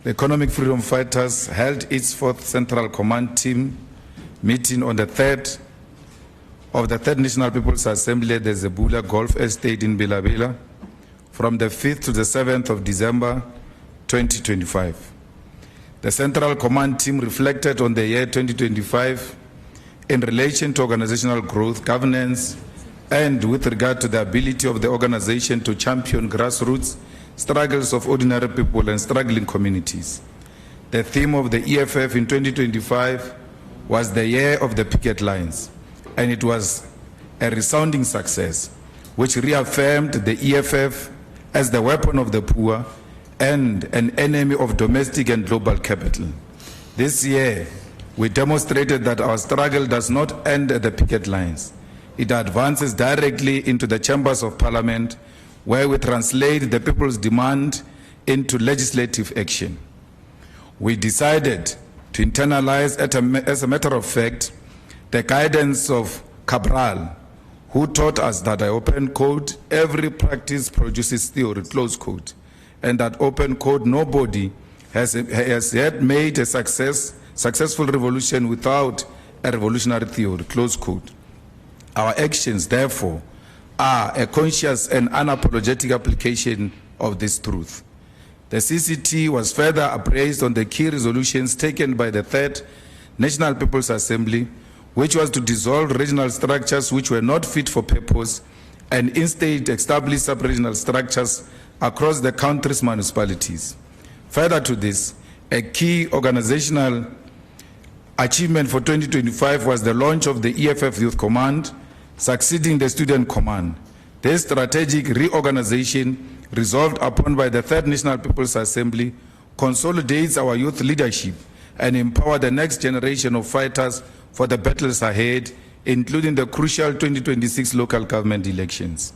the Economic Freedom Fighters held its 4th Central Command Team meeting on the 3rd of the 3rd National People's Assembly at the Zebula Golf Estate in Bela from the 5th to the 7th of December 2025. The Central Command Team reflected on the year 2025 in relation to organizational growth, governance, and with regard to the ability of the organization to champion grassroots struggles of ordinary people and struggling communities. The theme of the EFF in 2025 was the year of the picket lines, and it was a resounding success, which reaffirmed the EFF as the weapon of the poor and an enemy of domestic and global capital. This year, we demonstrated that our struggle does not end at the picket lines. It advances directly into the chambers of parliament, where we translate the people's demand into legislative action. We decided to internalize, as a matter of fact, the guidance of Cabral, who taught us that I open quote, every practice produces theory, close quote, and that open quote, nobody has yet made a successful revolution without a revolutionary theory, close quote. Our actions, therefore, are a conscious and unapologetic application of this truth. The CCT was further appraised on the key resolutions taken by the 3rd National People's Assembly, which was to dissolve regional structures which were not fit for purpose and instead establish sub-regional structures across the country's municipalities. Further to this, a key organizational achievement for 2025 was the launch of the EFF Youth Command, succeeding the Student Command. This strategic reorganization, resolved upon by the 3rd National People's Assembly, consolidates our youth leadership and empower the next generation of fighters for the battles ahead, including the crucial 2026 local government elections.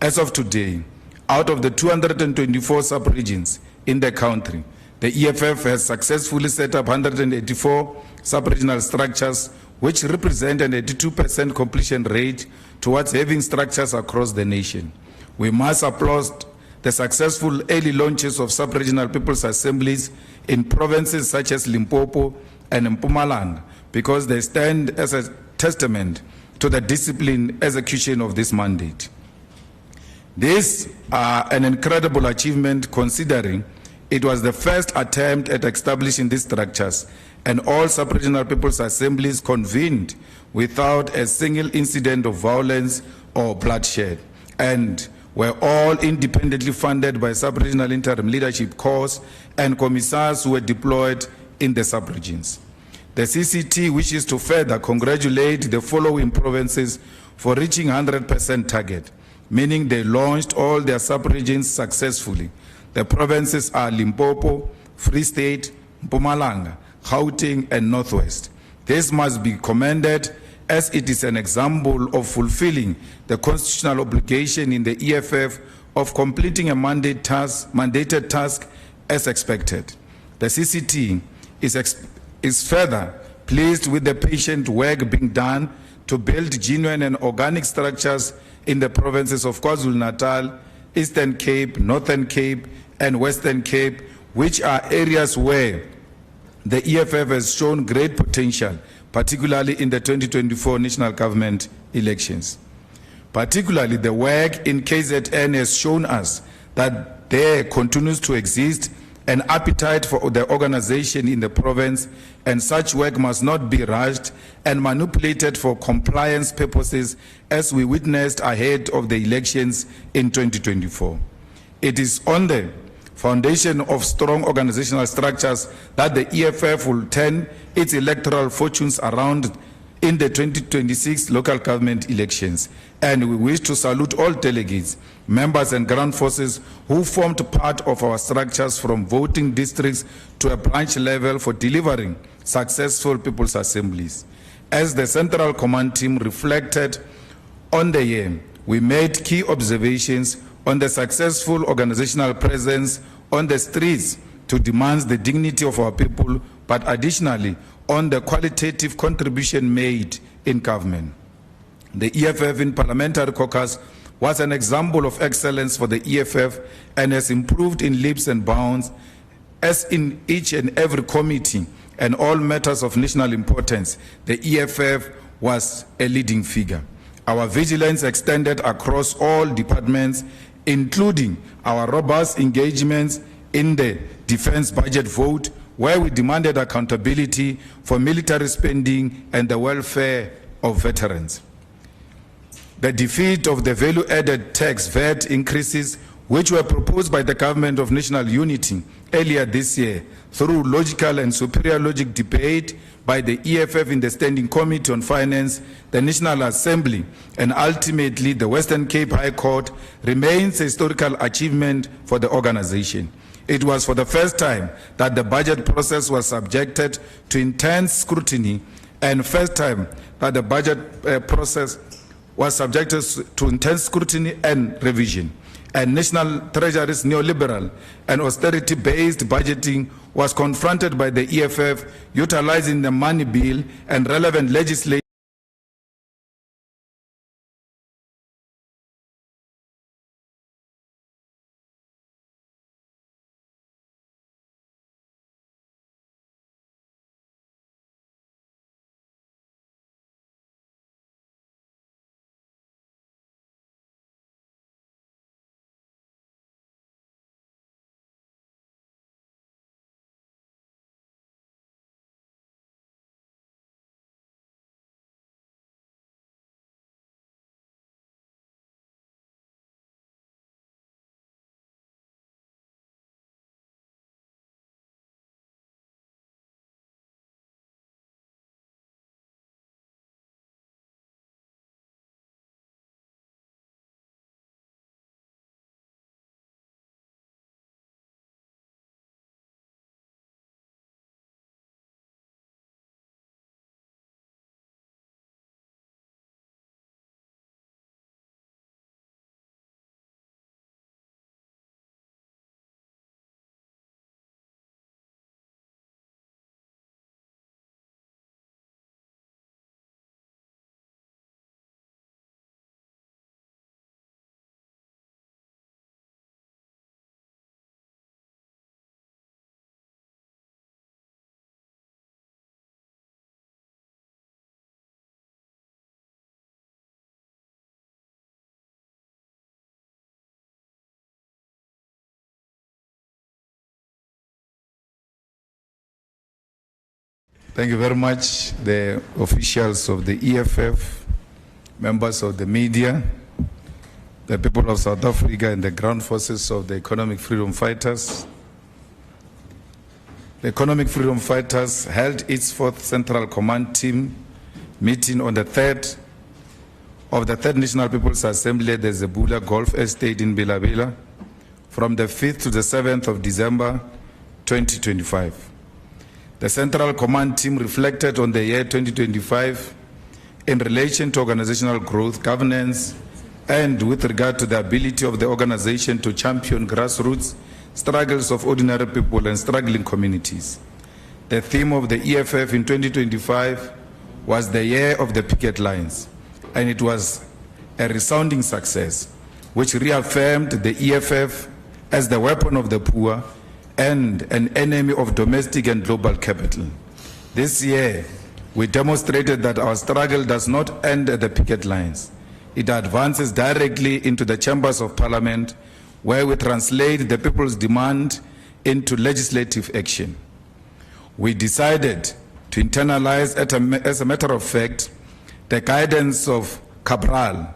As of today, out of the 224 sub-regions in the country, the EFF has successfully set up 184 sub-regional structures, which represent an 82% completion rate towards having structures across the nation. We must applaud the successful early launches of sub-regional people's assemblies in provinces such as Limpopo and Mpumalanga, because they stand as a testament to the disciplined execution of this mandate. This is an incredible achievement, considering it was the first attempt at establishing these structures, and all sub-regional people's assemblies convened without a single incident of violence or bloodshed, and were all independently funded by sub-regional interim leadership corps and commissars who were deployed in the sub-regions. The CCT wishes to further congratulate the following provinces for reaching 100% target, meaning they launched all their sub-regions successfully. The provinces are Limpopo, Free State, Mpumalanga, Gauteng, and Northwest. This must be commended, as it is an example of fulfilling the constitutional obligation in the EFF of completing a mandated task as expected. The CCT is further pleased with the patient work being done to build genuine and organic structures in the provinces of KwaZulu-Natal, Eastern Cape, Northern Cape, and Western Cape, which are areas where the EFF has shown great potential, particularly in the 2024 national government elections. Particularly, the work in KZN has shown us that there continues to exist an appetite for the organization in the province, and such work must not be rushed and manipulated for compliance purposes, as we witnessed ahead of the elections in 2024. It is on the foundation of strong organizational structures that the EFF will turn its electoral fortunes around in the 2026 local government elections. And we wish to salute all delegates, members and ground forces who formed part of our structures from voting districts to a branch level for delivering successful people's assemblies. As the Central Command Team reflected on the year, we made key observations on the successful organizational presence on the streets to demand the dignity of our people, but additionally on the qualitative contribution made in government. The EFF in Parliamentary Caucus was an example of excellence for the EFF and has improved in leaps and bounds As in each and every committee and all matters of national importance, the EFF was a leading figure. Our vigilance extended across all departments, including our robust engagements in the defense budget vote, where we demanded accountability for military spending and the welfare of veterans. The defeat of the value-added tax VAT increases, which were proposed by the Government of National Unity earlier this year through logical and superior logic debate by the EFF in the Standing Committee on Finance, the National Assembly, and ultimately the Western Cape High Court, remains a historical achievement for the organization. It was for the first time that the budget process was subjected to intense scrutiny, and first time that the budget process was subjected to intense scrutiny and revision. And National Treasury's neoliberal and austerity-based budgeting was confronted by the EFF, utilizing the money bill and relevant legislation Thank you very much, the officials of the EFF, members of the media, the people of South Africa, and the ground forces of the Economic Freedom Fighters. The Economic Freedom Fighters held its 4th Central Command Team meeting on the 3rd of the 3rd National People's Assembly at the 𝐬𝐫𝐞 Golf Estate in Bela from the 5th to the 7th of December 2025. The Central Command Team reflected on the year 2025 in relation to organizational growth, governance, and with regard to the ability of the organization to champion grassroots struggles of ordinary people and struggling communities. The theme of the EFF in 2025 was the year of the picket lines, and it was a resounding success, which reaffirmed the EFF as the weapon of the poor and an enemy of domestic and global capital. This year, we demonstrated that our struggle does not end at the picket lines. It advances directly into the chambers of parliament, where we translate the people's demand into legislative action. We decided to internalize, as a matter of fact, the guidance of Cabral,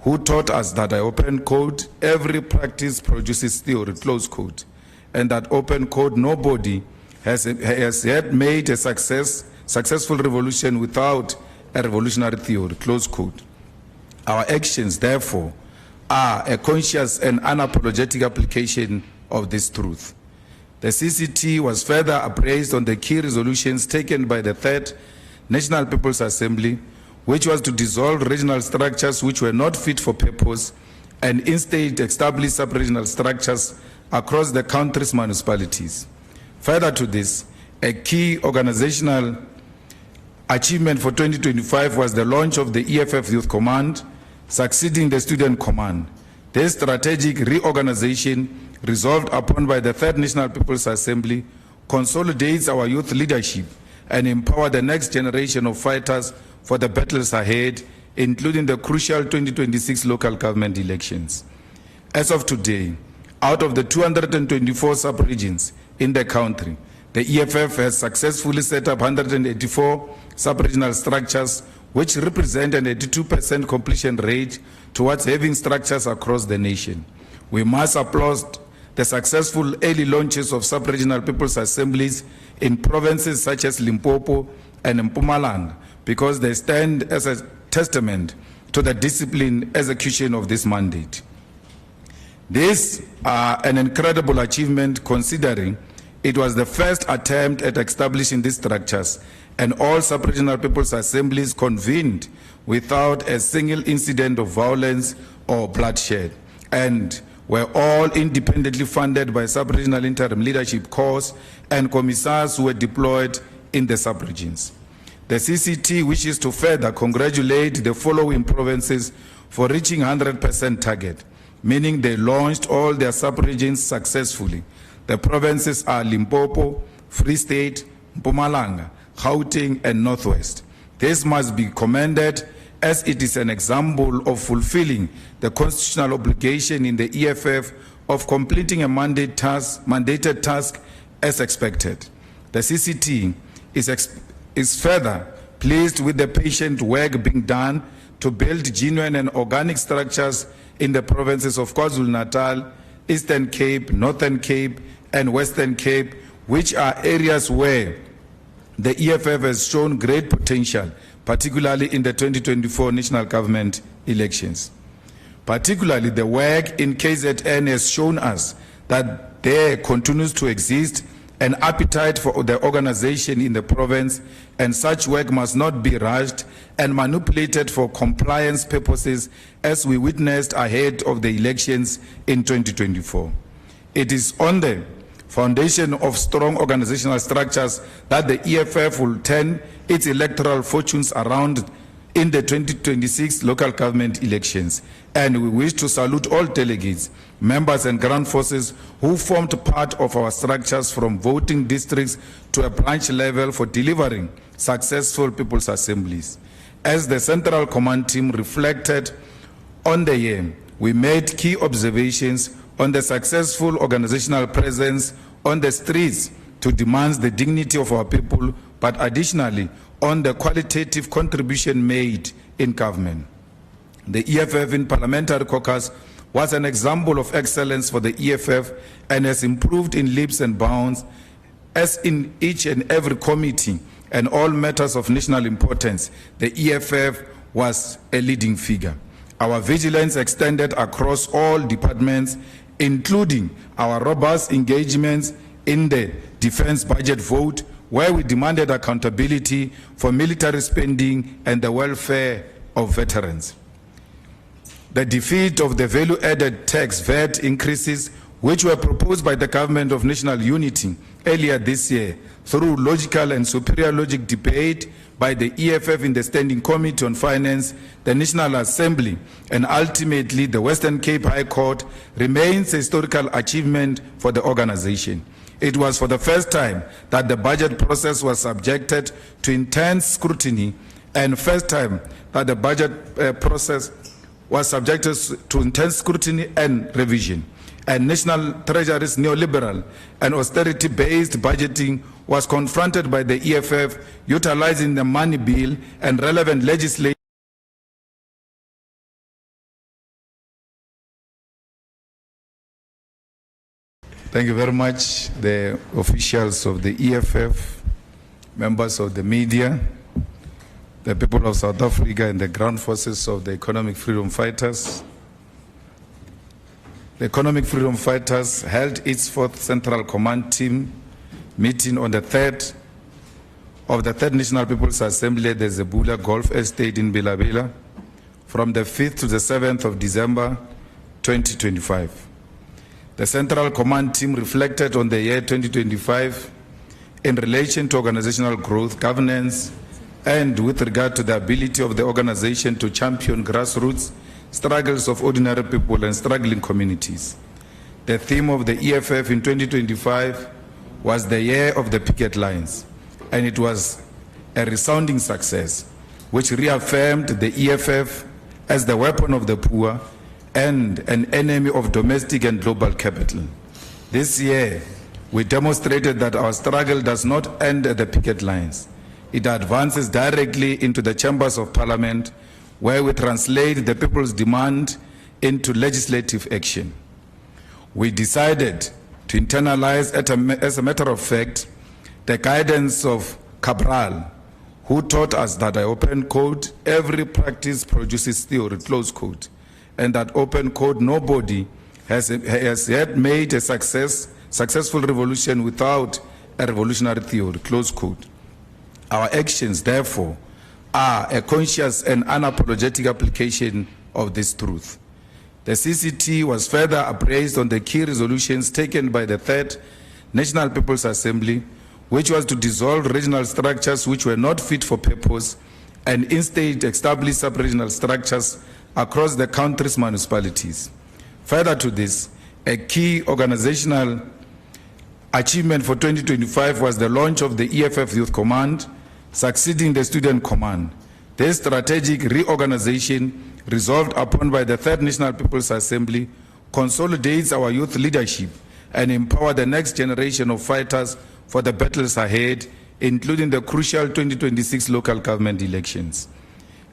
who taught us that I open quote, every practice produces theory, close quote, and that open quote, nobody has yet made a successful revolution without a revolutionary theory, close quote. Our actions, therefore, are a conscious and unapologetic application of this truth. The CCT was further appraised on the key resolutions taken by the 3rd National People's Assembly, which was to dissolve regional structures which were not fit for purpose and instead establish sub-regional structures across the country's municipalities. Further to this, a key organizational achievement for 2025 was the launch of the EFF Youth Command, succeeding the Student Command. This strategic reorganization resolved upon by the Third National People's Assembly, consolidates our youth leadership and empower the next generation of fighters for the battles ahead, including the crucial 2026 local government elections. As of today, out of the 224 sub-regions in the country, the EFF has successfully set up 184 sub-regional structures, which represent an 82% completion rate towards having structures across the nation. We must applaud the successful early launches of sub-regional people's assemblies in provinces such as Limpopo and Mpumalanga, because they stand as a testament to the disciplined execution of this mandate. This is an incredible achievement, considering it was the first attempt at establishing these structures, and all sub-regional people's assemblies convened without a single incident of violence or bloodshed, and were all independently funded by sub-regional interim leadership corps and commissars who were deployed in the sub-regions. The CCT wishes to further congratulate the following provinces for reaching 100% target, meaning they launched all their sub-regions successfully. The provinces are Limpopo, Free State, Mpumalanga, Gauteng, and Northwest. This must be commended, as it is an example of fulfilling the constitutional obligation in the EFF of completing a mandated task as expected. The CCT is further pleased with the patient work being done to build genuine and organic structures in the provinces of KwaZulu-Natal, Eastern Cape, Northern Cape, and Western Cape, which are areas where the EFF has shown great potential, particularly in the 2024 national government elections. Particularly, the work in KZN has shown us that there continues to exist an appetite for the organization in the province, and such work must not be rushed and manipulated for compliance purposes, as we witnessed ahead of the elections in 2024. It is on the foundation of strong organizational structures that the EFF will turn its electoral fortunes around in the 2026 local government elections, and we wish to salute all delegates, members and ground forces who formed part of our structures from voting districts to a branch level for delivering successful people's assemblies. As the Central Command team reflected on the year, we made key observations on the successful organizational presence on the streets to demand the dignity of our people, but additionally on the qualitative contribution made in government. The EFF in Parliamentary Caucus was an example of excellence for the EFF and has improved in leaps and bounds, as in each and every committee and all matters of national importance, the EFF was a leading figure. Our vigilance extended across all departments, including our robust engagements in the defense budget vote, where we demanded accountability for military spending and the welfare of veterans. The defeat of the value-added tax VAT increases, which were proposed by the Government of National Unity earlier this year through logical and superior logic debate by the EFF in the Standing Committee on Finance, the National Assembly, and ultimately the Western Cape High Court, remains a historical achievement for the organization. It was for the first time that the budget process was subjected to intense scrutiny, and first time that the budget process was subjected to intense scrutiny and revision. And National Treasury's neoliberal and austerity-based budgeting was confronted by the EFF, utilizing the money bill and relevant legislation. Thank you very much, the officials of the EFF, members of the media, the people of South Africa, and the ground forces of the Economic Freedom Fighters. The Economic Freedom Fighters held its fourth Central Command team meeting on the 3rd of the Third National People's Assembly at the 𝐬𝐫𝐸𝐺𝐵𝐺 Golf Estate in Bela from the 5th to the 7th of December 2025. The Central Command team reflected on the year 2025 in relation to organizational growth, governance, and with regard to the ability of the organization to champion grassroots struggles of ordinary people and struggling communities. the theme of the EFF in 2025 was the year of the picket lines, and it was a resounding success, which reaffirmed the EFF as the weapon of the poor and an enemy of domestic and global capital. This year, we demonstrated that our struggle does not end at the picket lines. It advances directly into the chambers of parliament, where we translate the people's demand into legislative action. We decided to internalize, as a matter of fact, the guidance of Cabral, who taught us that I open quote, every practice produces theory, close quote, and that open quote, nobody has yet made a successful revolution without a revolutionary theory, close quote. Our actions, therefore, are a conscious and unapologetic application of this truth. The CCT was further appraised on the key resolutions taken by the Third National People's Assembly, which was to dissolve regional structures which were not fit for purpose and instead establish sub-regional structures across the country's municipalities. Further to this, a key organizational achievement for 2025 was the launch of the EFF Youth Command, succeeding the Student Command. This strategic reorganization, resolved upon by the Third National People's Assembly, consolidates our youth leadership and empower the next generation of fighters for the battles ahead, including the crucial 2026 local government elections.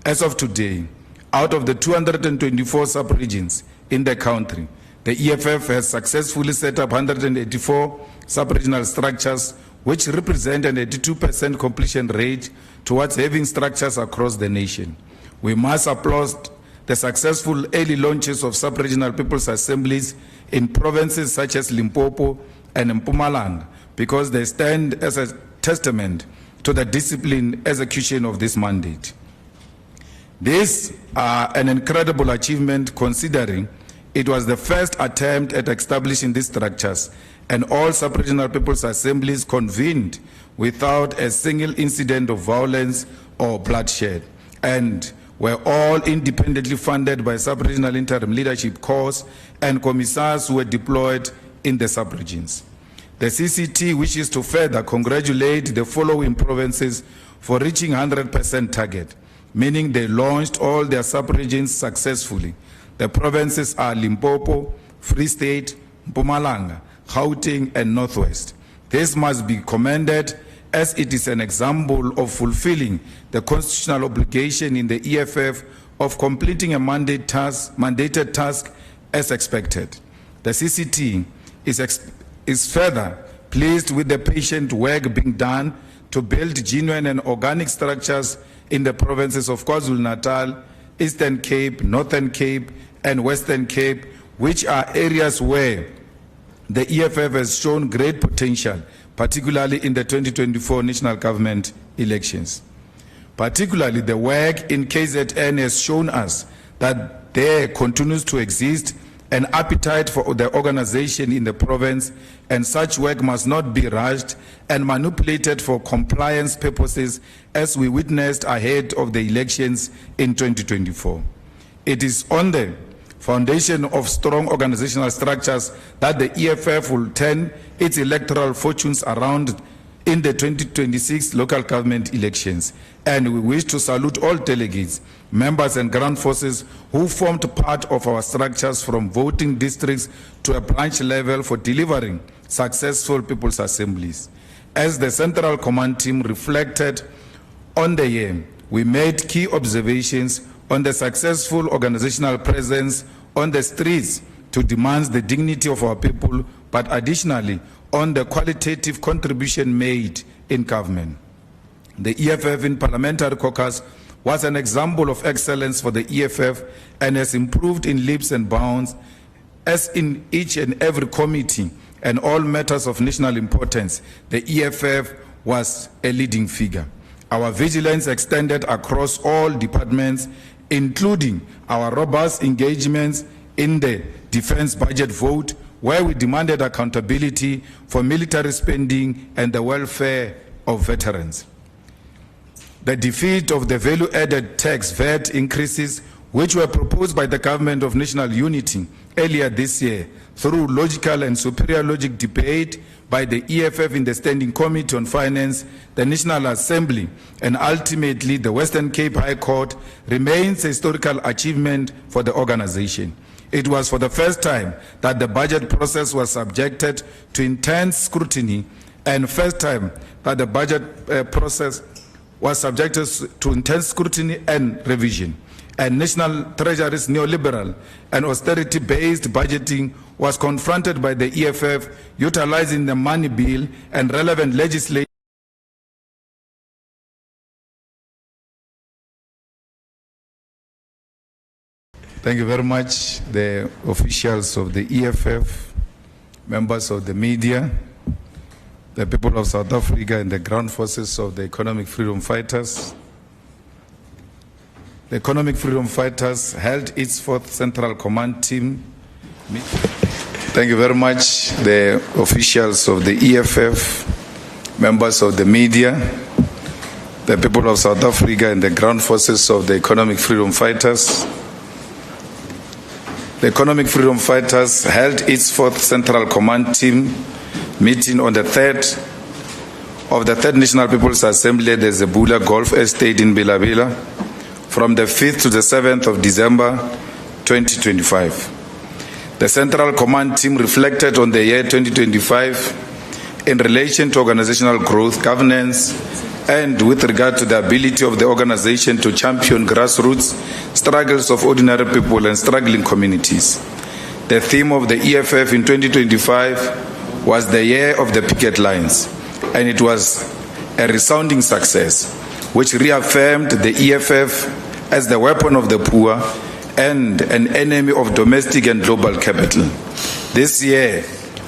As of today, out of the 224 sub-regions in the country, the EFF has successfully set up 184 sub-regional structures, which represent an 82% completion rate towards having structures across the nation. We must applaud the successful early launches of sub-regional people's assemblies in provinces such as Limpopo and Mpumalanga, because they stand as a testament to the disciplined execution of this mandate. This is an incredible achievement, considering it was the first attempt at establishing these structures, and all sub-regional people's assemblies convened without a single incident of violence or bloodshed, and were all independently funded by sub-regional interim leadership corps and commissars who were deployed in the sub-regions. The CCT wishes to further congratulate the following provinces for reaching 100% target, meaning they launched all their sub-regions successfully. The provinces are Limpopo, Free State, Mpumalanga, Gauteng, and Northwest. This must be commended, as it is an example of fulfilling the constitutional obligation in the EFF of completing a mandated task as expected. The CCT is further pleased with the patient work being done to build genuine and organic structures in the provinces of KwaZulu-Natal, Eastern Cape, Northern Cape, and Western Cape, which are areas where the EFF has shown great potential, particularly in the 2024 national government elections. Particularly, the work in KZN has shown us that there continues to exist an appetite for the organization in the province, and such work must not be rushed and manipulated for compliance purposes, as we witnessed ahead of the elections in 2024. It is on the foundation of strong organizational structures that the EFF will turn its electoral fortunes around in the 2026 local government elections, and we wish to salute all delegates, members and ground forces who formed part of our structures from voting districts to a branch level for delivering successful people's assemblies. As the Central Command team reflected on the year, we made key observations on the successful organizational presence on the streets to demand the dignity of our people, but additionally on the qualitative contribution made in government. The EFF in Parliamentary Caucus was an example of excellence for the EFF and has improved in leaps and bounds, as in each and every committee and all matters of national importance, the EFF was a leading figure. Our vigilance extended across all departments, including our robust engagements in the defense budget vote, where we demanded accountability for military spending and the welfare of veterans. The defeat of the value-added tax VAT increases, which were proposed by the Government of National Unity earlier this year through logical and superior logic debate by the EFF in the Standing Committee on Finance, the National Assembly, and ultimately the Western Cape High Court, remains a historical achievement for the organization. It was for the first time that the budget process was subjected to intense scrutiny, and first time that the budget process was subjected to intense scrutiny and revision. And National Treasury's neoliberal and austerity-based budgeting was confronted by the EFF utilizing the money bill and relevant legislation. Thank you very much, the officials of the EFF, members of the media, the people of South Africa, and the ground forces of the economic freedom fighters. The Economic Freedom Fighters held its 4th Central Command Team meeting. Thank you very much, the officials of the EFF, members of the media, the people of South Africa, and the ground forces of the Economic Freedom Fighters. The Economic Freedom Fighters held its 4th Central Command Team meeting on the 3rd of the 3rd National People's Assembly at the 𝐬𝐫𝐞𝐿 Golf Estate in Bela from the 5th to the 7th of December 2025. The Central Command Team reflected on the year 2025 in relation to organizational growth, governance, and with regard to the ability of the organization to champion grassroots struggles of ordinary people and struggling communities. The theme of the EFF in 2025 was the year of the picket lines, and it was a resounding success, which reaffirmed the EFF as the weapon of the poor and an enemy of domestic and global capital. This year,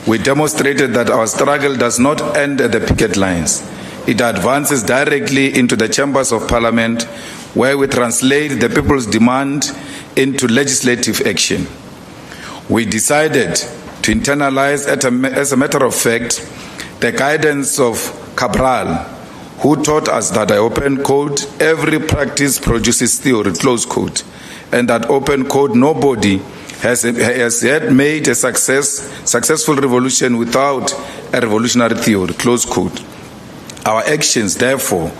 we demonstrated that our struggle does not end at the picket lines. It advances directly into the chambers of parliament, where we translate the people's demand into legislative action. We decided to internalize, as a matter of fact, the guidance of Cabral, who taught us that I open quote, every practice produces theory, close quote, and that open quote, nobody has yet made a successful revolution without a revolutionary theory, close quote. Our actions, therefore,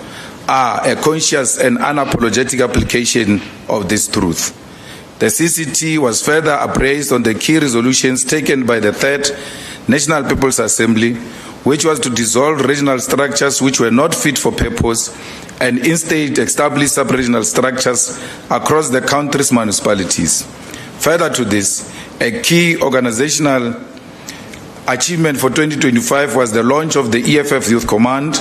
are a conscious and unapologetic application of this truth. The CCT was further appraised on the key resolutions taken by the 3rd National People's Assembly, which was to dissolve regional structures which were not fit for purpose and instead establish sub-regional structures across the country's municipalities. Further to this, a key organizational achievement for 2025 was the launch of the EFF Youth Command,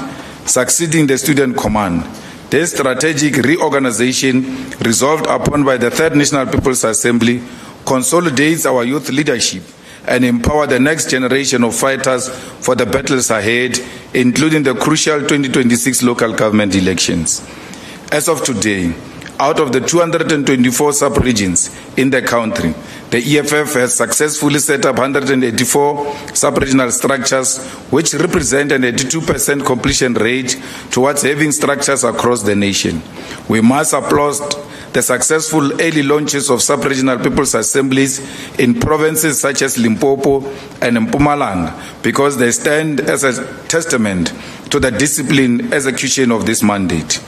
succeeding the Student Command. This strategic reorganization, resolved upon by the 3rd National People's Assembly, consolidates our youth leadership and empower the next generation of fighters for the battles ahead, including the crucial 2026 local government elections. As of today, out of the 224 sub-regions in the country, the EFF has successfully set up 184 sub-regional structures, which represent an 82% completion rate towards having structures across the nation. We must applaud the successful early launches of sub-regional people's assemblies in provinces such as Limpopo and Mpumalanga, because they stand as a testament to the disciplined execution of this mandate.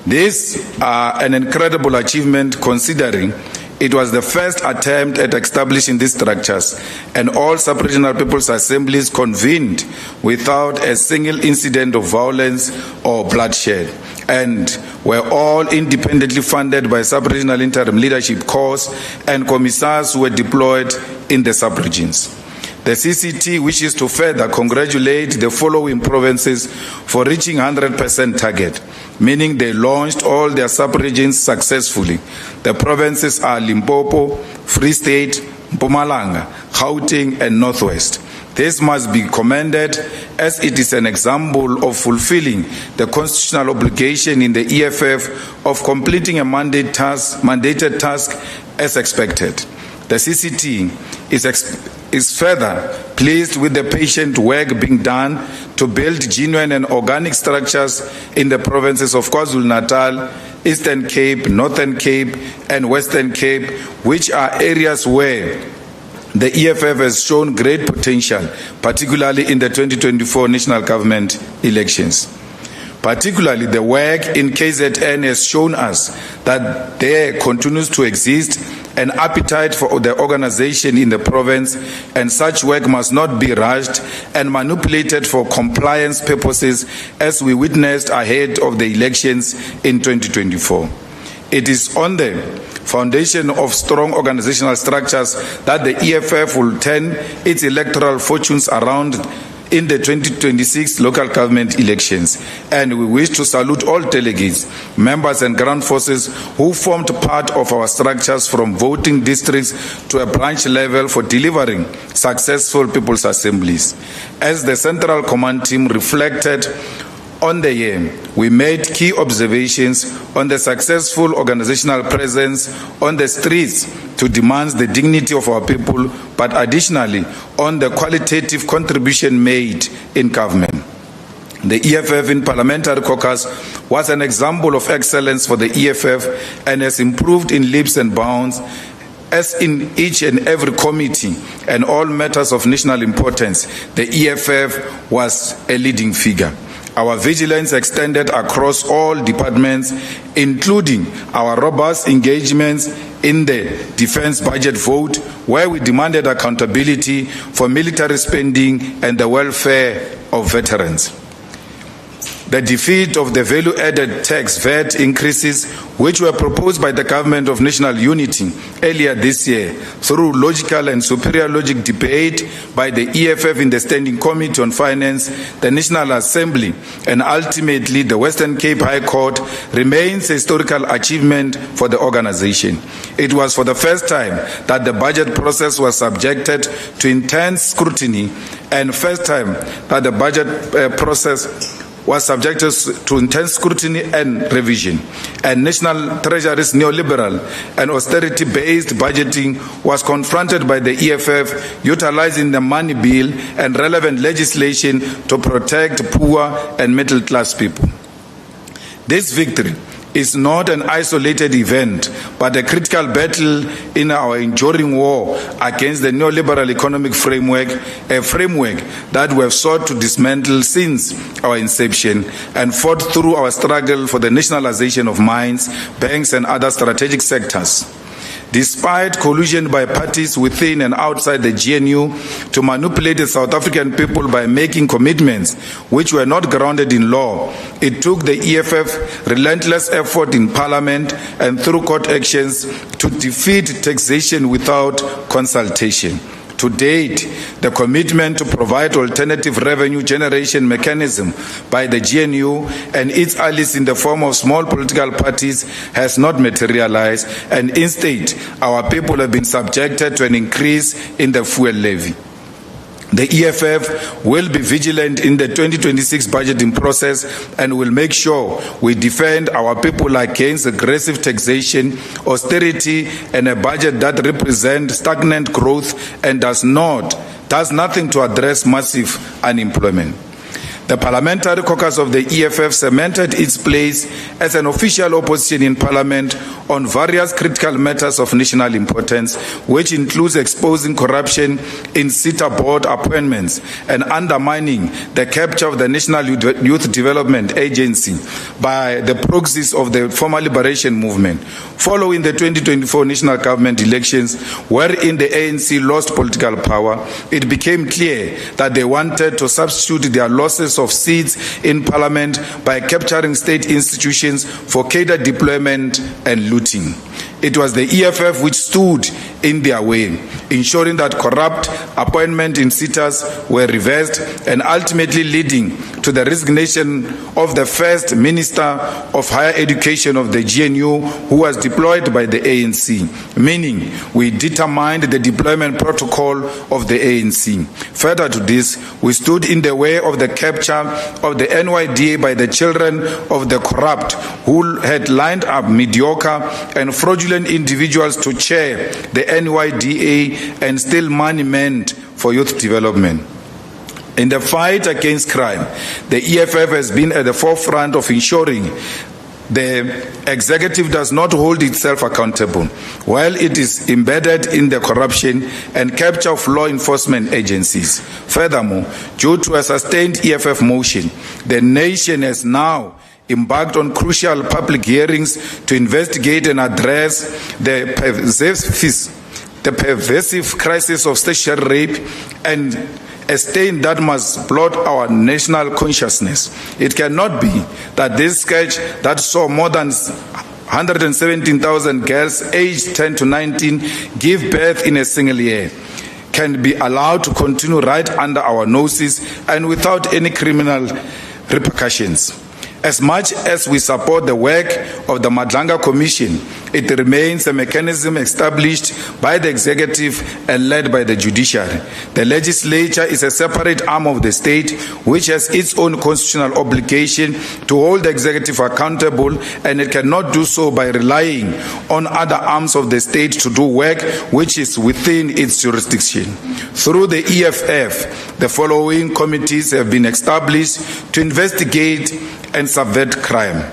This is an incredible achievement, considering it was the first attempt at establishing these structures, and all sub-regional people's assemblies convened without a single incident of violence or bloodshed, and were all independently funded by sub-regional interim leadership corps and commissars who were deployed in the sub-regions. The CCT wishes to further congratulate the following provinces for reaching 100% target, meaning they launched all their sub-regions successfully. The provinces are Limpopo, Free State, Mpumalanga, Gauteng, and Northwest. This must be commended, as it is an example of fulfilling the constitutional obligation in the EFF of completing a mandated task as expected. The CCT is is further pleased with the patient work being done to build genuine and organic structures in the provinces of KwaZulu-Natal, Eastern Cape, Northern Cape, and Western Cape, which are areas where the EFF has shown great potential, particularly in the 2024 national government elections. Particularly, the work in KZN has shown us that there continues to exist an appetite for the organization in the province, and such work must not be rushed and manipulated for compliance purposes, as we witnessed ahead of the elections in 2024. It is on the foundation of strong organizational structures that the EFF will turn its electoral fortunes around in the 2026 local government elections, and we wish to salute all delegates, members and ground forces who formed part of our structures from voting districts to a branch level for delivering successful people's assemblies. As the Central Command team reflected on the year, we made key observations on the successful organizational presence on the streets to demand the dignity of our people, but additionally on the qualitative contribution made in government. The EFF in Parliamentary Caucus was an example of excellence for the EFF and has improved in leaps and bounds, as in each and every committee and all matters of national importance, the EFF was a leading figure. Our vigilance extended across all departments, including our robust engagements in the defense budget vote, where we demanded accountability for military spending and the welfare of veterans. The defeat of the value-added tax VAT increases, which were proposed by the Government of National Unity earlier this year through logical and superior logic debate by the EFF in the Standing Committee on Finance, the National Assembly, and ultimately the Western Cape High Court, remains a historical achievement for the organization. It was for the first time that the budget process was subjected to intense scrutiny, and first time that the budget process was subjected to intense scrutiny and revision, and National Treasury's neoliberal and austerity-based budgeting was confronted by the EFF, utilizing the money bill and relevant legislation to protect poor and middle-class people. This victory is not an isolated event, but a critical battle in our enduring war against the neoliberal economic framework, a framework that we have sought to dismantle since our inception and fought through our struggle for the nationalization of mines, banks, and other strategic sectors. Despite collusion by parties within and outside the GNU to manipulate the South African people by making commitments which were not grounded in law, it took the EFF relentless effort in Parliament and through court actions to defeat taxation without consultation. To date, the commitment to provide alternative revenue generation mechanism by the GNU and its allies in the form of small political parties has not materialized, and instead, our people have been subjected to an increase in the fuel levy. The EFF will be vigilant in the 2026 budgeting process and will make sure we defend our people against aggressive taxation, austerity, and a budget that represents stagnant growth and does nothing to address massive unemployment. The Parliamentary Caucus of the EFF cemented its place as an official opposition in Parliament on various critical matters of national importance, which includes exposing corruption in SITA board appointments and undermining the capture of the National Youth Development Agency by the proxies of the former liberation movement. Following the 2024 national government elections, wherein the ANC lost political power, it became clear that they wanted to substitute their losses of seats in Parliament by capturing state institutions for cadre deployment and looting. It was the EFF which stood in their way, ensuring that corrupt appointments in SITAs were reversed and ultimately leading to the resignation of the first Minister of Higher Education of the GNU, who was deployed by the ANC, meaning we determined the deployment protocol of the ANC. Further to this, we stood in the way of the capture of the NYDA by the children of the corrupt, who had lined up mediocre and fraudulent individuals to chair the NYDA and steal money meant for youth development. In the fight against crime, the EFF has been at the forefront of ensuring the executive does not hold itself accountable while it is embedded in the corruption and capture of law enforcement agencies. Furthermore, due to a sustained EFF motion, the nation has now embarked on crucial public hearings to investigate and address the pervasive crisis of statutory rape and a stain that must blot our national consciousness. It cannot be that this scourge that saw more than 117,000 girls aged 10 to 19 give birth in a single year can be allowed to continue right under our noses and without any criminal repercussions. As much as we support the work of the Madlanga Commission, it remains a mechanism established by the executive and led by the judiciary. The legislature is a separate arm of the state which has its own constitutional obligation to hold the executive accountable, and it cannot do so by relying on other arms of the state to do work which is within its jurisdiction. Through the EFF, the following committees have been established to investigate and subvert crime: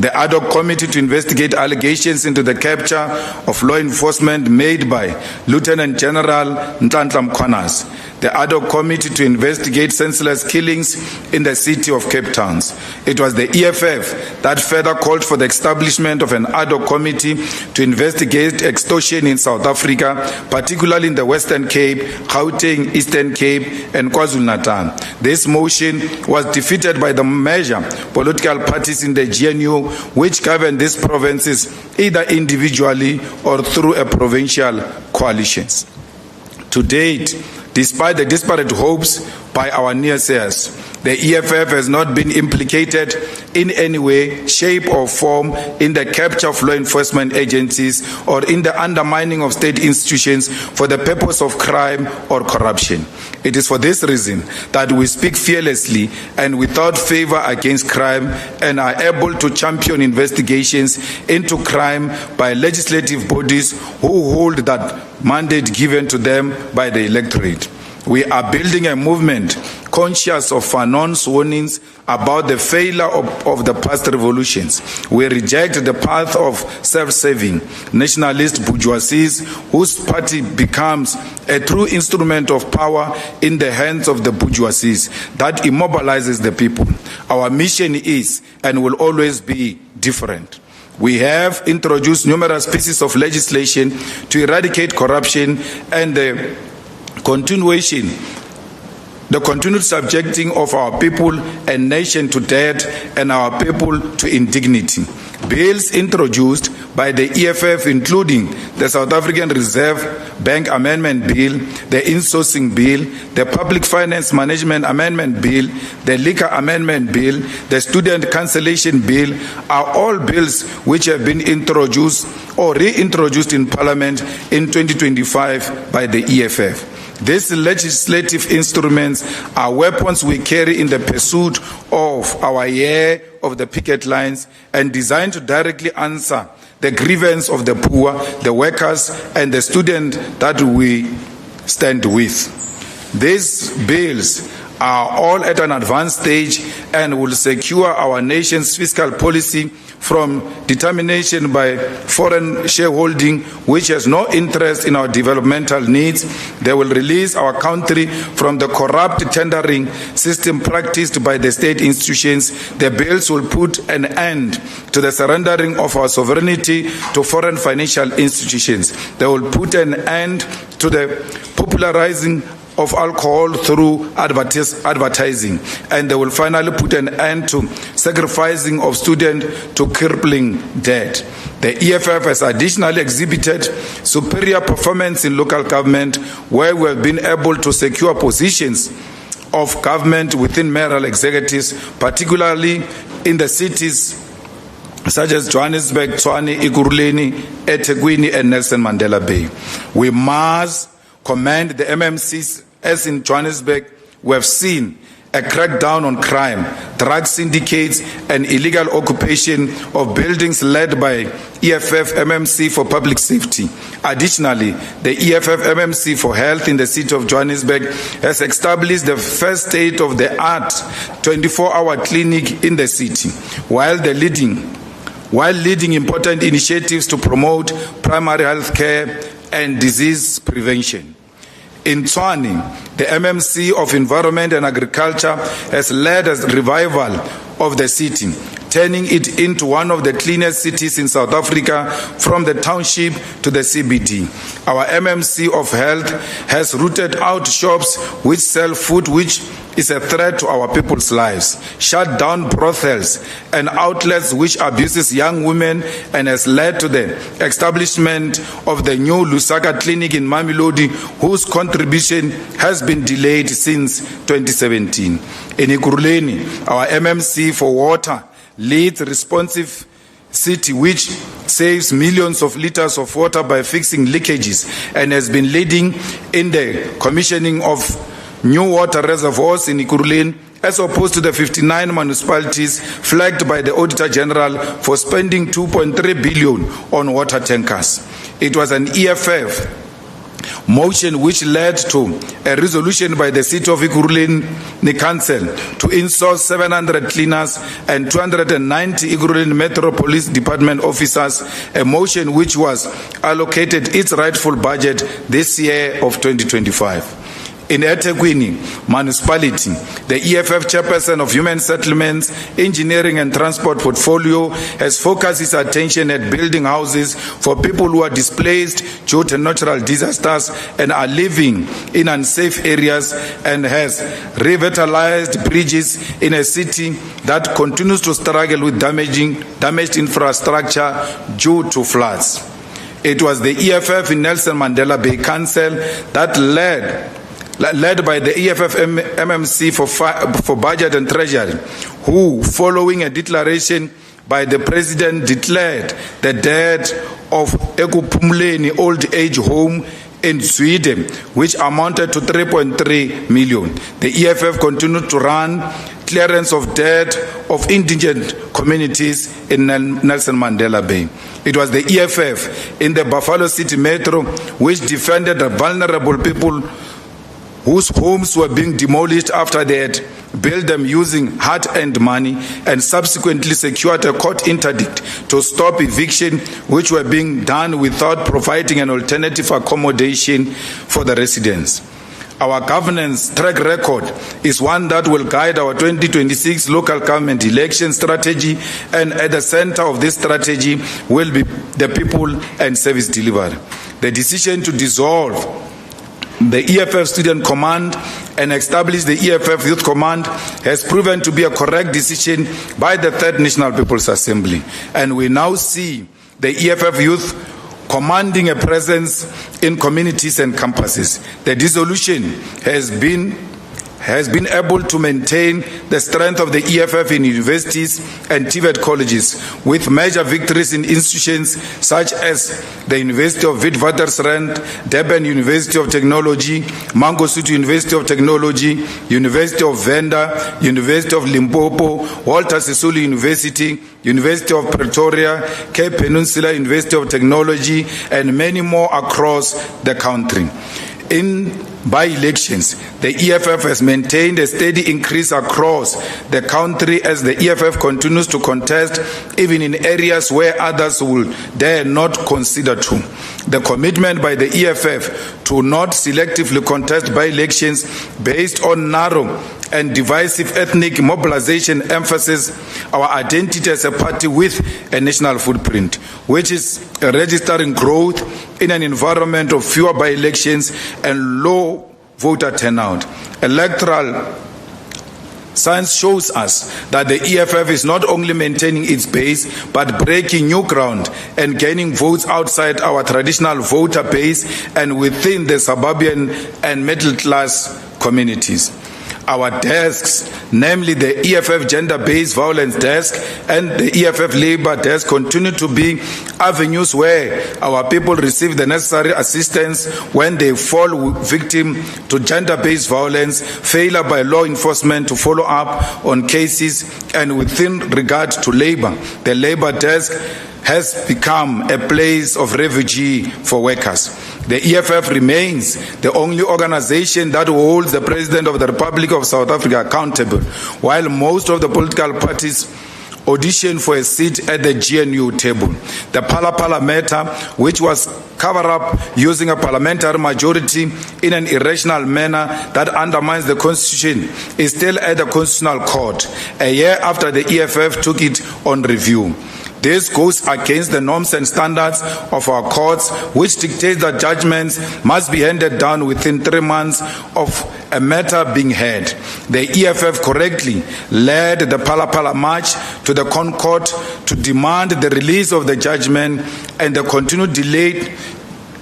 the ad hoc committee to investigate allegations into the capture of law enforcement made by Lieutenant General 𝐬𝐻𝐿𝐵𝐾, the ad hoc committee to investigate senseless killings in the city of Cape Town. It was the EFF that further called for the establishment of an ad hoc committee to investigate extortion in South Africa, particularly in the Western Cape, Gauteng, Eastern Cape, and KwaZulu-Natal. This motion was defeated by the major political parties in the GNU, which govern these provinces either individually or through a provincial coalitions. To date, despite the disparate hopes by our naysayers, the EFF has not been implicated in any way, shape, or form in the capture of law enforcement agencies or in the undermining of state institutions for the purpose of crime or corruption. It is for this reason that we speak fearlessly and without favor against crime and are able to champion investigations into crime by legislative bodies who hold that mandate given to them by the electorate. We are building a movement conscious of Fanon's warnings about the failure of the past revolutions. We reject the path of self-serving nationalist bourgeoisies whose party becomes a true instrument of power in the hands of the bourgeoisies that immobilizes the people. Our mission is and will always be different. We have introduced numerous pieces of legislation to eradicate corruption and the continued subjecting of our people and nation to debt and our people to indignity. Bills introduced by the EFF, including the South African Reserve Bank Amendment Bill, the Insourcing Bill, the Public Finance Management Amendment Bill, the Liquor Amendment Bill, the Student Cancellation Bill, are all bills which have been introduced or reintroduced in Parliament in 2025 by the EFF. These legislative instruments are weapons we carry in the pursuit of our year of the picket lines and designed to directly answer the grievance of the poor, the workers, and the students that we stand with. These bills are all at an advanced stage and will secure our nation's fiscal policy from determination by foreign shareholding, which has no interest in our developmental needs. They will release our country from the corrupt tendering system practiced by the state institutions. The bills will put an end to the surrendering of our sovereignty to foreign financial institutions. They will put an end to the popularizing of alcohol through advertising, and they will finally put an end to sacrificing of students to crippling debt. The EFF has additionally exhibited superior performance in local government, where we have been able to secure positions of government within mayoral executives, particularly in the cities such as Johannesburg, Tshwane, Ekurhuleni, eThekwini, and Nelson Mandela Bay. We must commend the MMCs, as in Johannesburg we have seen a crackdown on crime drug syndicates, and illegal occupation of buildings led by EFF MMC for public safety. Additionally, the EFF MMC for health in the city of Johannesburg has established the first state-of-the-art 24-hour clinic in the city, while leading important initiatives to promote primary health care and disease prevention. In Tshwane, the MMC of Environment and Agriculture has led a revival of the city, turning it into one of the cleanest cities in South Africa from the township to the CBD. Our MMC of Health has rooted out shops which sell food which is a threat to our people's lives, shut down brothels and outlets which abuses young women, and has led to the establishment of the new Lusaka clinic in Mamelodi, whose contribution has been delayed since 2017. In Ekurhuleni, our MMC for water leads responsive city which saves millions of liters of water by fixing leakages, and has been leading in the commissioning of new water reservoirs in Ekurhuleni, as opposed to the 59 municipalities flagged by the Auditor General for spending 2.3 billion on water tankers. It was an EFF motion which led to a resolution by the City of Ekurhuleni Council to install 700 cleaners and 290 Ekurhuleni Metro Police Department officers, a motion which was allocated its rightful budget this year of 2025. In eThekwini municipality, the EFF chairperson of Human Settlements, Engineering and Transport portfolio has focused its attention at building houses for people who are displaced due to natural disasters and are living in unsafe areas, and has revitalized bridges in a city that continues to struggle with damaged infrastructure due to floods. It was the EFF in Nelson Mandela Bay Council that led by the EFF MMC for Budget and Treasury, who, following a declaration by the President, declared the debt of 𝐬𝐮𝐬𝐫𝐿𝐻 old age home in Sweden, which amounted to 3.3 million. The EFF continued to run clearance of debt of indigent communities in Nelson Mandela Bay. It was the EFF in the Buffalo City Metro which defended the vulnerable people whose homes were being demolished after they had built them using hard-earned money, and subsequently secured a court interdict to stop eviction, which were being done without providing an alternative accommodation for the residents. Our governance track record is one that will guide our 2026 local government election strategy, and at the center of this strategy will be the people and service delivery. The decision to dissolve the EFF Student Command and establish the EFF Youth Command has proven to be a correct decision by the Third National People's Assembly, and we now see the EFF Youth commanding a presence in communities and campuses. The dissolution has been able to maintain the strength of the EFF in universities and TVET colleges, with major victories in institutions such as the University of Witwatersrand, Durban University of Technology, Mangosuthu University of Technology, University of Venda, University of Limpopo, Walter Sisulu University, University of Pretoria, Cape Peninsula University of Technology, and many more across the country. In by-elections, the EFF has maintained a steady increase across the country as the EFF continues to contest even in areas where others will dare not consider to. The commitment by the EFF to not selectively contest by-elections based on narrow and divisive ethnic mobilization emphasizes our identity as a party with a national footprint, which is registering growth in an environment of fewer by-elections and low voter turnout. Electoral science shows us that the EFF is not only maintaining its base, but breaking new ground and gaining votes outside our traditional voter base and within the suburban and middle-class communities. Our desks, namely the EFF Gender-Based Violence Desk and the EFF Labor Desk, continue to be avenues where our people receive the necessary assistance when they fall victim to gender-based violence, failure by law enforcement to follow up on cases, and within regard to labor, the Labor Desk has become a place of refuge for workers. The EFF remains the only organization that holds the President of the Republic of South Africa accountable, while most of the political parties audition for a seat at the GNU table. The Phala matter, which was covered up using a parliamentary majority in an irrational manner that undermines the Constitution, is still at the Constitutional Court, a year after the EFF took it on review. This goes against the norms and standards of our courts, which dictate that judgments must be handed down within 3 months of a matter being heard. The EFF correctly led the Phala March to the Concord to demand the release of the judgment, and the continued delay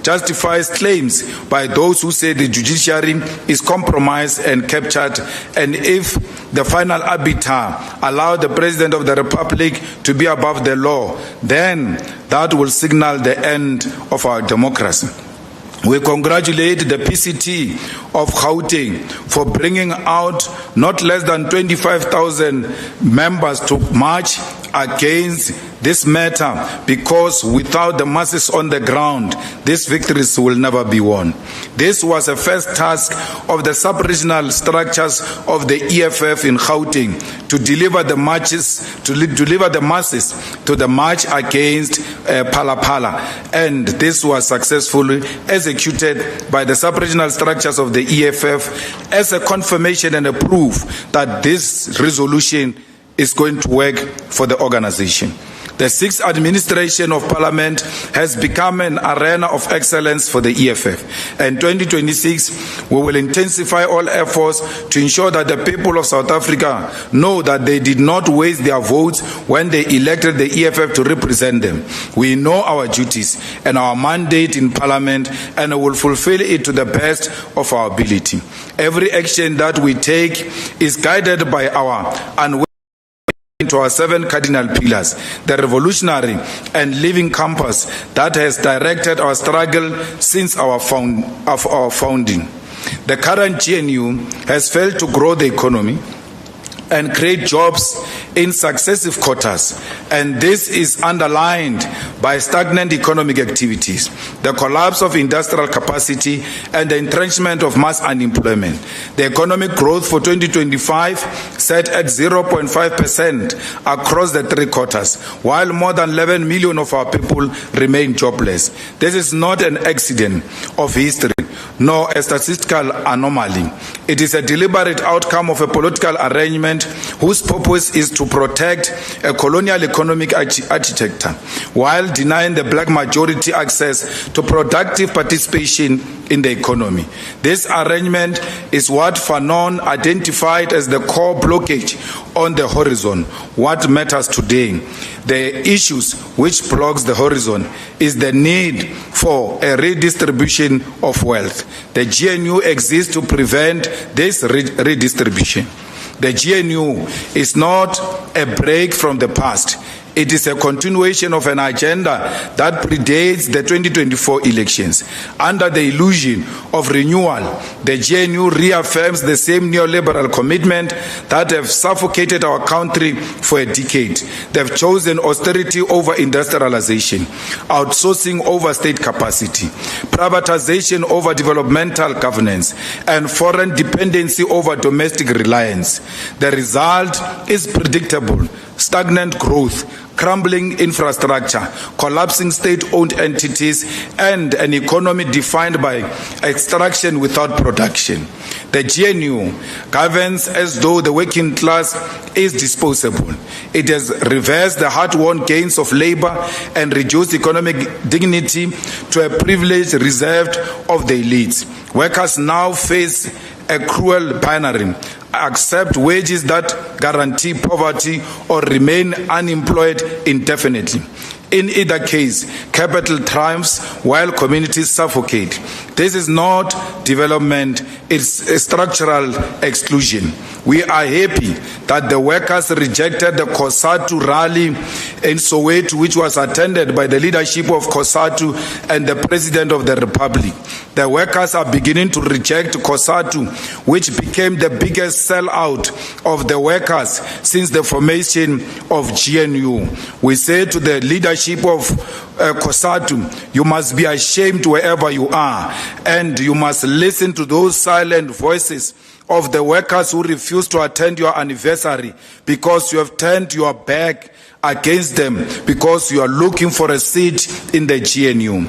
justifies claims by those who say the judiciary is compromised and captured, and if the final arbiter allowed the President of the Republic to be above the law, then that will signal the end of our democracy. We congratulate the PCT of Gauteng for bringing out not less than 25,000 members to march against this matter, because without the masses on the ground, these victories will never be won. This was a first task of the sub-regional structures of the EFF in Gauteng to deliver the masses to the march against Phala, and this was successfully executed by the sub-regional structures of the EFF as a confirmation and a proof that this resolution is going to work for the organization. The 6th administration of Parliament has become an arena of excellence for the EFF. In 2026, we will intensify all efforts to ensure that the people of South Africa know that they did not waste their votes when they elected the EFF to represent them. We know our duties and our mandate in Parliament, and we will fulfill it to the best of our ability. Every action that we take is guided by our to our 7 cardinal pillars, the revolutionary and living compass that has directed our struggle since our founding. The current GNU has failed to grow the economy and create jobs in successive quarters, and this is underlined by stagnant economic activities, the collapse of industrial capacity, and the entrenchment of mass unemployment. The economic growth for 2025 set at 0.5% across the 3 quarters, while more than 11 million of our people remain jobless. This is not an accident of history, nor a statistical anomaly. It is a deliberate outcome of a political arrangement whose purpose is to protect a colonial economic architecture while denying the black majority access to productive participation in the economy. This arrangement is what Fanon identified as the core blockage on the horizon. What matters today, the issues which blocks the horizon, is the need for a redistribution of wealth. The GNU exists to prevent this redistribution. The GNU is not a break from the past. It is a continuation of an agenda that predates the 2024 elections. Under the illusion of renewal, the GNU reaffirms the same neoliberal commitment that have suffocated our country for a decade. They've chosen austerity over industrialization, outsourcing over state capacity, privatization over developmental governance, and foreign dependency over domestic reliance. The result is predictable: stagnant growth, crumbling infrastructure, collapsing state-owned entities, and an economy defined by extraction without production. The GNU governs as though the working class is disposable. It has reversed the hard-won gains of labor and reduced economic dignity to a privilege reserved of the elites. Workers now face a cruel binary: accept wages that guarantee poverty or remain unemployed indefinitely. In either case, capital triumphs while communities suffocate. This is not development, it's a structural exclusion. We are happy that the workers rejected the COSATU rally in Soweto, which was attended by the leadership of COSATU and the President of the Republic. The workers are beginning to reject COSATU, which became the biggest sellout of the workers since the formation of GNU. We say to the leadership of COSATU, you must be ashamed wherever you are, and you must listen to those silent voices of the workers who refuse to attend your anniversary because you have turned your back against them because you are looking for a seat in the GNU.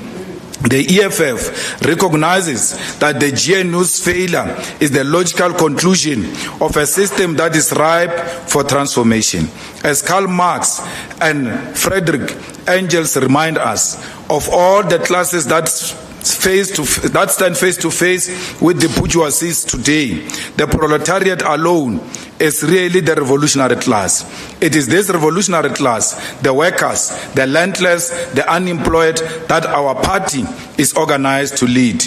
The EFF recognizes that the GNU's failure is the logical conclusion of a system that is ripe for transformation. As Karl Marx and Friedrich Engels remind us, of all the classes that stand face to face with the bourgeoisie today, the proletariat alone is really the revolutionary class. It is this revolutionary class, the workers, the landless, the unemployed, that our party is organized to lead.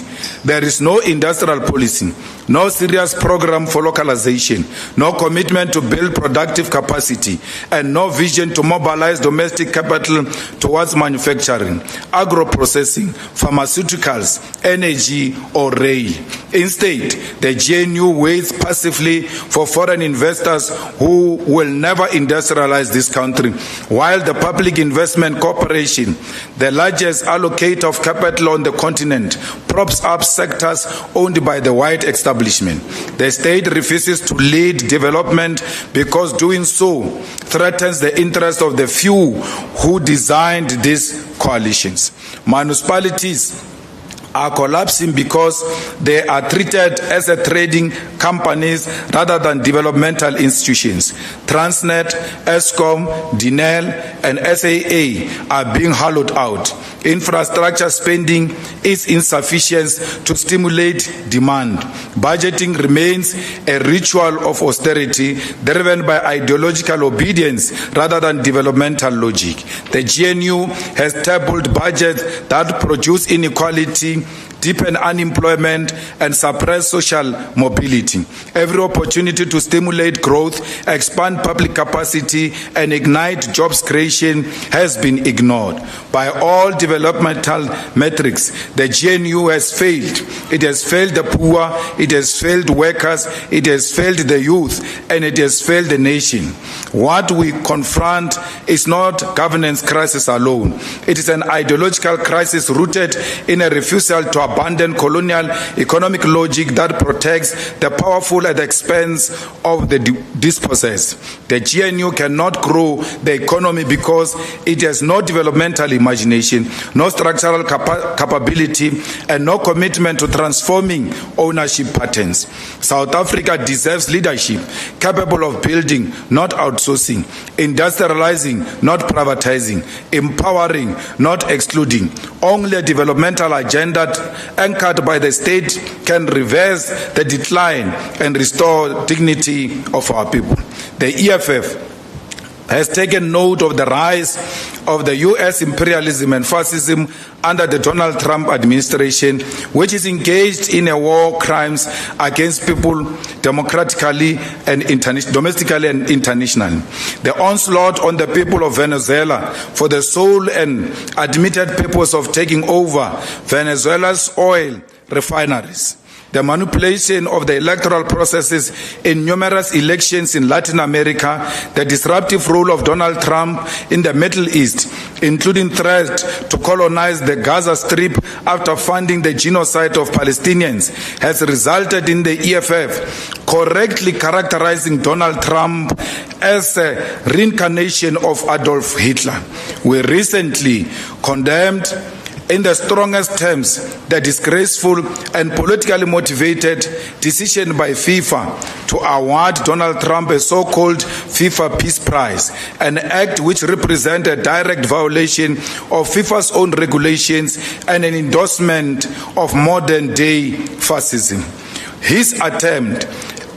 There is no industrial policy, no serious program for localization, no commitment to build productive capacity, and no vision to mobilize domestic capital towards manufacturing, agro-processing, pharmaceuticals, energy, or rail. Instead, the GNU waits passively for foreign investors who will never industrialize this country, while the Public Investment Corporation, the largest allocator of capital on the continent, props up sectors owned by the white establishment. The state refuses to lead development because doing so threatens the interest of the few who designed these coalitions. Municipalities are collapsing because they are treated as a trading companies rather than developmental institutions. Transnet, Eskom, DINEL, and SAA are being hollowed out. Infrastructure spending is insufficient to stimulate demand. Budgeting remains a ritual of austerity driven by ideological obedience rather than developmental logic. The GNU has tabled budgets that produce inequality, deepen unemployment, and suppress social mobility. Every opportunity to stimulate growth, expand public capacity, and ignite jobs creation has been ignored. By all developmental metrics, the GNU has failed. It has failed the poor, it has failed workers, it has failed the youth, and it has failed the nation. What we confront is not governance crisis alone. It is an ideological crisis rooted in a refusal to abandon colonial economic logic that protects the powerful at the expense of the dispossessed. The GNU cannot grow the economy because it has no developmental imagination, no structural capability, and no commitment to transforming ownership patterns. South Africa deserves leadership capable of building, not outsourcing, industrializing, not privatizing, empowering, not excluding. Only a developmental agenda anchored by the state can reverse the decline and restore dignity of our people. The EFF has taken note of the rise of the U.S. imperialism and fascism under the Donald Trump administration, which is engaged in a war crimes against people domestically and internationally. The onslaught on the people of Venezuela for the sole and admitted purpose of taking over Venezuela's oil refineries, the manipulation of the electoral processes in numerous elections in Latin America, the disruptive role of Donald Trump in the Middle East, including threat to colonize the Gaza Strip after funding the genocide of Palestinians, has resulted in the EFF correctly characterizing Donald Trump as a reincarnation of Adolf Hitler. We recently condemned in the strongest terms the disgraceful and politically motivated decision by FIFA to award Donald Trump a so-called FIFA Peace Prize, an act which represents a direct violation of FIFA's own regulations and an endorsement of modern-day fascism. His attempt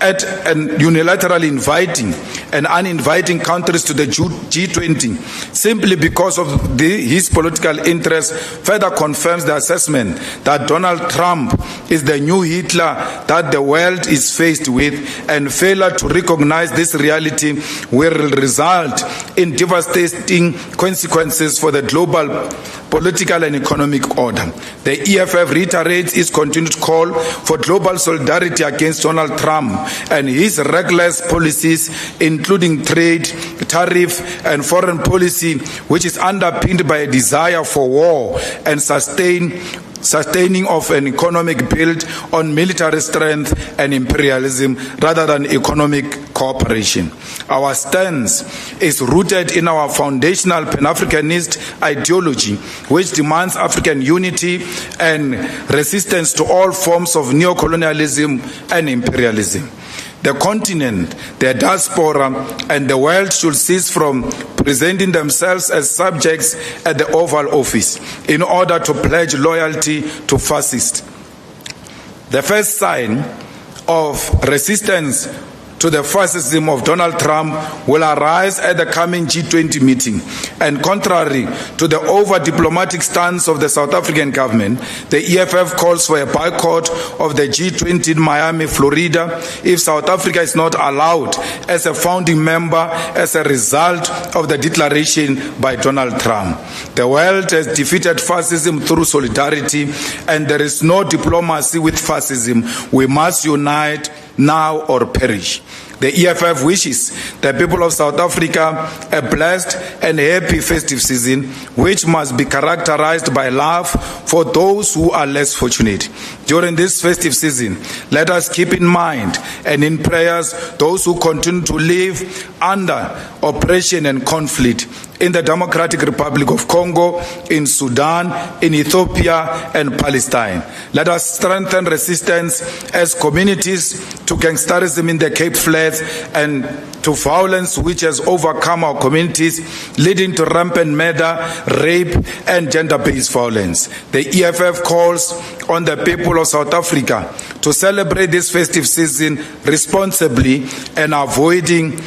at unilaterally inviting and uninviting countries to the G20 simply because of his political interests further confirms the assessment that Donald Trump is the new Hitler that the world is faced with, and failure to recognize this reality will result in devastating consequences for the global political and economic order. The EFF reiterates its continued call for global solidarity against Donald Trump and his reckless policies, including trade, tariff, and foreign policy, which is underpinned by a desire for war and sustaining of an economic built on military strength and imperialism rather than economic cooperation. Our stance is rooted in our foundational Pan-Africanist ideology, which demands African unity and resistance to all forms of neocolonialism and imperialism. The continent, the diaspora, and the world should cease from presenting themselves as subjects at the Oval Office in order to pledge loyalty to fascists. The first sign of resistance to the fascism of Donald Trump will arise at the coming G20 meeting. And contrary to the over-diplomatic stance of the South African government, the EFF calls for a boycott of the G20 in Miami, Florida, if South Africa is not allowed as a founding member as a result of the declaration by Donald Trump. The world has defeated fascism through solidarity, and there is no diplomacy with fascism. We must unite now or perish. The EFF wishes the people of South Africa a blessed and happy festive season, which must be characterized by love for those who are less fortunate. During this festive season, let us keep in mind and in prayers those who continue to live under oppression and conflict in the Democratic Republic of Congo, in Sudan, in Ethiopia, and Palestine. Let us strengthen resistance as communities to gangsterism in the Cape Flats and to violence which has overcome our communities, leading to rampant murder, rape, and gender-based violence. The EFF calls on the people of South Africa to celebrate this festive season responsibly and avoiding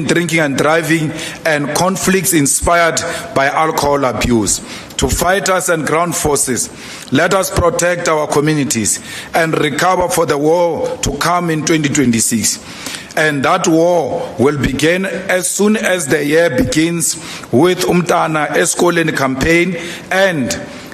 drinking and driving and conflicts inspired by alcohol abuse. To fighters and ground forces, let us protect our communities and recover for the war to come in 2026. And that war will begin as soon as the year begins with 𝐬𝐻𝐻𝐿 esikoleni campaign and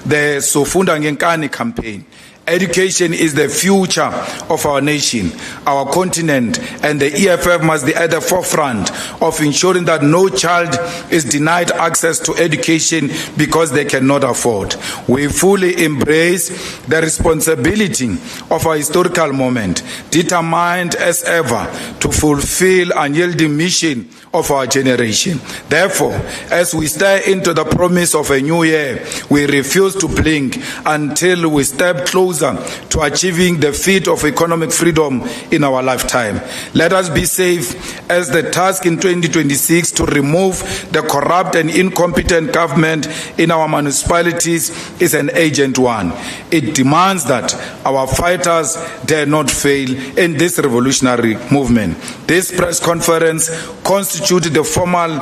the Sofunda Ngenkani campaign. Education is the future of our nation, our continent, and the EFF must be at the forefront of ensuring that no child is denied access to education because they cannot afford. We fully embrace the responsibility of our historical moment, determined as ever to fulfill the unyielding mission of our generation. Therefore, as we stare into the promise of a new year, we refuse to blink until we step closer to achieving the feat of economic freedom in our lifetime. Let us be safe, as the task in 2026 to remove the corrupt and incompetent government in our municipalities is an urgent one. It demands that our fighters dare not fail in this revolutionary movement. This press conference constitutes the formal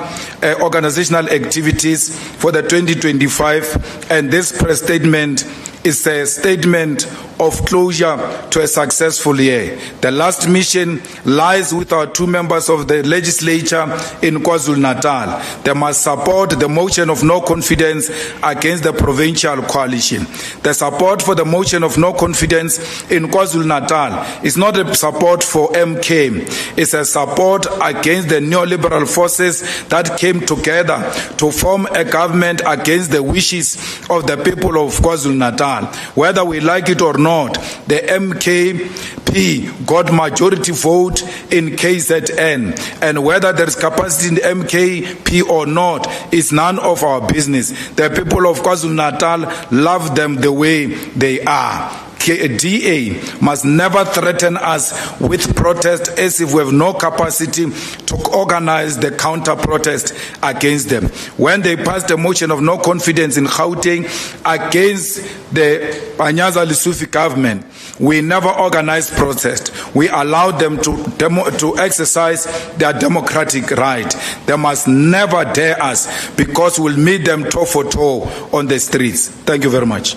organizational activities for the 2025, and this press statement is a statement of closure to a successful year. The last mission lies with our two members of the legislature in KwaZulu-Natal. They must support the motion of no confidence against the provincial coalition. The support for the motion of no confidence in KwaZulu-Natal is not a support for MK. It's a support against the neoliberal forces that came together to form a government against the wishes of the people of KwaZulu-Natal. Whether we like it or not, the MKP got majority vote in KZN, and whether there is capacity in the MKP or not is none of our business. The people of KwaZulu-Natal love them the way they are. DA must never threaten us with protest as if we have no capacity to organize the counter-protest against them. When they passed a motion of no confidence in Gauteng against the Panyaza Lesufi government, we never organized protest. We allowed them to exercise their democratic right. They must never dare us, because we'll meet them toe for toe on the streets. Thank you very much.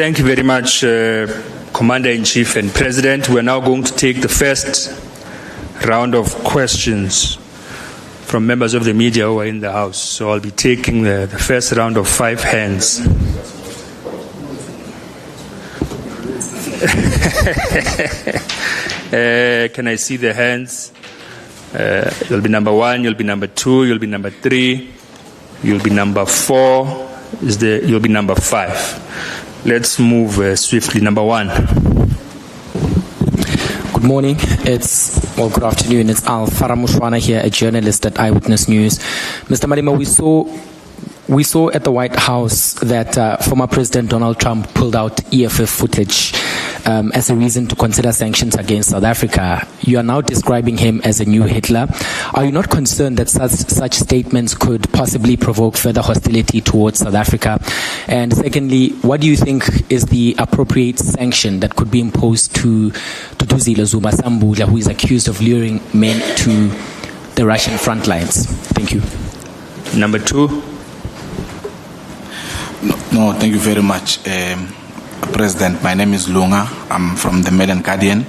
Thank you very much, Commander-in-Chief and President. We're now going to take the first round of questions from members of the media who are in the House. So I'll be taking the first round of 5 hands. Can I see the hands? You'll be number 1, you'll be number 2, you'll be number 3, you'll be number 4, you'll be number 5. Let's move swiftly. Number 1. Good morning. Good afternoon. It's Al Faramushwana here, a journalist at Eyewitness News. Mr. Malema, we saw at the White House that former President Donald Trump pulled out EFF footage as a reason to consider sanctions against South Africa. You are now describing him as a new Hitler. Are you not concerned that such statements could possibly provoke further hostility towards South Africa? And secondly, what do you think is the appropriate sanction that could be imposed to 𝐬𝐿𝐵𝐿𝐵, who is accused of luring men to the Russian front lines? Thank you. Number 2. No, thank you very much, President. My name is Lunga. I'm from the Mail and Guardian.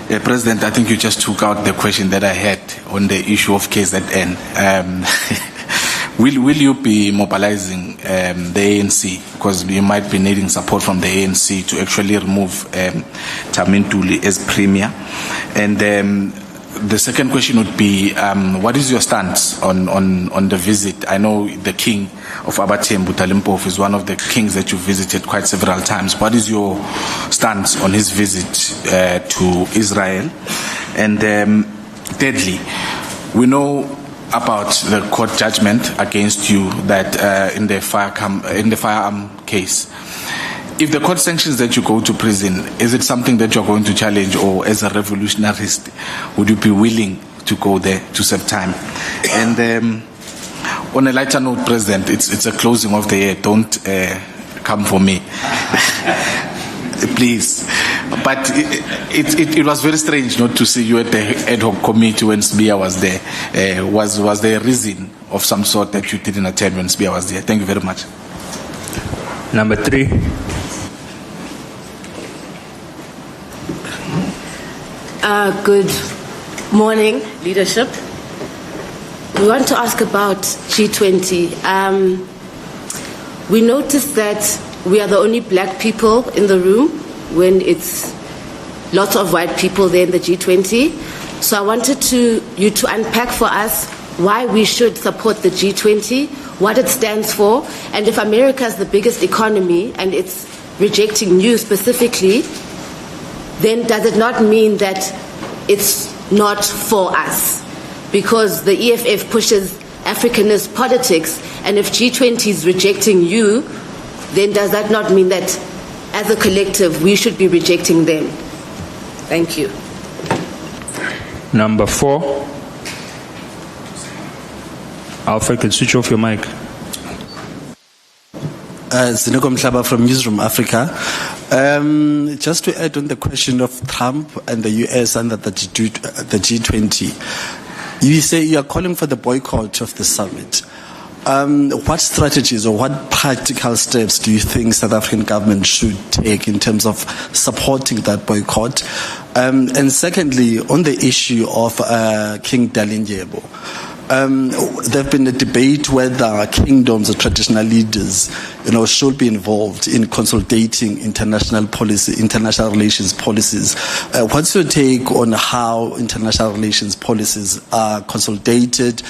President, I think you just took out the question that I had on the issue of KZN. Will you be mobilizing the ANC, because you might be needing support from the ANC to actually remove Thami Ntuli as Premier? And the second question would be, what is your stance on the visit? I know the king of Abathembu, Limpopo, is one of the kings that you visited quite several times. What is your stance on his visit to Israel? And thirdly, we know about the court judgment against you that in the firearm case. If the court sanctions that you go to prison, is it something that you're going to challenge, or as a revolutionarist, would you be willing to go there to serve time? And on a lighter note, President, it's a closing of the year. Don't come for me. Please. But it was very strange not to see you at the ad hoc committee when 𝐮𝐵IA was there. Was there a reason of some sort that you didn't attend when 𝐮𝐵IA was there? Thank you very much. Number 3. Good morning, leadership. We want to ask about G20. We noticed that we are the only black people in the room when it's lots of white people there in the G20. So I wanted you to unpack for us why we should support the G20, what it stands for, and if America is the biggest economy and it's rejecting you specifically, then does it not mean that it's not for us? Because the EFF pushes Africanist politics, and if G20 is rejecting you, then does that not mean that as a collective we should be rejecting them? Thank you. Number 4. Alfred, can switch off your mic. �dz'𝐭 Mhlaba from Newsroom Africa. Just to add on the question of Trump and the US under the G20, you say you are calling for the boycott of the summit. What strategies or what practical steps do you think South African government should take in terms of supporting that boycott? And secondly, on the issue of King Dalindyebo, there's been a debate whether kingdoms or traditional leaders, should be involved in consolidating international policy, international relations policies. What's your take on how international relations policies are consolidated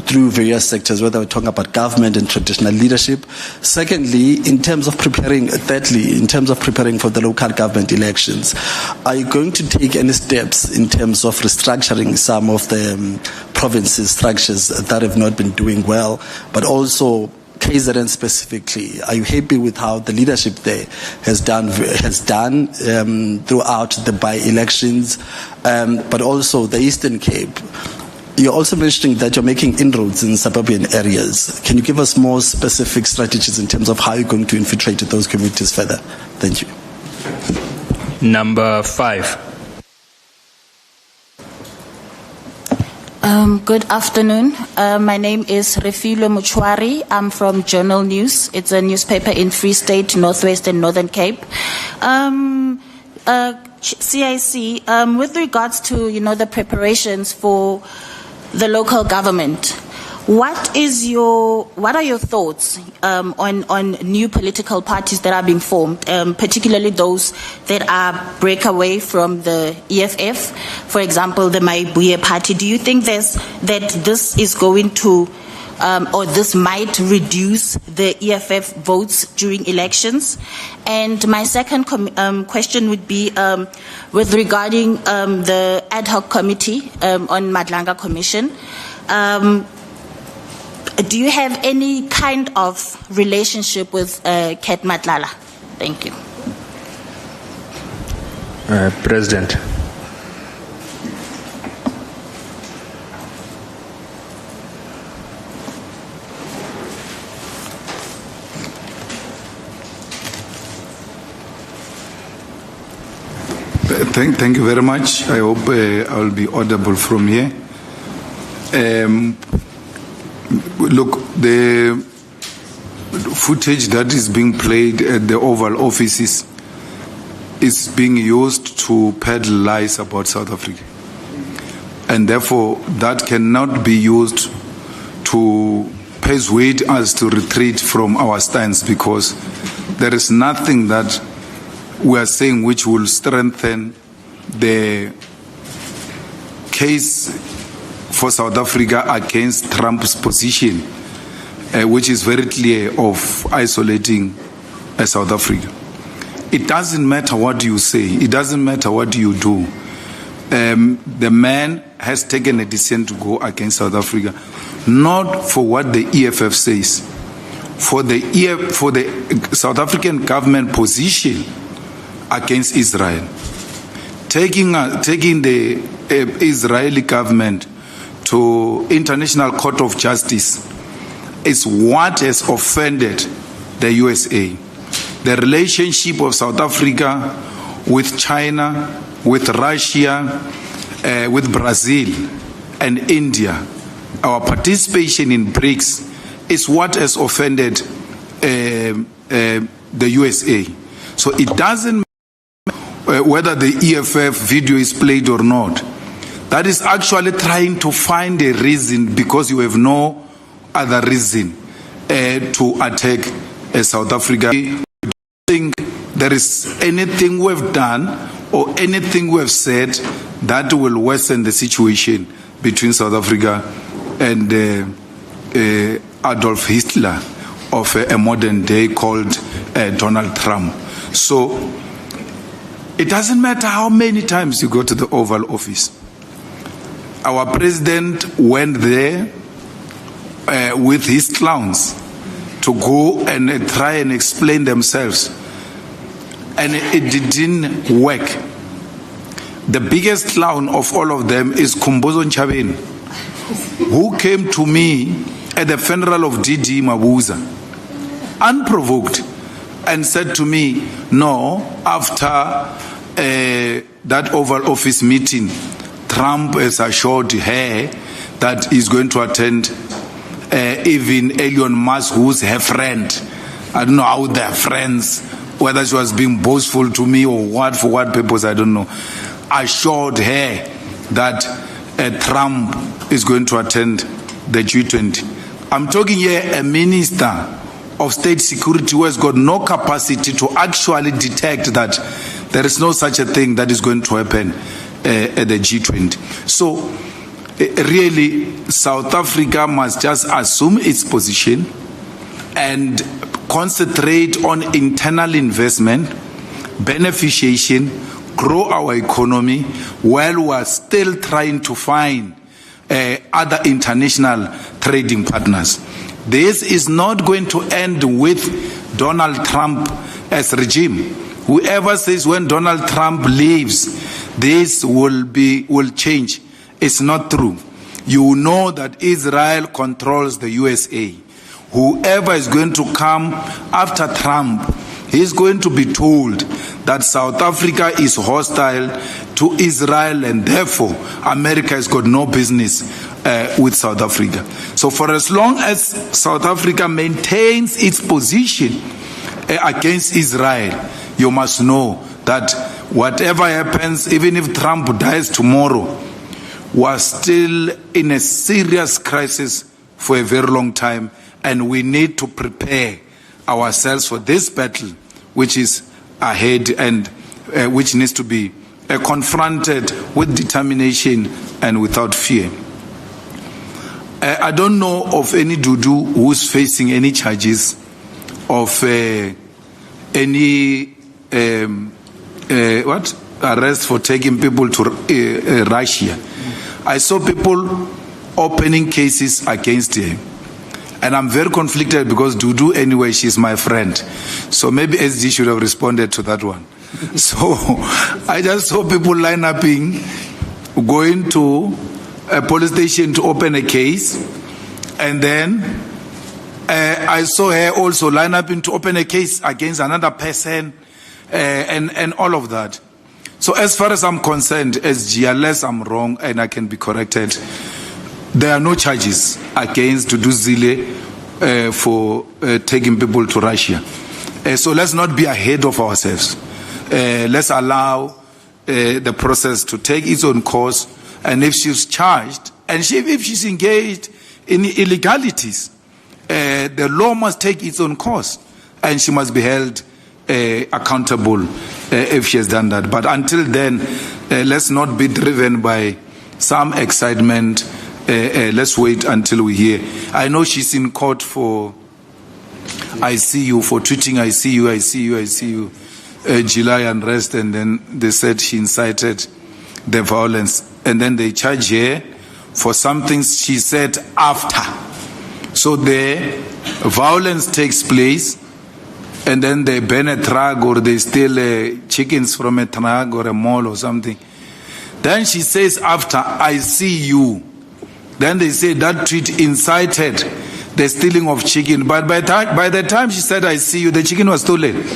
through various sectors, whether we're talking about government and traditional leadership? Thirdly, in terms of preparing for the local government elections, are you going to take any steps in terms of restructuring some of the provinces, structures that have not been doing well, but also 𝐾ZN specifically. Are you happy with how the leadership there has done throughout the by-elections, but also the Eastern Cape? You're also mentioning that you're making inroads in suburban areas. Can you give us more specific strategies in terms of how you're going to infiltrate those communities further? Thank you. Number 5. Good afternoon. My name is Refilo Muchwari. I'm from Journal News. It's a newspaper in Free State, Northwest and Northern Cape. CIC, with regards to, the preparations for the local government, what are your thoughts on new political parties that are being formed, particularly those that are break away from the EFF, for example, the Maibuye party? Do you think that this is going to, or this might reduce the EFF votes during elections? And my second question would be with regarding the ad hoc committee on Madlanga Commission. Do you have any kind of relationship with Kat Matlala? Thank you. President. Thank you very much. I hope I'll be audible from here. Look, the footage that is being played at the Oval Offices is being used to peddle lies about South Africa. And therefore, that cannot be used to persuade us to retreat from our stance, because there is nothing that we are saying which will strengthen the case for South Africa against Trump's position, which is very clear, of isolating South Africa. It doesn't matter what you say. It doesn't matter what you do. The man has taken a decision to go against South Africa, not for what the EFF says, for the South African government position against Israel. Taking the Israeli government to International Court of Justice is what has offended the USA. The relationship of South Africa with China, with Russia, with Brazil and India, our participation in BRICS is what has offended the USA. So it doesn't matter whether the EFF video is played or not. That is actually trying to find a reason, because you have no other reason to attack South Africa. I don't think there is anything we have done or anything we have said that will worsen the situation between South Africa and Adolf Hitler of a modern day called Donald Trump. So it doesn't matter how many times you go to the Oval Office. Our president went there with his clowns to go and try and explain themselves, and it didn't work. The biggest clown of all of them is 𝐼𝐶𝐬𝐿, who came to me at the funeral of D.D. Mabuza, unprovoked, and said to me, no, after that Oval Office meeting, Trump has assured her that he's going to attend even Elon Musk, who's her friend. I don't know how they're friends, whether she was being boastful to me or what, for what purpose, I don't know. Assured her that Trump is going to attend the G20. I'm talking here a minister of state security who has got no capacity to actually detect that there is no such a thing that is going to happen at the G20. So really, South Africa must just assume its position and concentrate on internal investment, beneficiation, grow our economy, while we are still trying to find other international trading partners. This is not going to end with Donald Trump as regime. Whoever says when Donald Trump leaves, this will change, it's not true. You know that Israel controls the USA. Whoever is going to come after Trump, he's going to be told that South Africa is hostile to Israel and therefore America has got no business with South Africa. So for as long as South Africa maintains its position against Israel, you must know that whatever happens, even if Trump dies tomorrow, we're still in a serious crisis for a very long time, and we need to prepare ourselves for this battle which is ahead and which needs to be confronted with determination and without fear. I don't know of any Dudu who's facing any charges of any arrest for taking people to Russia. I saw people opening cases against him. And I'm very conflicted because Dudu, anyway, she's my friend. So maybe SG should have responded to that one. So I just saw people line up, going to a police station to open a case. And then I saw her also line up to open a case against another person and all of that. So as far as I'm concerned, SG, unless I'm wrong and I can be corrected, there are no charges against Dudu Zille for taking people to Russia. So let's not be ahead of ourselves. Let's allow the process to take its own course. And if she's charged, and if she's engaged in illegalities, the law must take its own course. And she must be held accountable if she has done that. But until then, let's not be driven by some excitement. Let's wait until we hear. I know she's in court for I see you, for tweeting I see you, July unrest, and then they said she incited the violence. And then they charge her for something she said after. So the violence takes place, and then they burn a truck or they steal chickens from a truck or a mall or something. Then she says after, I see you. Then they say that tweet incited the stealing of chicken. But by the time she said, I see you, the chicken was stolen.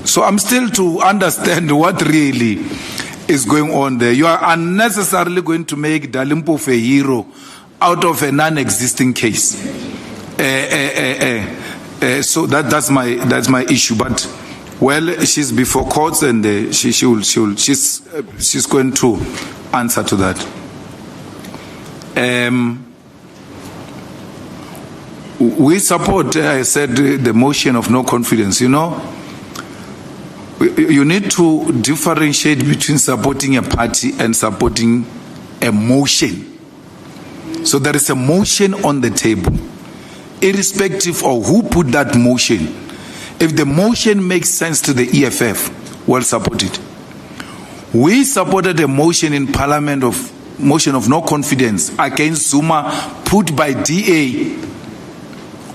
So I'm still to understand what really is going on there. You are unnecessarily going to make Dalimpo a hero out of a non-existing case. So that's my issue. But well, she's before courts, and she's going to answer to that. We support, I said, the motion of no confidence. You know, you need to differentiate between supporting a party and supporting a motion. So there is a motion on the table, irrespective of who put that motion. If the motion makes sense to the EFF, we'll support it. We supported a motion in Parliament of motion of no confidence against Zuma put by DA,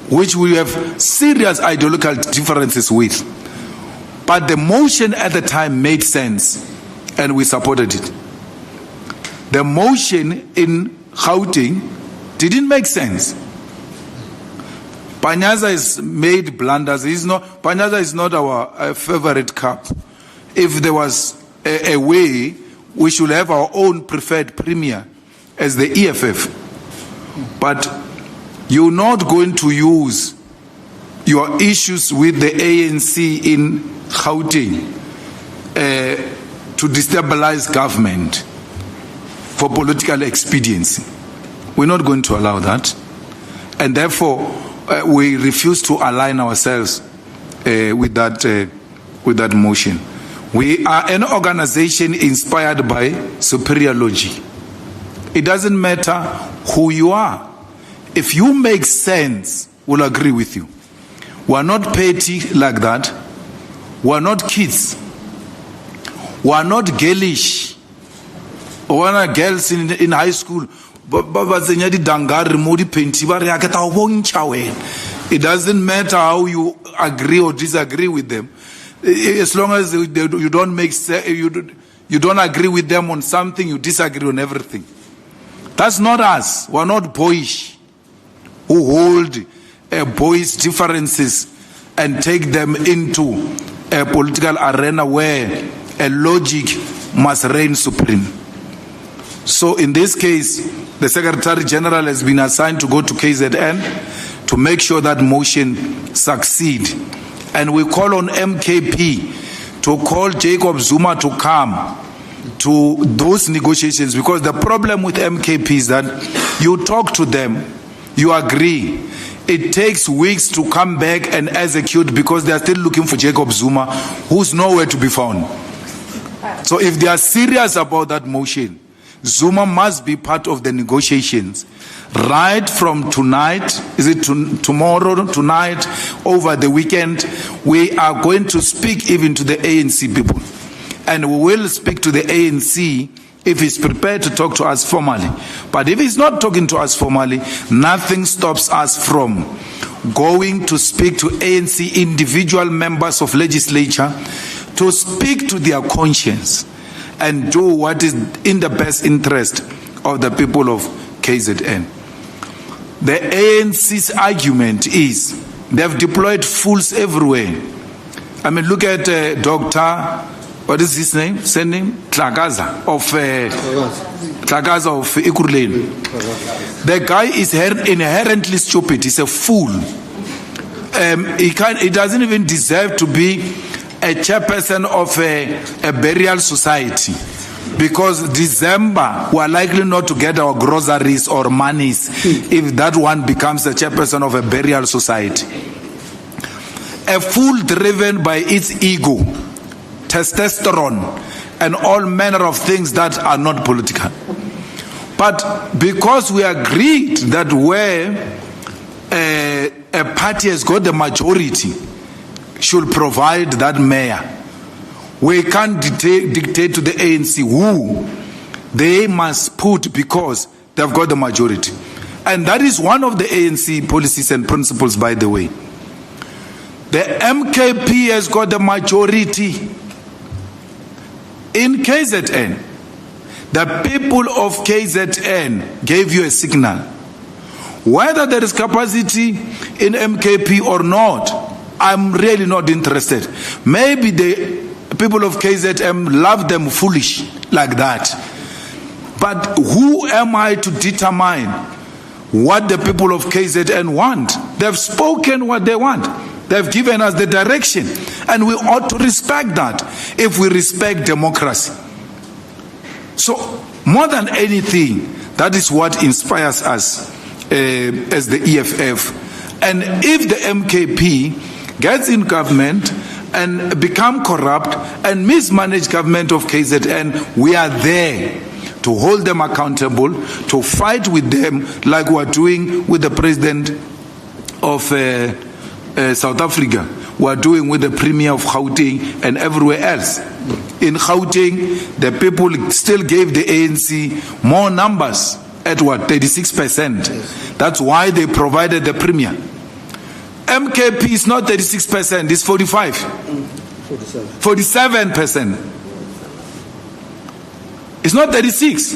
which we have serious ideological differences with. But the motion at the time made sense, and we supported it. The motion in Gauteng didn't make sense. Panyaza has made blunders. Panyaza is not our favorite cup. If there was a way, we should have our own preferred premier as the EFF. But you're not going to use your issues with the ANC in Gauteng to destabilize government for political expediency. We're not going to allow that. And therefore, we refuse to align ourselves with that motion. We are an organization inspired by superior logic. It doesn't matter who you are. If you make sense, we'll agree with you. We're not petty like that. We're not kids. We're not girlish. We're not girls in high school It doesn't matter how you agree or disagree with them, as long as you don't agree with them on something, you disagree on everything. That's not us. We're not boyish, who hold boyish differences and take them into a political arena where a logic must reign supreme. So in this case, the Secretary General has been assigned to go to KZN to make sure that motion succeed. And we call on MKP to call Jacob Zuma to come to those negotiations, because the problem with MKP is that you talk to them, you agree. It takes weeks to come back and execute because they are still looking for Jacob Zuma, who's nowhere to be found. So if they are serious about that motion, Zuma must be part of the negotiations. Right from tonight, is it tomorrow, tonight, over the weekend, we are going to speak even to the ANC people. And we will speak to the ANC if he's prepared to talk to us formally. But if he's not talking to us formally, nothing stops us from going to speak to ANC individual members of legislature to speak to their conscience and do what is in the best interest of the people of KZN. The ANC's argument is they've deployed fools everywhere. I mean, look at Dr. What is his name? Same name? 𝐾𝐨𝐧'𝐭 of Ekurhuleni. The guy is inherently stupid. He's a fool. He doesn't even deserve to be a chairperson of a burial society, because December we are likely not to get our groceries or monies if that one becomes the chairperson of a burial society. A fool driven by its ego, testosterone, and all manner of things that are not political. But because we agreed that where a party has got the majority should provide that mayor, we can't dictate to the ANC who they must put because they've got the majority. And that is one of the ANC policies and principles, by the way. The MKP has got the majority in KZN. The people of KZN gave you a signal. Whether there is capacity in MKP or not, I'm really not interested. Maybe the people of KZN love them foolish like that. But who am I to determine what the people of KZN want? They've spoken what they want. They've given us the direction, and we ought to respect that if we respect democracy. So more than anything, that is what inspires us as the EFF. And if the MKP gets in government and become corrupt and mismanage government of KZN, we are there to hold them accountable, to fight with them like we're doing with the president of South Africa, we're doing with the premier of Gauteng and everywhere else. In Gauteng, the people still gave the ANC more numbers at what, 36%. That's why they provided the premier. MKP is not 36%, it's 45. 47%. It's not 36.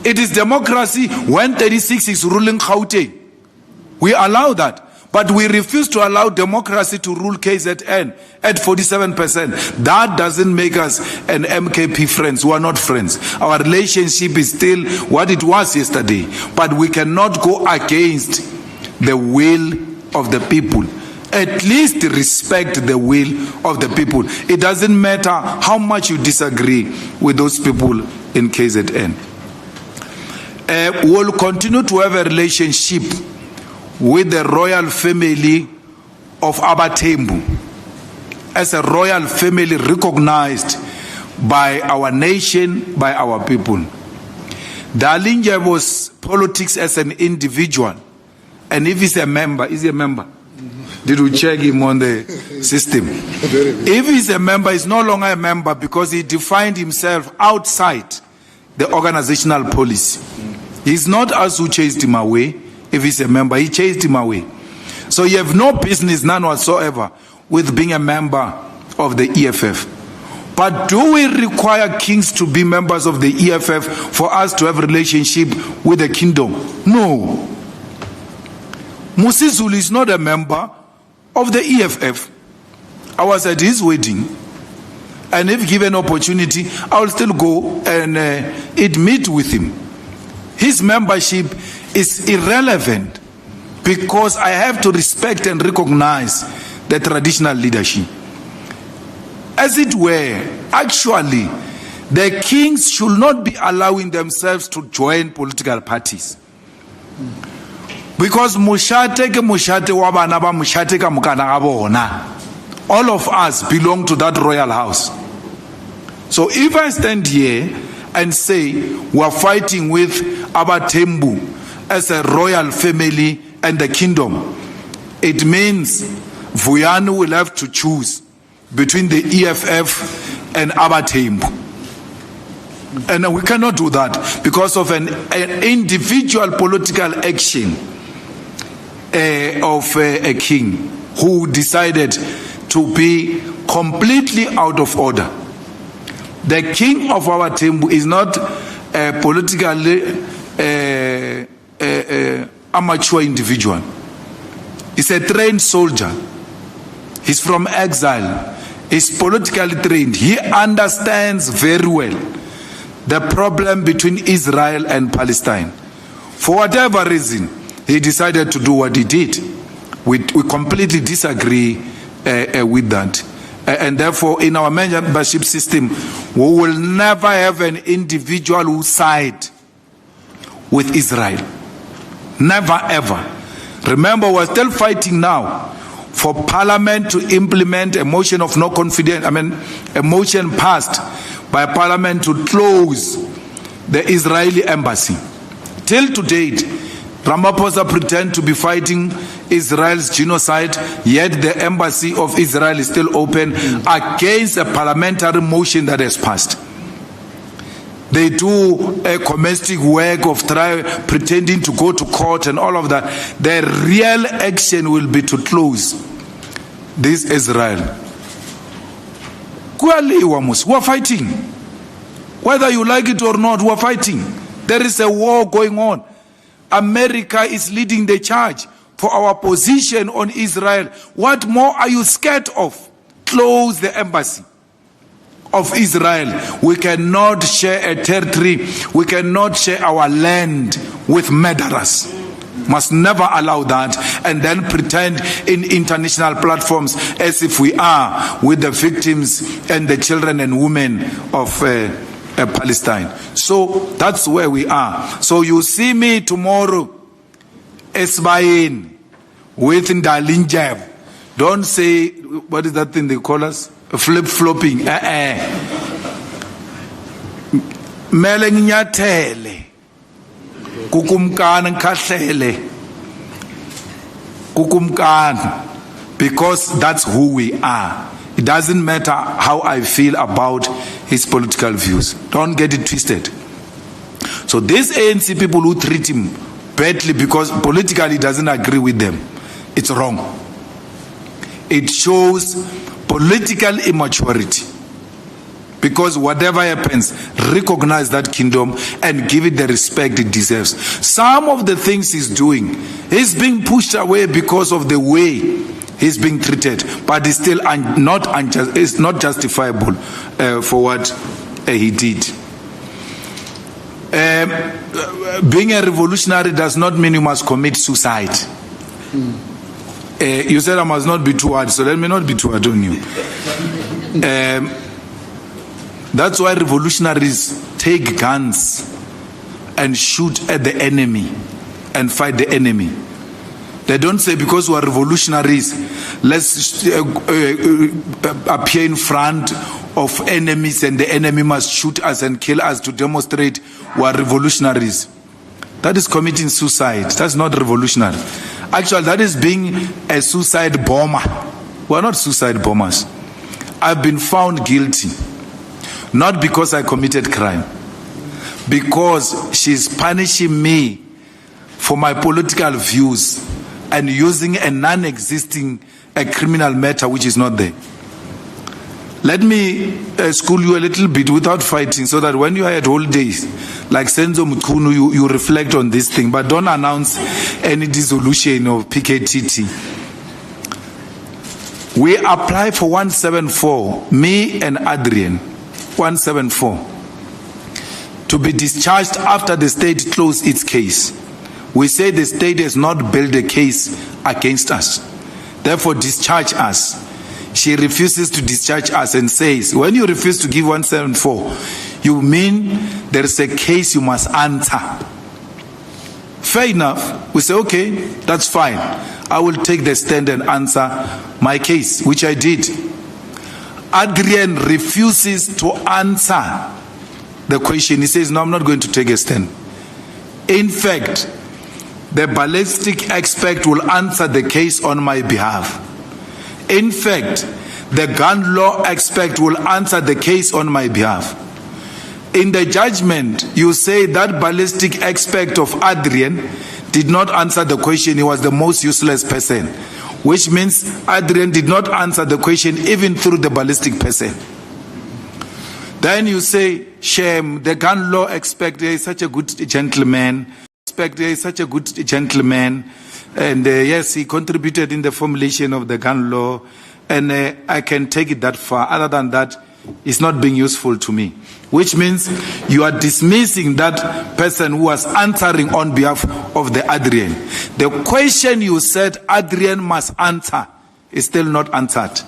It is democracy when 36 is ruling Gauteng. We allow that. But we refuse to allow democracy to rule KZN at 47%. That doesn't make us an MKP friends. We are not friends. Our relationship is still what it was yesterday. But we cannot go against the will of the people. At least respect the will of the people. It doesn't matter how much you disagree with those people in KZN. We'll continue to have a relationship with the royal family of Abatembu as a royal family recognized by our nation, by our people. Dalinja was politics as an individual, and if he's a member, is he a member? Did we check him on the system? If he's a member, he's no longer a member because he defined himself outside the organizational policy. He's not us who chased him away. If he's a member, he chased him away. So you have no business, none whatsoever, with being a member of the EFF. But do we require kings to be members of the EFF for us to have a relationship with the kingdom? No. Musizulu is not a member of the EFF. I was at his wedding, and if given opportunity, I will still go and meet with him. His membership is irrelevant because I have to respect and recognize the traditional leadership. As it were, actually, the kings should not be allowing themselves to join political parties. Because all of us belong to that royal house. So if I stand here and say we are fighting with 𝐷𝐴𝐵𝐴 as a royal family and the kingdom, it means Vuyani will have to choose between the EFF and 𝐷𝐴𝐵𝐴. And we cannot do that because of an individual political action of a king who decided to be completely out of order. The king of our temple is not a politically amateur individual. He's a trained soldier. He's from exile. He's politically trained. He understands very well the problem between Israel and Palestine. For whatever reason, he decided to do what he did. We completely disagree with that. And therefore, in our membership system, we will never have an individual who side with Israel. Never, ever. Remember, we're still fighting now for Parliament to implement a motion of no confidence, a motion passed by Parliament to close the Israeli embassy. Till to date, Ramaphosa pretends to be fighting Israel's genocide, yet the embassy of Israel is still open against a parliamentary motion that has passed. They do a domestic work of pretending to go to court and all of that. The real action will be to close this Israel. We are fighting. Whether you like it or not, we are fighting. There is a war going on. America is leading the charge for our position on Israel. What more are you scared of? Close the embassy of Israel. We cannot share a territory. We cannot share our land with murderers. Must never allow that, and then pretend in international platforms as if we are with the victims and the children and women of Palestine. So that's where we are. So you see me tomorrow esbayeni with 𝐷𝐴𝐵𝐴. Don't say, what is that thing they call us? Flip-flopping. Mele nginyathele kukumkani ngikhahlele kukumkani, because that's who we are. It doesn't matter how I feel about his political views. Don't get it twisted. So these ANC people who treat him badly because politically he doesn't agree with them, it's wrong. It shows political immaturity. Because whatever happens, recognize that kingdom and give it the respect it deserves. Some of the things he's doing, he's being pushed away because of the way he's being treated, but it's still it's not justifiable for what he did. Being a revolutionary does not mean you must commit suicide. You said I must not be too hard, so let me not be too hard on you. That's why revolutionaries take guns and shoot at the enemy and fight the enemy. They don't say because we are revolutionaries, let's appear in front of enemies and the enemy must shoot us and kill us to demonstrate we are revolutionaries. That is committing suicide. That's not revolutionary. Actually, that is being a suicide bomber. We are not suicide bombers. I've been found guilty. Not because I committed crime, because she's punishing me for my political views and using a non-existing criminal matter which is not there. Let me school you a little bit without fighting, so that when you are at holidays, like 𝐬𝐮𝐬𝐽𝐻, you reflect on this thing, but don't announce any dissolution of PKTT. We apply for 174, me and Adrian, 174, to be discharged after the state closed its case. We say the state has not built a case against us, therefore discharge us. She refuses to discharge us and says, when you refuse to give 174, you mean there is a case you must answer. Fair enough. We say, okay, that's fine. I will take the stand and answer my case, which I did. Adrian refuses to answer the question. He says, no, I'm not going to take a stand. In fact, the ballistic expert will answer the case on my behalf. In fact, the gun law expert will answer the case on my behalf. In the judgment, you say that ballistic expert of Adrian did not answer the question. He was the most useless person, which means Adrian did not answer the question even through the ballistic person. Then you say, shame, the gun law expert is such a good gentleman. Is such a good gentleman, and yes, he contributed in the formulation of the gun law, and I can take it that far. Other than that, it's not being useful to me, which means you are dismissing that person who was answering on behalf of the Adrian. The question you said Adrian must answer is still not answered,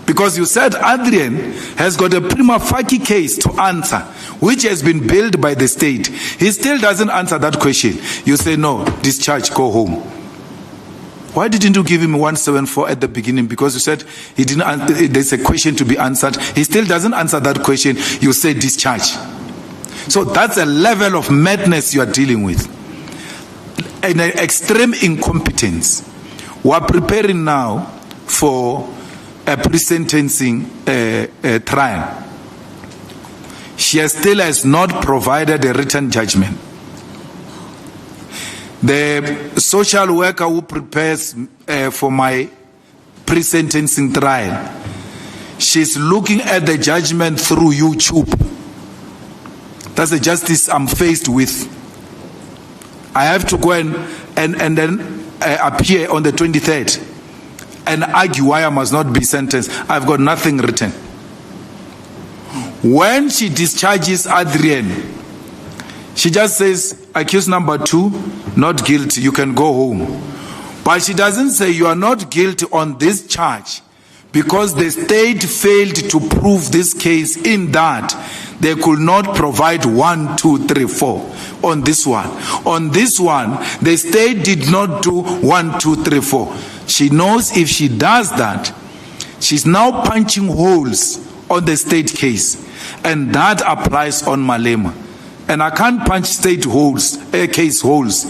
because you said Adrian has got a prima facie case to answer, which has been built by the state. He still doesn't answer that question. You say, no, discharge, go home. Why didn't you give him 174 at the beginning? Because you said he didn't. There's a question to be answered. He still doesn't answer that question. You say discharge. So that's a level of madness you are dealing with. An extreme incompetence. We are preparing now for a pre-sentencing trial. She still has not provided a written judgment. The social worker who prepares for my pre-sentencing trial, she's looking at the judgment through YouTube. That's the justice I'm faced with. I have to go and then appear on the 23rd and argue why I must not be sentenced. I've got nothing written. When she discharges Adrian, she just says, accused number 2, not guilty, you can go home. But she doesn't say you are not guilty on this charge, because the state failed to prove this case in that they could not provide 1, 2, 3, 4 on this one. On this one, the state did not do 1, 2, 3, 4. She knows if she does that, she's now punching holes on the state case, and that applies on Malema. And I can't punch state holes, case holes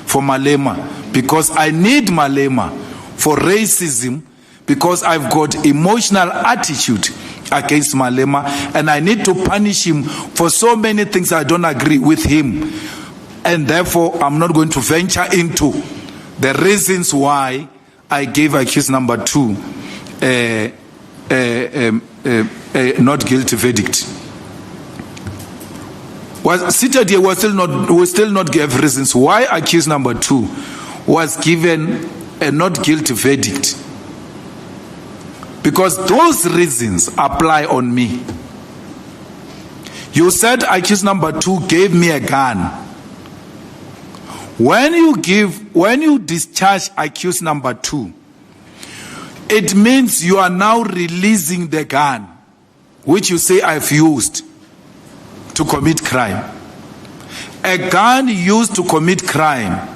for Malema, because I need Malema for racism, because I've got emotional attitude against Malema, and I need to punish him for so many things I don't agree with him. And therefore, I'm not going to venture into the reasons why I gave accused number 2 not guilty verdict. Was seated here, we still not give reasons why accused number 2 was given a not guilty verdict. Because those reasons apply on me. You said accused number 2 gave me a gun. When you discharge accused number 2, it means you are now releasing the gun, which you say I've used to commit crime. A gun used to commit crime,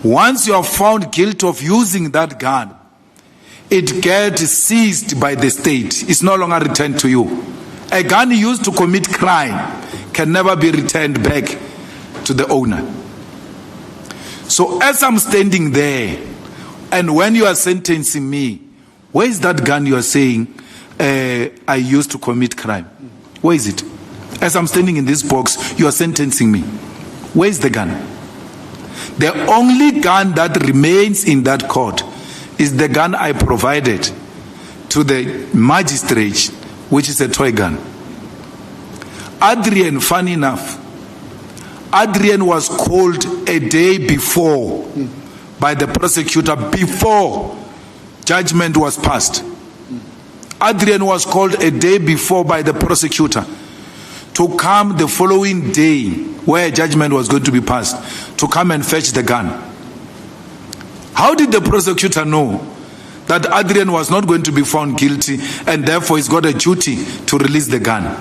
once you are found guilty of using that gun, it gets seized by the state. It's no longer returned to you. A gun used to commit crime can never be returned back to the owner. So as I'm standing there, and when you are sentencing me, where is that gun you are saying I used to commit crime? Where is it? As I'm standing in this box, you are sentencing me. Where's the gun? The only gun that remains in that court is the gun I provided to the magistrate, which is a toy gun. Adrian, funny enough, Adrian was called a day before by the prosecutor before judgment was passed. Adrian was called a day before by the prosecutor to come the following day where judgment was going to be passed, to come and fetch the gun. How did the prosecutor know that Adrian was not going to be found guilty and therefore he's got a duty to release the gun?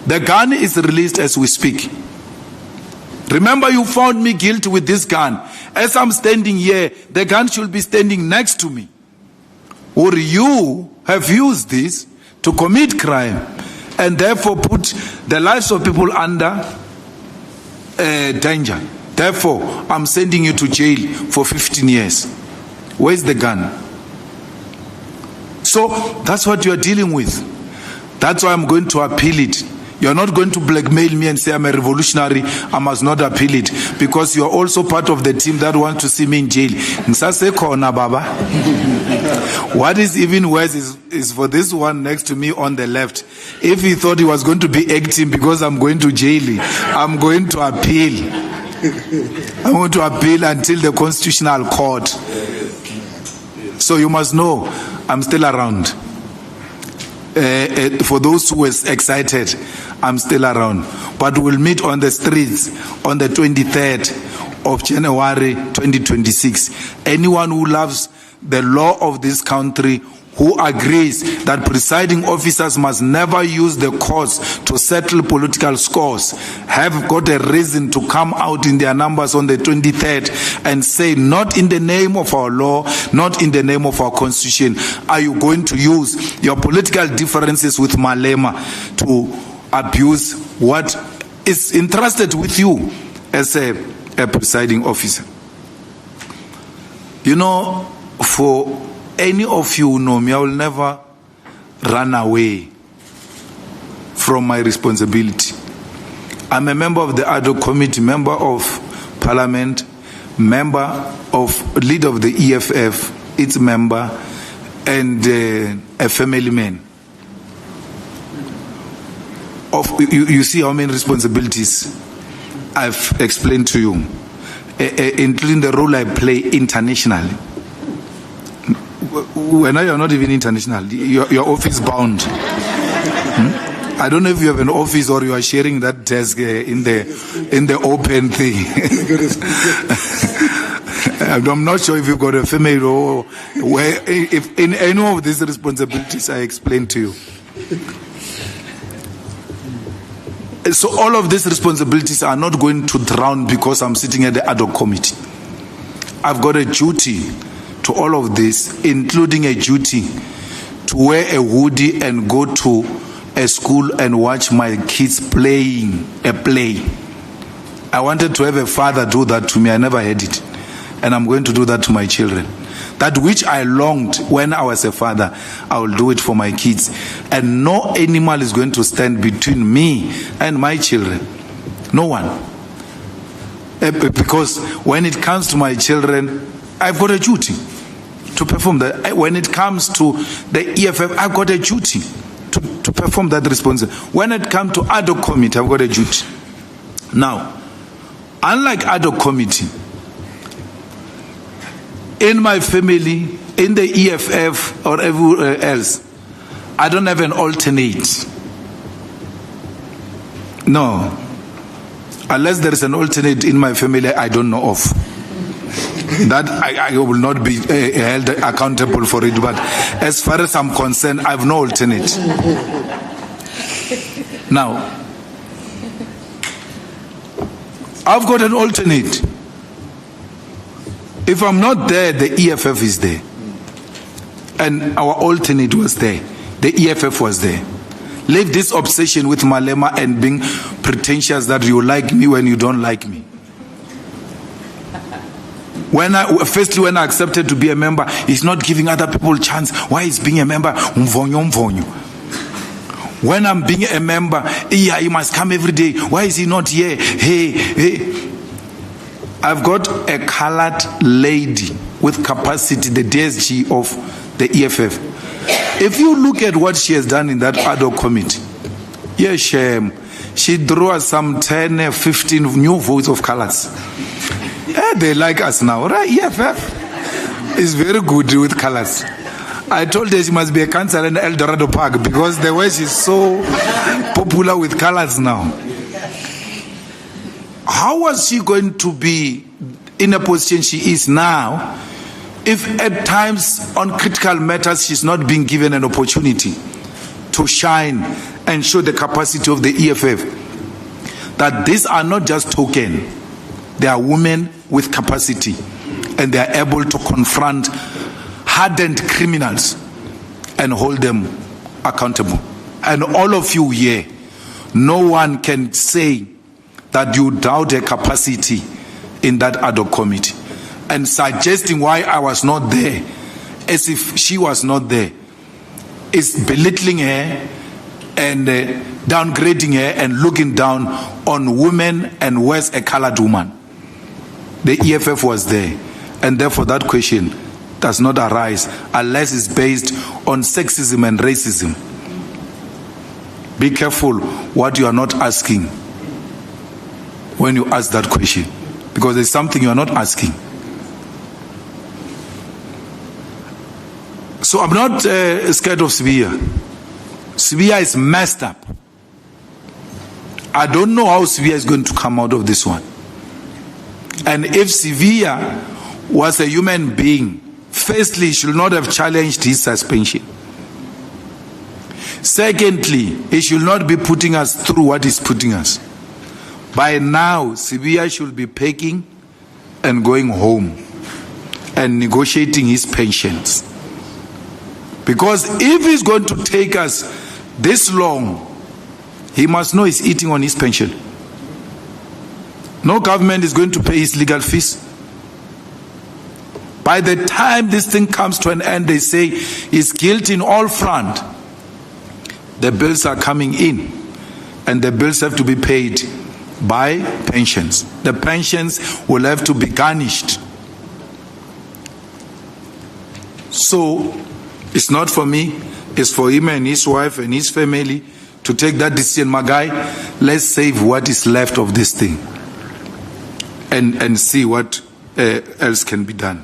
The gun is released as we speak. Remember, you found me guilty with this gun. As I'm standing here, the gun should be standing next to me. Or you have used this to commit crime and therefore put the lives of people under danger. Therefore, I'm sending you to jail for 15 years. Where's the gun? So that's what you're dealing with. That's why I'm going to appeal it. You're not going to blackmail me and say I'm a revolutionary, I must not appeal it, because you're also part of the team that wants to see me in jail. Baba. What is even worse is for this one next to me on the left. If he thought he was going to be acting because I'm going to jail, I'm going to appeal. I'm going to appeal until the Constitutional Court. So you must know, I'm still around. For those who were excited, I'm still around. But we'll meet on the streets on the 23rd of January 2026. Anyone who loves the law of this country, who agrees that presiding officers must never use the courts to settle political scores, have got a reason to come out in their numbers on the 23rd and say, not in the name of our law, not in the name of our constitution, are you going to use your political differences with Malema to abuse what is entrusted with you as a presiding officer. You know, for any of you who know me, I will never run away from my responsibility. I'm a member of the ad hoc committee, member of parliament, member of lead of the EFF, its member, and a family man. You see how many responsibilities I've explained to you, including the role I play internationally. When you're not even international, you're office bound. I don't know if you have an office or you are sharing that desk in the open thing. I'm not sure if you've got a family or where, if in any of these responsibilities I explained to you. So all of these responsibilities are not going to drown because I'm sitting at the ad hoc committee. I've got a duty to all of this, including a duty to wear a hoodie and go to a school and watch my kids playing a play. I wanted to have a father do that to me. I never had it. And I'm going to do that to my children. That which I longed when I was a father, I will do it for my kids. And no animal is going to stand between me and my children. No one. Because when it comes to my children, I've got a duty to perform that. When it comes to the EFF, I've got a duty to perform that responsibility. When it comes to ad hoc committee, I've got a duty. Now, unlike ad hoc committee, in my family, in the EFF or everywhere else, I don't have an alternate. No. Unless there is an alternate in my family I don't know of. That I will not be held accountable for it. But as far as I'm concerned, I have no alternate. Now, I've got an alternate. If I'm not there, the EFF is there. And our alternate was there. The EFF was there. Leave this obsession with Malema and being pretentious that you like me when you don't like me. When I accepted to be a member, he's not giving other people a chance. Why is being a member? When I'm being a member, yeah, he must come every day. Why is he not here? Hey. I've got a colored lady with capacity, the DSG of the EFF. If you look at what she has done in that ad hoc committee, yeah, shame. She drew us some 10, 15 new votes of colors. Yeah, they like us now, right? EFF is very good with colors. I told her she must be a councillor in El Dorado Park because the way she's so popular with colors now. How was she going to be in a position she is now if at times on critical matters she's not being given an opportunity to shine and show the capacity of the EFF? That these are not just token, they are women with capacity and they are able to confront hardened criminals and hold them accountable. And all of you here, no one can say that you doubt her capacity in that ad hoc committee. And suggesting why I was not there, as if she was not there, is belittling her and downgrading her and looking down on women and worse, a colored woman. The EFF was there, and therefore that question does not arise unless it's based on sexism and racism. Be careful what you are not asking when you ask that question, because there's something you are not asking. So I'm not scared of Sevilla. Sevilla is messed up. I don't know how Sevilla is going to come out of this one. And if Sevilla was a human being, firstly, he should not have challenged his suspension. Secondly, he should not be putting us through what he's putting us. By now, Sevilla should be packing and going home and negotiating his pensions. Because if he's going to take us this long, he must know he's eating on his pension. No government is going to pay his legal fees. By the time this thing comes to an end, they say he's guilty in all front. The bills are coming in, and the bills have to be paid by pensions. The pensions will have to be garnished. So it's not for me, it's for him and his wife and his family to take that decision. My guy, let's save what is left of this thing and see what else can be done.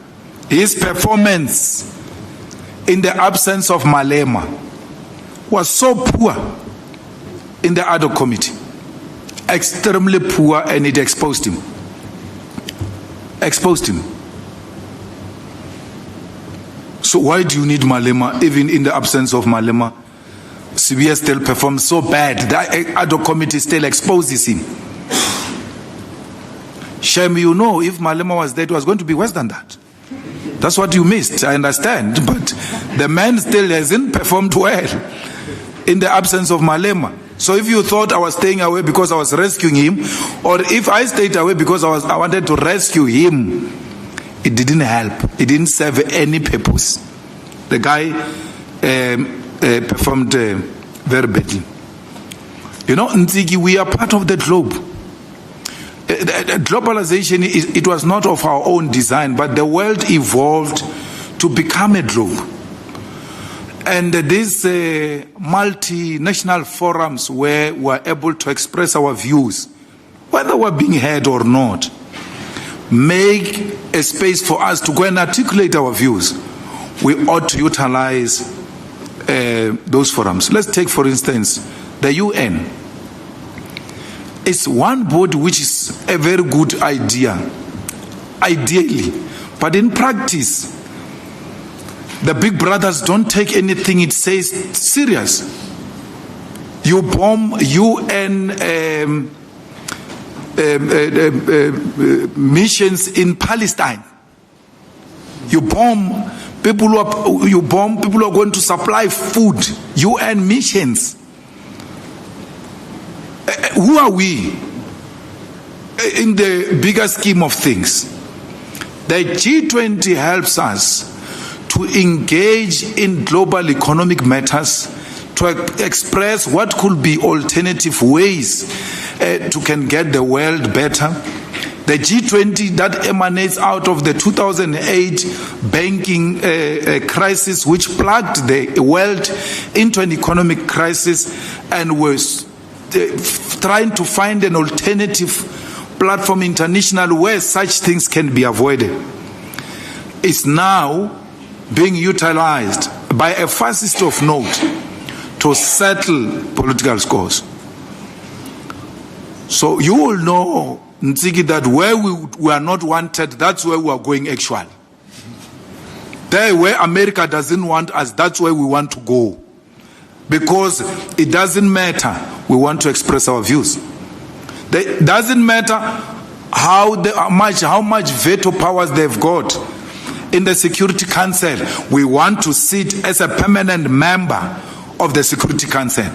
His performance in the absence of Malema was so poor in the ad hoc committee, extremely poor, and it exposed him. So why do you need Malema? Even in the absence of Malema, Sevilla still performs so bad. The ad hoc committee still exposes him. Shame, you know, if Malema was there, it was going to be worse than that. That's what you missed, I understand. But the man still hasn't performed well in the absence of Malema. So if you thought I was staying away because I was rescuing him, or if I stayed away because I wanted to rescue him, it didn't help. It didn't serve any purpose. The guy performed very badly. You know, Ntsiki, we are part of the globe. Globalization, it was not of our own design, but the world evolved to become a globe. And these multinational forums where we're able to express our views, whether we're being heard or not, make a space for us to go and articulate our views. We ought to utilize those forums. Let's take, for instance, the UN. It's one body which is a very good idea, ideally, but in practice, the big brothers don't take anything it says serious. You bomb UN missions in Palestine. You bomb people who are going to supply food. UN missions. Who are we in the bigger scheme of things? The G20 helps us to engage in global economic matters, to express what could be alternative ways to can get the world better. The G20 that emanates out of the 2008 banking crisis, which plugged the world into an economic crisis, and was trying to find an alternative platform international where such things can be avoided, is now being utilized by a fascist of note to settle political scores. So you will know, Ntsiki, that where we are not wanted, that's where we are going actually. There where America doesn't want us, that's where we want to go. Because it doesn't matter, we want to express our views. It doesn't matter how much veto powers they've got in the Security Council. We want to sit as a permanent member of the Security Council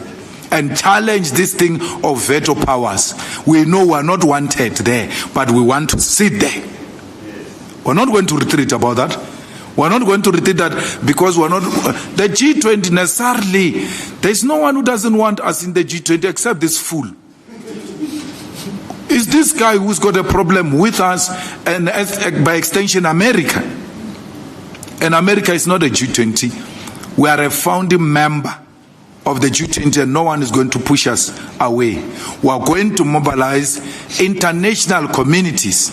and challenge this thing of veto powers. We know we're not wanted there, but we want to sit there. We're not going to retreat about that. We're not going to retreat that because we're not the G20 necessarily. There's no one who doesn't want us in the G20 except this fool. It's this guy who's got a problem with us, and by extension America. And America is not a G20. We are a founding member of the G20, and no one is going to push us away. We are going to mobilize international communities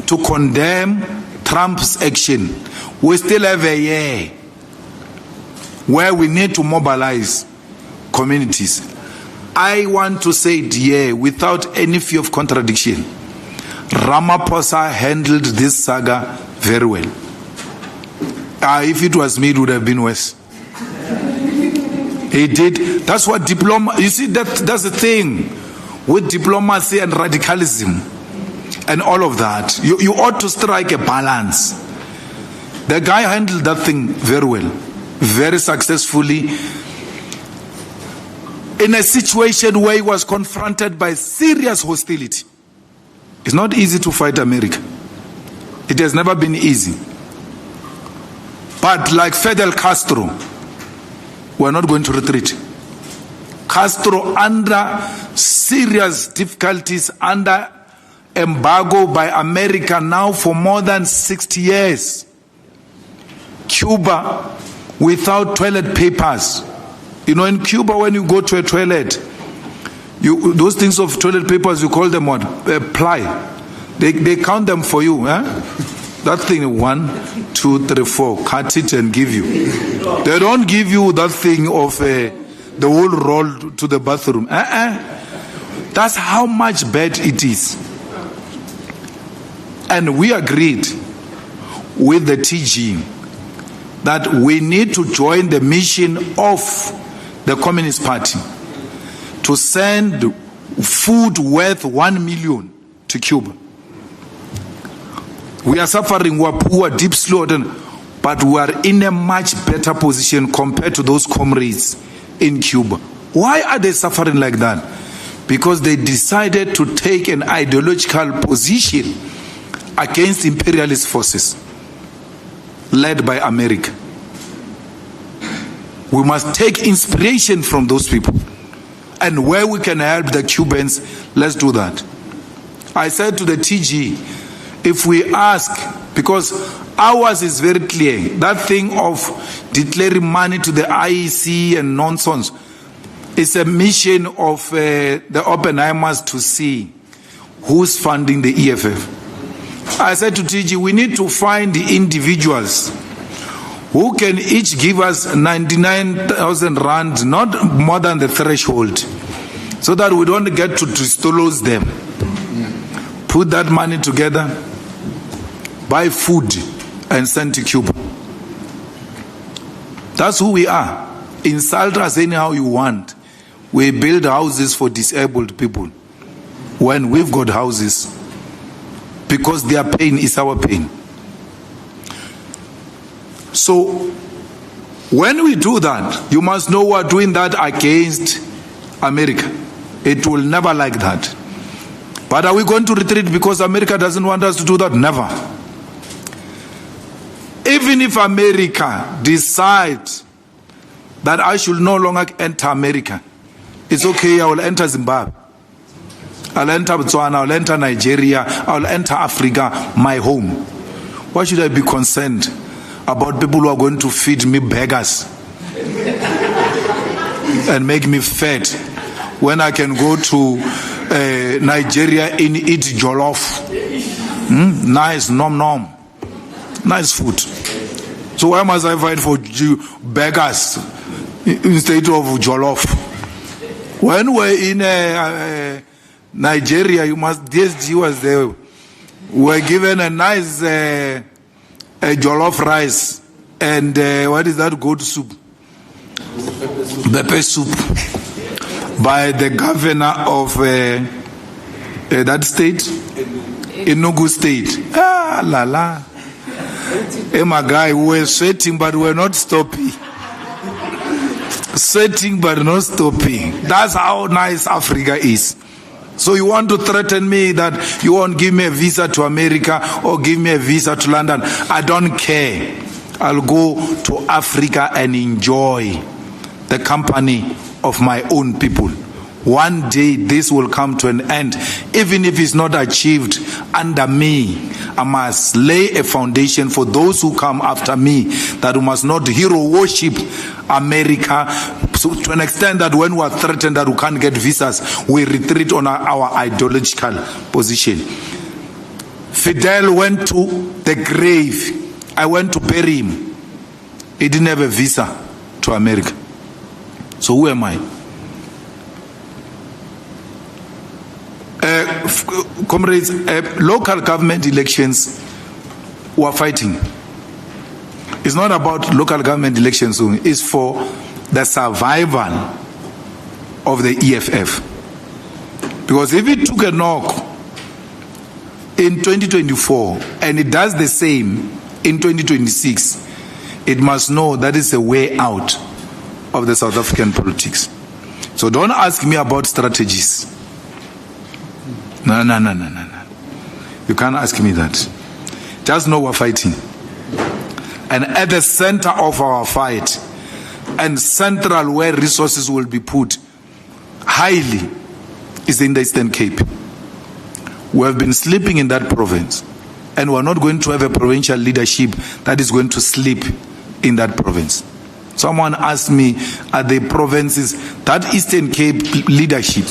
to condemn Trump's action. We still have a year where we need to mobilize communities. I want to say it here without any fear of contradiction. Ramaphosa handled this saga very well. If it was me, it would have been worse. He did. That's what you see, that's the thing with diplomacy and radicalism and all of that. You ought to strike a balance. The guy handled that thing very well, very successfully, in a situation where he was confronted by serious hostility. It's not easy to fight America. It has never been easy. But like Fidel Castro, we're not going to retreat. Castro, under serious difficulties, under embargo by America now for more than 60 years. Cuba, without toilet papers. You know, in Cuba, when you go to a toilet, those things of toilet papers, you call them what? Ply. They count them for you. That thing, 1, 2, 3, 4, cut it and give you. They don't give you that thing of the whole roll to the bathroom. That's how much bad it is. And we agreed with the TG that we need to join the mission of the Communist Party to send food worth 1 million to Cuba. We are suffering, we are poor, deep slaughtered, but we are in a much better position compared to those comrades in Cuba. Why are they suffering like that? Because they decided to take an ideological position against imperialist forces led by America. We must take inspiration from those people. And where we can help the Cubans, let's do that. I said to the TG, if we ask, because ours is very clear, that thing of declaring money to the IEC and nonsense is a mission of the Oppenheimers to see who's funding the EFF. I said to TG, we need to find the individuals who can each give us 99,000 rand, not more than the threshold, so that we don't get to disclose them. Put that money together, buy food, and send to Cuba. That's who we are. Insult us anyhow you want. We build houses for disabled people when we've got houses, because their pain is our pain. So when we do that, you must know we're doing that against America. It will never like that. But are we going to retreat because America doesn't want us to do that? Never. Even if America decides that I should no longer enter America. It's okay, I will enter Zimbabwe. I'll enter Botswana, I'll enter Nigeria, I'll enter Africa, my home. Why should I be concerned about people who are going to feed me beggars and make me fat when I can go to Nigeria and eat jollof? Nice, nom, nice food. So why must I fight for beggars instead of jollof? When we're in Nigeria, you must, DSG was there. We're given a nice jollof rice and what is that goat soup? Pepper soup by the governor of that state, Enugu State. Ah, la la. Hey, my guy, we're sweating, but we're not stopping. Sweating, but not stopping. That's how nice Africa is. So you want to threaten me that you won't give me a visa to America or give me a visa to London? I don't care. I'll go to Africa and enjoy the company of my own people. One day this will come to an end. Even if it's not achieved under me, I must lay a foundation for those who come after me, that we must not hero worship America, so to an extent that when we are threatened that we can't get visas, we retreat on our ideological position. Fidel went to the grave. I went to bury him. He didn't have a visa to America. So who am I? Comrades, local government elections were fighting. It's not about local government elections, it's for the survival of the EFF. Because if it took a knock in 2024 and it does the same in 2026, it must know that is a way out of the South African politics. So don't ask me about strategies. No. You can't ask me that. Just know we're fighting. And at the center of our fight, and central where resources will be put highly, is in the Eastern Cape. We have been sleeping in that province, and we're not going to have a provincial leadership that is going to sleep in that province. Someone asked me, are the provinces, that Eastern Cape leadership,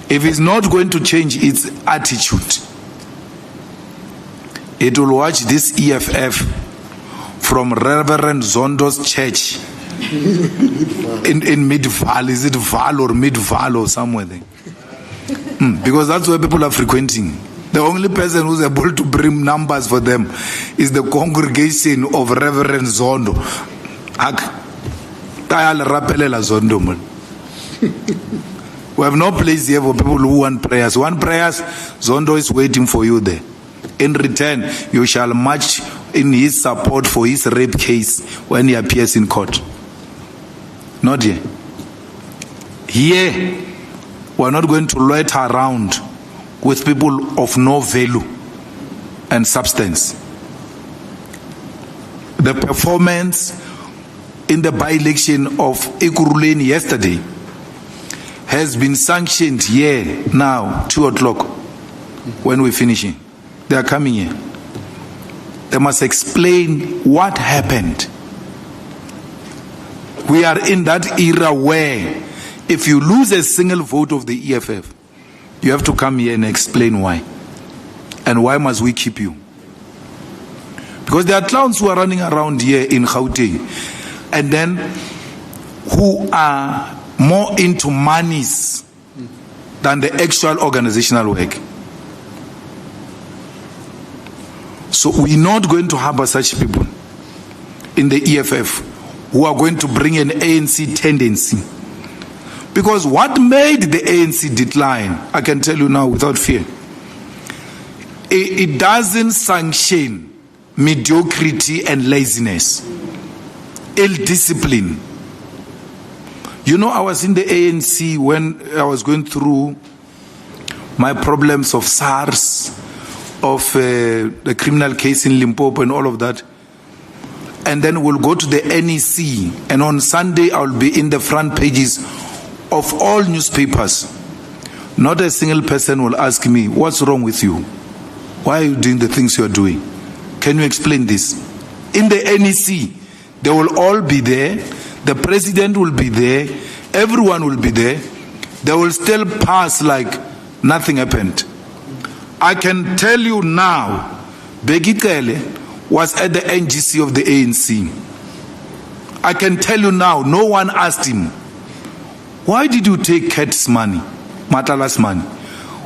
if it's not going to change its attitude, it will watch this EFF from Reverend Zondo's church in Mid-Val. Is it Val or Mid-Val or somewhere there? Because that's where people are frequenting. The only person who's able to bring numbers for them is the congregation of Reverend Zondo. We have no place here for people who want prayers. Want prayers, Zondo is waiting for you there. In return, you shall march in his support for his rape case when he appears in court. Not here. Here, we're not going to loiter around with people of no value and substance. The performance in the by-election of Ekurhuleni yesterday has been sanctioned here now, 2 o'clock, when we're finishing. They are coming here. They must explain what happened. We are in that era where if you lose a single vote of the EFF, you have to come here and explain why. And why must we keep you? Because there are clowns who are running around here in Gauteng, and then who are more into monies than the actual organizational work. So we're not going to harbor such people in the EFF who are going to bring an ANC tendency. Because what made the ANC decline, I can tell you now without fear, it doesn't sanction mediocrity and laziness, ill-discipline. You know, I was in the ANC when I was going through my problems of SARS, of the criminal case in Limpopo and all of that. and then we'll go to the NEC, and on Sunday I'll be in the front pages of all newspapers. Not a single person will ask me, what's wrong with you? Why are you doing the things you're doing? Can you explain this? In the NEC, they will all be there. The president will be there. Everyone will be there. They will still pass like nothing happened. I can tell you now, 𝐵𝐾𝐶𝐿 was at the NGC of the ANC. I can tell you now, no one asked him, why did you take Kat's money, Matala's money?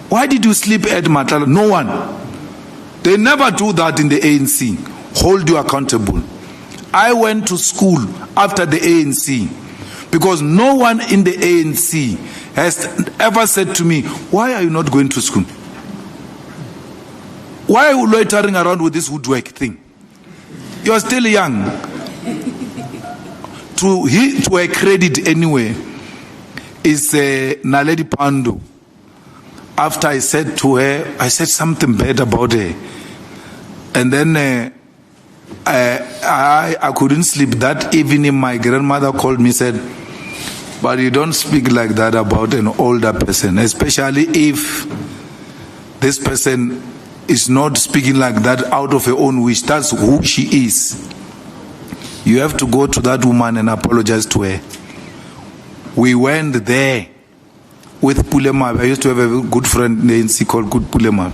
Why did you sleep at Matala? No one. They never do that in the ANC. Hold you accountable. I went to school after the ANC because no one in the ANC has ever said to me, why are you not going to school? Why are you loitering around with this woodwork thing? You're still young. To a credit anyway is Naledi Pando. After I said to her, I said something bad about her. And then I couldn't sleep. That evening my grandmother called me and said, but you don't speak like that about an older person, especially if this person is not speaking like that out of her own wish. That's who she is. You have to go to that woman and apologize to her. We went there with Pulema. I used to have a good friend in the ANC called Good Pulema.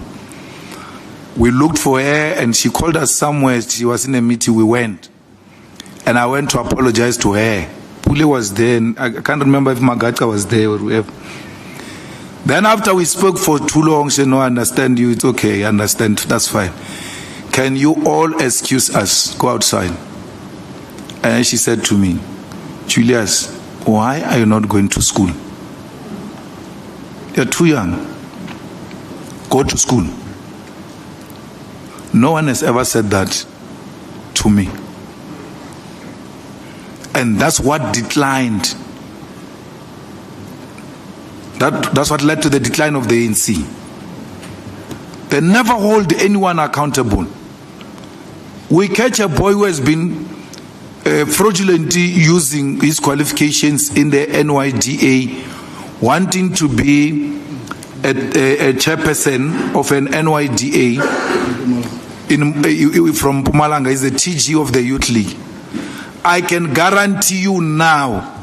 We looked for her and she called us somewhere. She was in a meeting. We went. And I went to apologize to her. Pule was there. And I can't remember if Magatka was there or whoever. Then after we spoke for too long, she said, no, I understand you. It's okay. I understand. That's fine. Can you all excuse us? Go outside. And she said to me, Julius, why are you not going to school? You're too young. Go to school. No one has ever said that to me. And that's what declined. That's what led to the decline of the ANC. They never hold anyone accountable. We catch a boy who has been fraudulently using his qualifications in the NYDA, wanting to be a chairperson of an NYDA from Mpumalanga. He's the TG of the Youth League. I can guarantee you now,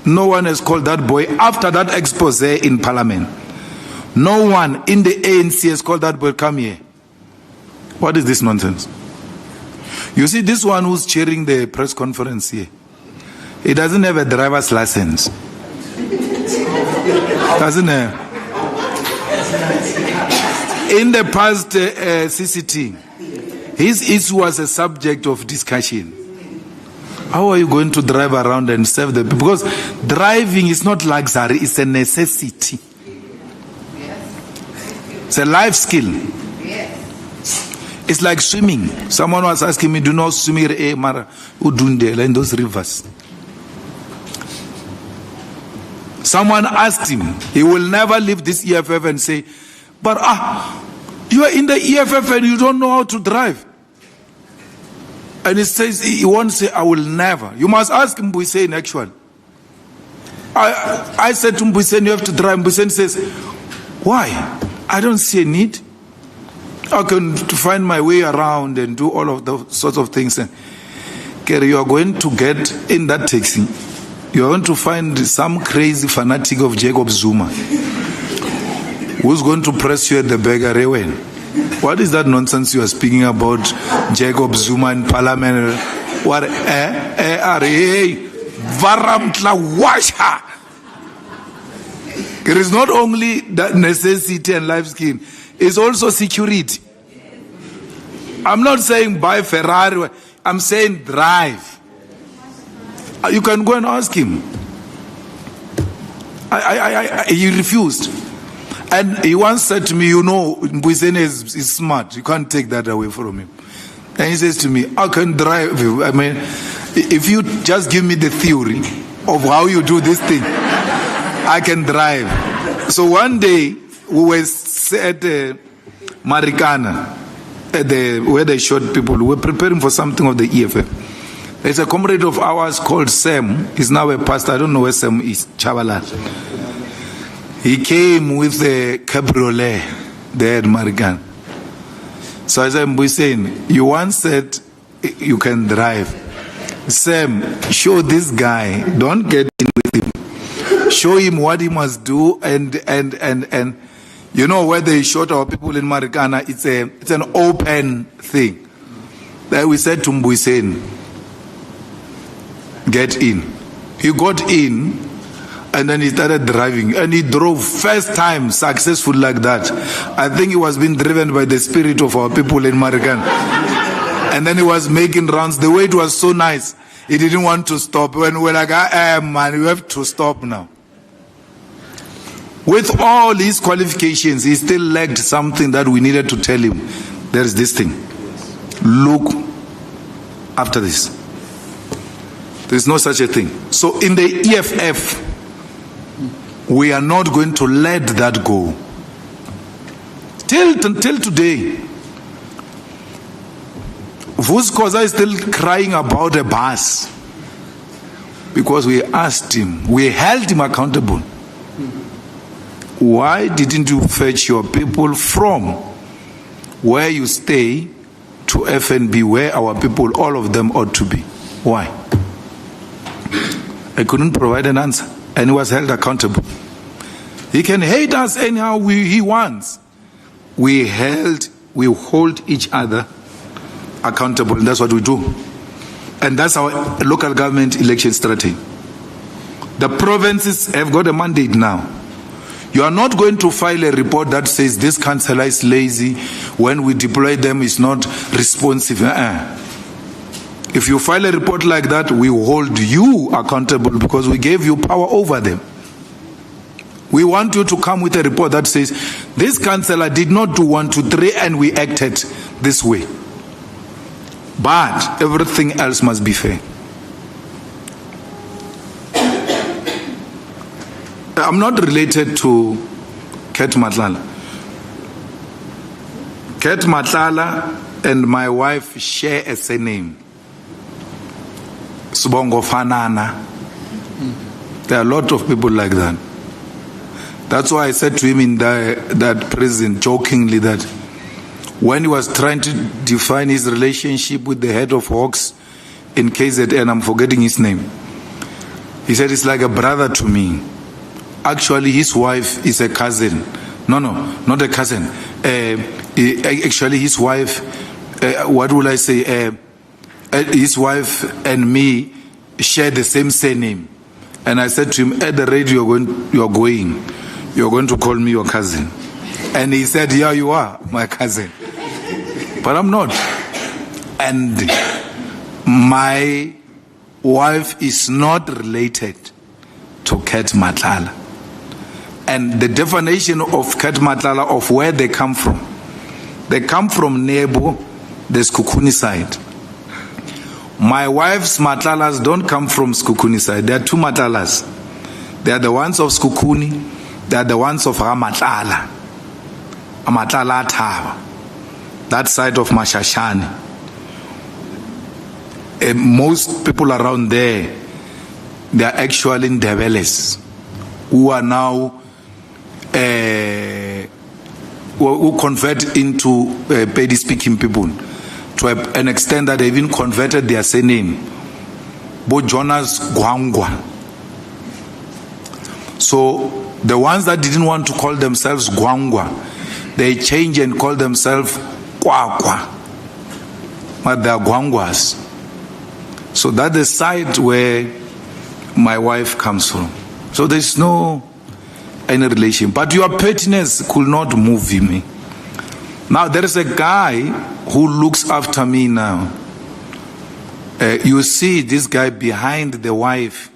no one has called that boy after that expose in Parliament. No one in the ANC has called that boy, come here. What is this nonsense? You see, this one who's chairing the press conference here, he doesn't have a driver's license. Doesn't have. In the past CCT, his issue was a subject of discussion. How are you going to drive around and serve the people? Because driving is not luxury, it's a necessity. It's a life skill. It's like swimming. Someone was asking me, do you know swim in those rivers? Someone asked him, he will never leave this EFF and say, but you are in the EFF and you don't know how to drive. And he says, he won't say, I will never. You must ask Mbuyiseni actually. I said to Mbuyiseni, you have to drive. Mbuyiseni says, why? I don't see a need. I can find my way around and do all of those sorts of things. And you are going to get in that taxi. You are going to find some crazy fanatic of Jacob Zuma who's going to press you at the beggar. What is that nonsense you are speaking about, Jacob Zuma in Parliament? What? There is not only that necessity and life skill, it's also security. I'm not saying buy Ferrari, I'm saying drive. You can go and ask him. He refused. And he once said to me, you know, Mbuyiseni is smart. You can't take that away from him. And he says to me, I can drive you. I mean, if you just give me the theory of how you do this thing, I can drive. So one day, we were at Marikana. where they shot people. We were preparing for something of the EFF. There's a comrade of ours called Sam. He's now a pastor. I don't know where Sam is. Chabalal. He came with a cabriolet there at Marigan. So I said, Mbuyiseni, you once said you can drive. Sam, show this guy. Don't get in with him. Show him what he must do, and you know where they shot our people in Marikana, it's an open thing. That we said to Mbuyiseni, get in. He got in, and then he started driving, and he drove first time successful like that. I think he was being driven by the spirit of our people in Marikana. And then he was making rounds. The way it was so nice, he didn't want to stop. When we're like, man, you have to stop now. With all his qualifications, he still lacked something that we needed to tell him. There is this thing. Look after this. There is no such a thing. So in the EFF, we are not going to let that go. Till today, 𝐼𝐶𝐭 is still crying about a bus because we asked him, we held him accountable. Why didn't you fetch your people from where you stay to FNB, where our people, all of them, ought to be? Why? I couldn't provide an answer, and he was held accountable. He can hate us anyhow he wants. We hold each other accountable, and that's what we do. And that's our local government election strategy. The provinces have got a mandate now. You are not going to file a report that says this councillor is lazy, when we deploy them is not responsive. If you file a report like that, we hold you accountable because we gave you power over them. We want you to come with a report that says this councillor did not do 1, 2, 3 and we acted this way. But everything else must be fair. I'm not related to 𝐾𝐶. 𝐾𝐶 and my wife share a surname. Sibongo Fanana. There are a lot of people like that. That's why I said to him in that prison, jokingly, that when he was trying to define his relationship with the head of Hawks in KZN, I'm forgetting his name, he said, it's like a brother to me. Actually, his wife is a cousin. No, not a cousin. Actually, his wife, what will I say? His wife and me share the same surname. And I said to him, at the radio you're going to call me your cousin. And he said, yeah, you are my cousin. But I'm not. And my wife is not related to 𝐾𝐶. And the definition of 𝐾𝐶, of where they come from Nebo, the 𝐾𝐿𝐾 side. My wife's Matlalas don't come from 𝐾𝐿𝐾 side. There are two Matlalas. They are the ones of 𝐾𝐿𝐾, they are the ones of Ramatlala. Amatlala Thaba. That side of Mashashani. Most people around there, they are actually Ndebeles, who are now who convert into Pedi speaking people to an extent that they even converted their surname, Bo Jonas Gwangwa. So the ones that didn't want to call themselves Gwangwa, they change and call themselves Kwakwa, but they are Gwangwas. So that's the side where my wife comes from. So there's no any relation. But your pettiness could not move me. Now there is a guy who looks after me now. You see this guy behind the wife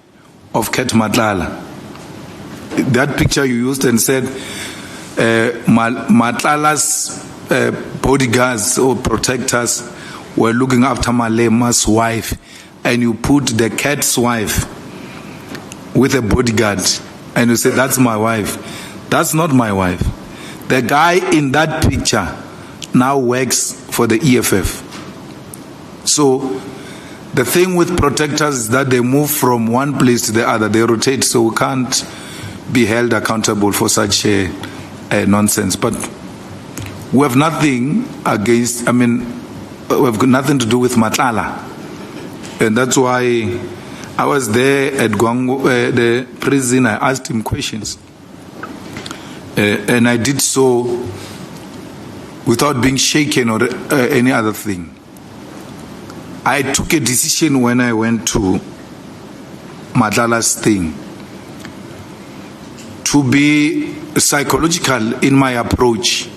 of 𝐾𝐶. That picture you used and said Matlala's bodyguards or protectors were looking after Malema's wife, and you put the cat's wife with a bodyguard and you say, that's my wife. That's not my wife. The guy in that picture now works for the EFF. So the thing with protectors is that they move from one place to the other, they rotate, so we can't be held accountable for such a nonsense. But we have nothing against, we have got nothing to do with Matlala. And that's why I was there at the prison, I asked him questions. And I did so without being shaken or any other thing. I took a decision when I went to Matlala's thing to be psychological in my approach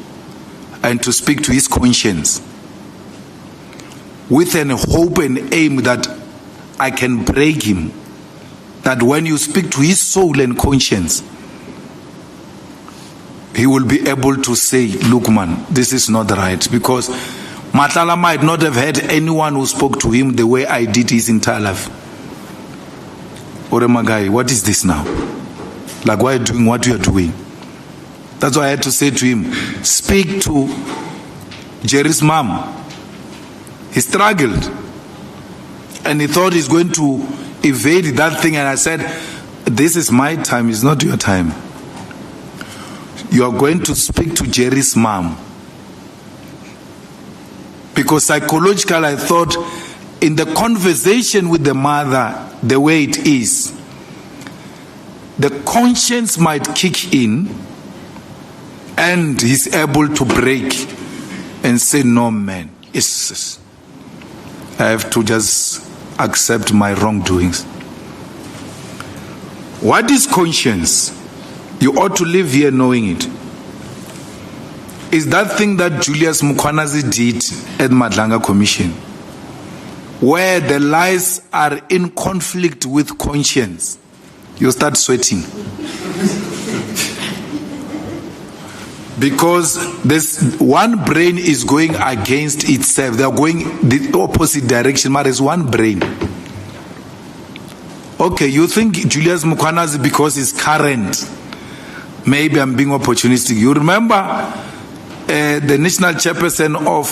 and to speak to his conscience with an hope and aim that I can break him, that when you speak to his soul and conscience, he will be able to say, look man, this is not right, because Matlala might not have had anyone who spoke to him the way I did his entire life. Oremagai, what is this now? Like, why are you doing what you are doing? That's why I had to say to him, speak to Jerry's mom. He struggled and he thought he's going to evade that thing, and I said, this is my time, it's not your time. You are going to speak to Jerry's mom. Because psychological, I thought in the conversation with the mother, the way it is, the conscience might kick in and he's able to break and say, no man, I have to just accept my wrongdoings. What is conscience? You ought to live here knowing it. Is that thing that Julius Malema did at Madlanga Commission, where the lies are in conflict with conscience. You start sweating. Because this one brain is going against itself. They are going the opposite direction, but there's one brain. Okay, you think Julius Malema, because he's current, maybe I'm being opportunistic. You remember the national chairperson of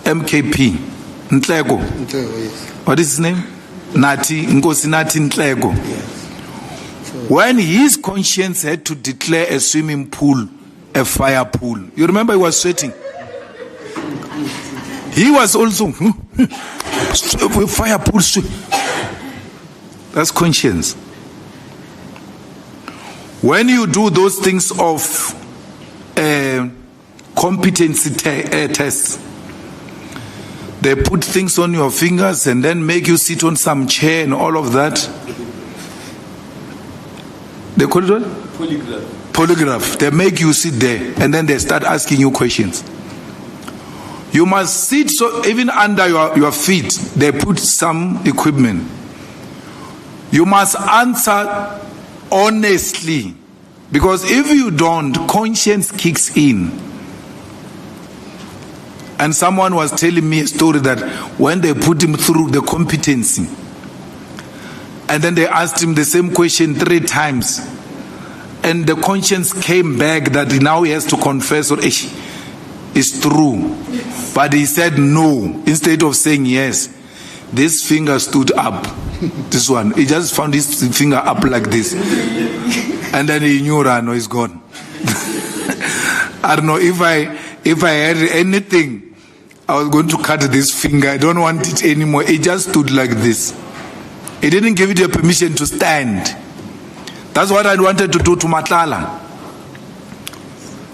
MKP, 𝐿𝐮𝐬𝐬𝐿𝐻𝐿𝐻. Yes. What is his name? Nkosi Nathi 𝐿𝐻𝐿𝐻. When his conscience had to declare a swimming pool a fire pool, you remember he was sweating. He was also fire pool. That's conscience. When you do those things of competency tests, they put things on your fingers and then make you sit on some chair and all of that. They call it what? Polygraph. Polygraph. They make you sit there and then they start asking you questions. You must sit, so even under your feet, they put some equipment. You must answer honestly, because if you don't, conscience kicks in. And someone was telling me a story that when they put him through the competency, and then they asked him the same question 3 times, and the conscience came back that now he has to confess, or it's true, but he said no instead of saying yes. This finger stood up. This one, he just found his finger up like this, and then he knew, no, he's gone. I don't know if I had anything, I was going to cut this finger. I don't want it anymore. It just stood like this. He didn't give it a permission to stand. That's what I wanted to do to Matlala.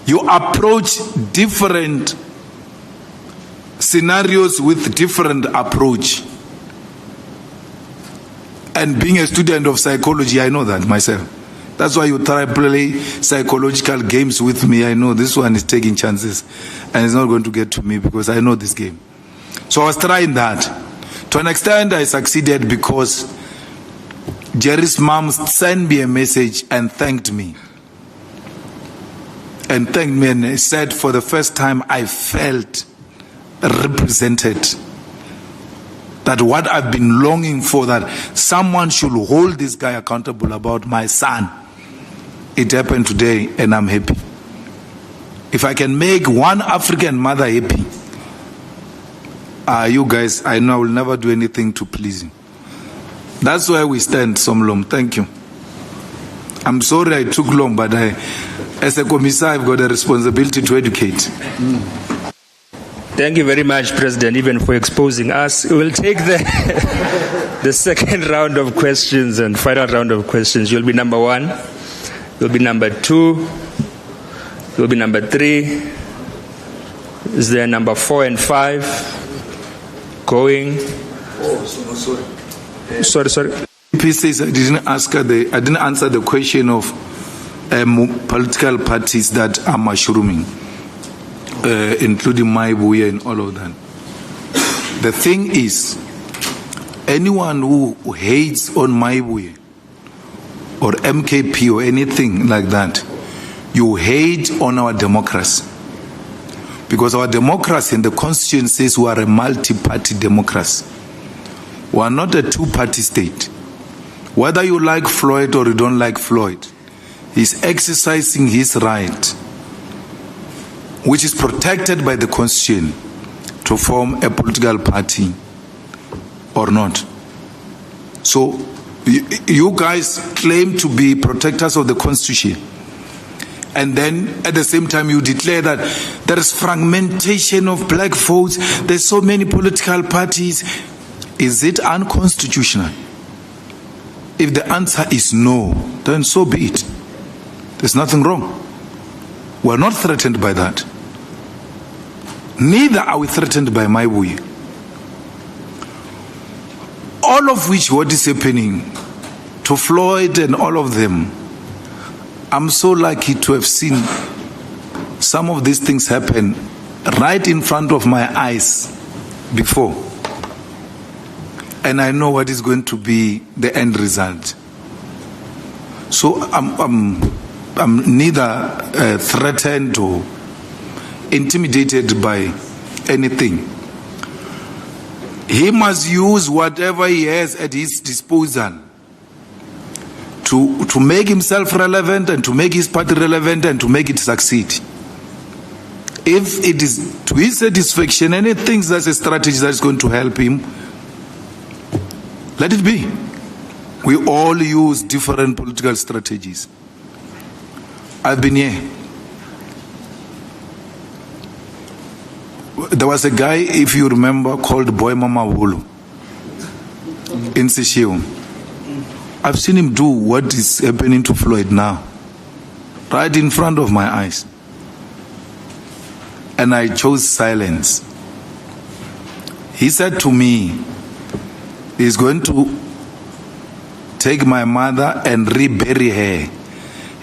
You approach different scenarios with different approach. And being a student of psychology, I know that myself. That's why you try to play psychological games with me. I know this one is taking chances and it's not going to get to me because I know this game. So I was trying that. To an extent, I succeeded because Jerry's mom sent me a message and thanked me. And thanked me and said, for the first time, I felt represented. That what I've been longing for, that someone should hold this guy accountable about my son. It happened today and I'm happy. If I can make one African mother happy, You guys, I know I will never do anything to please you. That's why we stand, Somlom. Thank you. I'm sorry I took long, but as a commissar, I've got a responsibility to educate. Thank you very much, President, even for exposing us. We'll take the second round of questions and final round of questions. You'll be number 1. You'll be number 2. You'll be number 3. Is there number 4 and 5? Going. Sorry. He says I didn't answer the question of political parties that are mushrooming, including 𝐬𝐻𝐫𝐸 and all of that. The thing is, anyone who hates on 𝐬𝐻𝐫𝐸 or MKP or anything like that, you hate on our democracy. Because our democracy and the constitution says we are a multi-party democracy. We are not a two-party state. Whether you like Floyd or you don't like Floyd, he's exercising his right, which is protected by the constitution, to form a political party or not. So you guys claim to be protectors of the constitution, and then at the same time you declare that there is fragmentation of black votes, there's so many political parties. Is it unconstitutional? If the answer is no, then so be it. There's nothing wrong. We're not threatened by that. Neither are we threatened by 𝐬𝐻𝐫𝐸. All of which, what is happening to Floyd and all of them, I'm so lucky to have seen some of these things happen right in front of my eyes before. And I know what is going to be the end result. So I'm neither threatened or intimidated by anything. He must use whatever he has at his disposal to make himself relevant and to make his party relevant and to make it succeed. If it is to his satisfaction and he thinks that's a strategy that's going to help him, let it be. We all use different political strategies. I've been here. There was a guy, if you remember, called Boy Mama Wulu in Seshego. I've seen him do what is happening to Floyd now, right in front of my eyes. And I chose silence. He said to me, he's going to take my mother and rebury her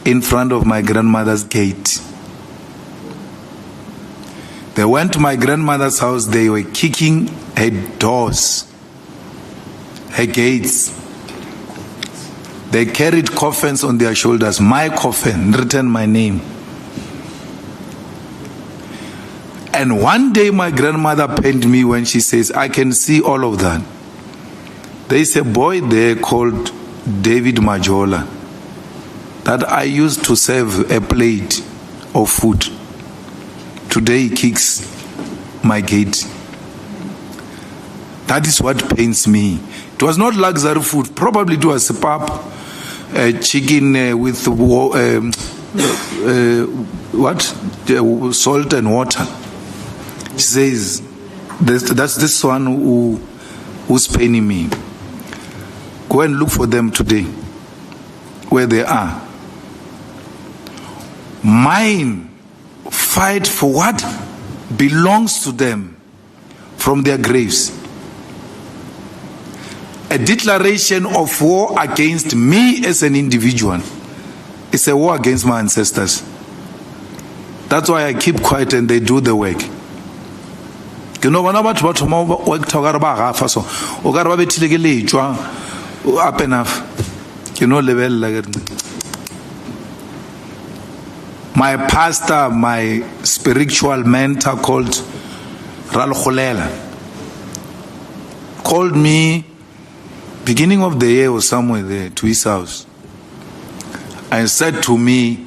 in front of my grandmother's gate. They went to my grandmother's house, they were kicking her doors, her gates. They carried coffins on their shoulders, my coffin, written my name. And one day my grandmother pained me when she says, I can see all of that. There's a boy there called David Majola that I used to serve a plate of food. Today he kicks my gate. That is what pains me. It was not luxury food. Probably it was a pap, chicken with salt and water. She says, that's this one who's paining me. Go and look for them today, where they are. Mine fight for what belongs to them from their graves. A declaration of war against me as an individual is a war against my ancestors. That's why I keep quiet and they do the work. You know, when about what up enough, you know, level like my pastor, my spiritual mentor called 𝐟𝐸𝐫𝐿 called me beginning of the year or somewhere there to his house and said to me,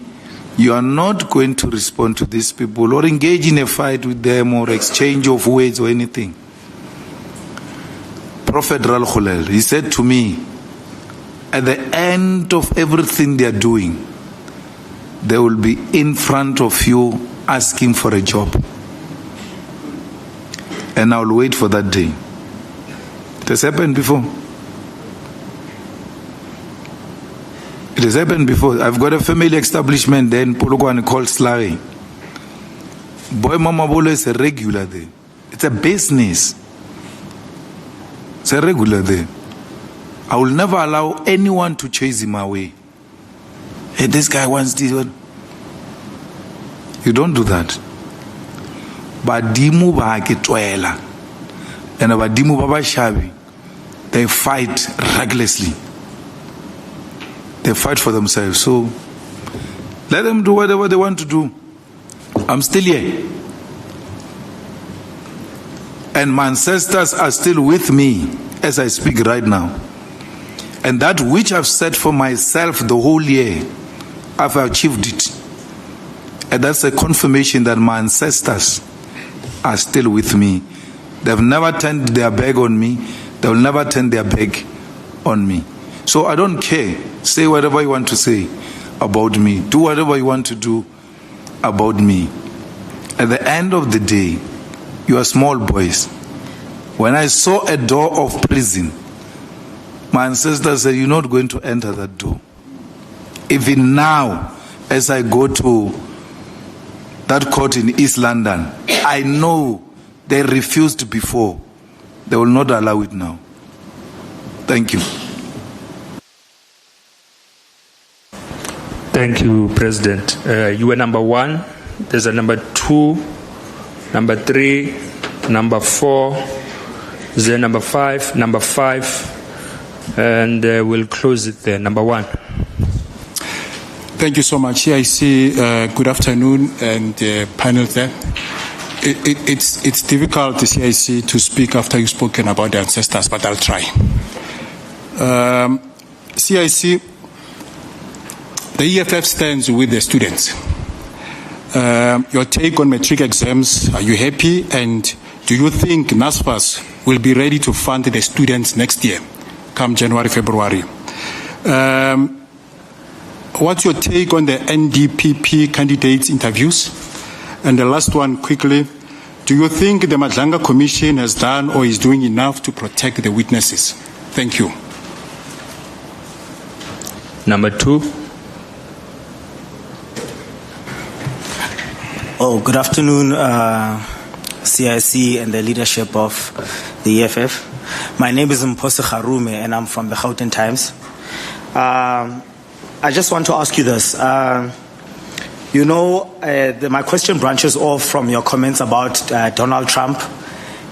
you are not going to respond to these people or engage in a fight with them or exchange of words or anything. Prophet Ral-Khulel, he said to me, at the end of everything they are doing, they will be in front of you asking for a job. And I'll wait for that day. It has happened before. It has happened before. I've got a family establishment there in Polokwane called Slurry. Boy Mama Bolo is a regular there. It's a business. It's a regular there. I will never allow anyone to chase him away. Hey, this guy wants this one. You don't do that. Badimu ba ketwela. And badimu baba shabi. They fight recklessly. They fight for themselves. So let them do whatever they want to do. I'm still here. And my ancestors are still with me as I speak right now. And that which I've set for myself the whole year, I've achieved it. And that's a confirmation that my ancestors are still with me. They've never turned their back on me. They will never turn their back on me. So I don't care. Say whatever you want to say about me. Do whatever you want to do about me. At the end of the day, you are small boys. When I saw a door of prison, my ancestors said, you're not going to enter that door. Even now, as I go to that court in East London, I know they refused before. They will not allow it now. Thank you. Thank you, President. You were number 1. There's a number 2, number 3, number 4. Is there number 5? Number 5. And we'll close it there. Number 1. Thank you so much. Here I see good afternoon and panel there. It's difficult, the CIC, to speak after you've spoken about the ancestors, but I'll try. CIC, the EFF stands with the students. Your take on matric exams, are you happy? And do you think NSFAS will be ready to fund the students next year, come January, February? What's your take on the NDPP candidates' interviews? And the last one, quickly, do you think the Madlanga Commission has done or is doing enough to protect the witnesses? Thank you. Number 2. Oh, good afternoon, CIC and the leadership of the EFF. My name is Mpose Kharume and I'm from the Gauteng Times. I just want to ask you this. My question branches off from your comments about Donald Trump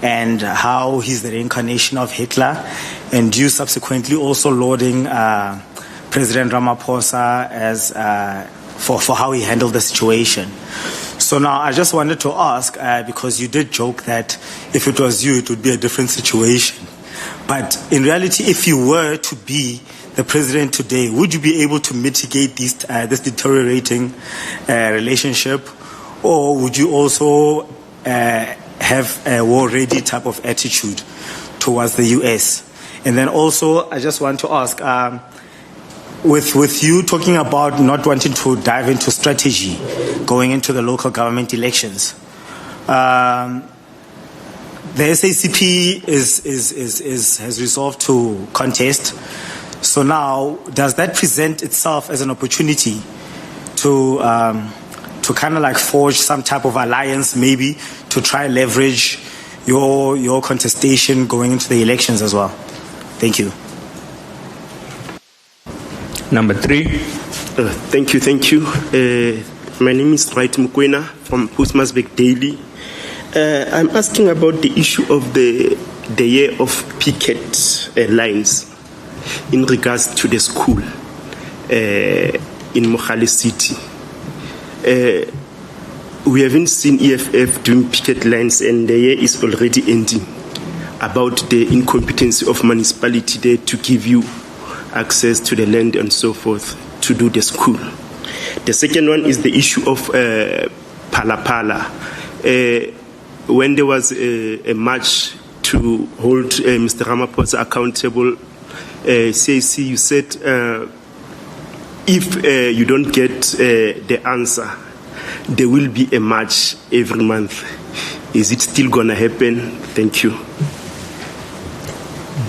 and how he's the reincarnation of Hitler, and you subsequently also lauding President Ramaphosa as for how he handled the situation. So now I just wanted to ask, because you did joke that if it was you, it would be a different situation. But in reality, if you were to be the president today, would you be able to mitigate this deteriorating relationship? Or would you also have a war-ready type of attitude towards the U.S.? And then also, I just want to ask, with you talking about not wanting to dive into strategy going into the local government elections, the SACP has resolved to contest. So now, does that present itself as an opportunity to kind of like forge some type of alliance, maybe to try leverage your contestation going into the elections as well? Thank you. Number 3. Thank you. My name is Right Mukwena from Postmasburg Daily. I'm asking about the issue of the year of picket lines in regards to the school in Mogale City. We haven't seen EFF doing picket lines, and the year is already ending, about the incompetency of municipality there to give you access to the land and so forth to do the school. The second one is the issue of Phala Phala. When there was a march to hold Mr. Ramaphosa accountable. CAC, you said if you don't get the answer, there will be a march every month. Is it still going to happen? Thank you.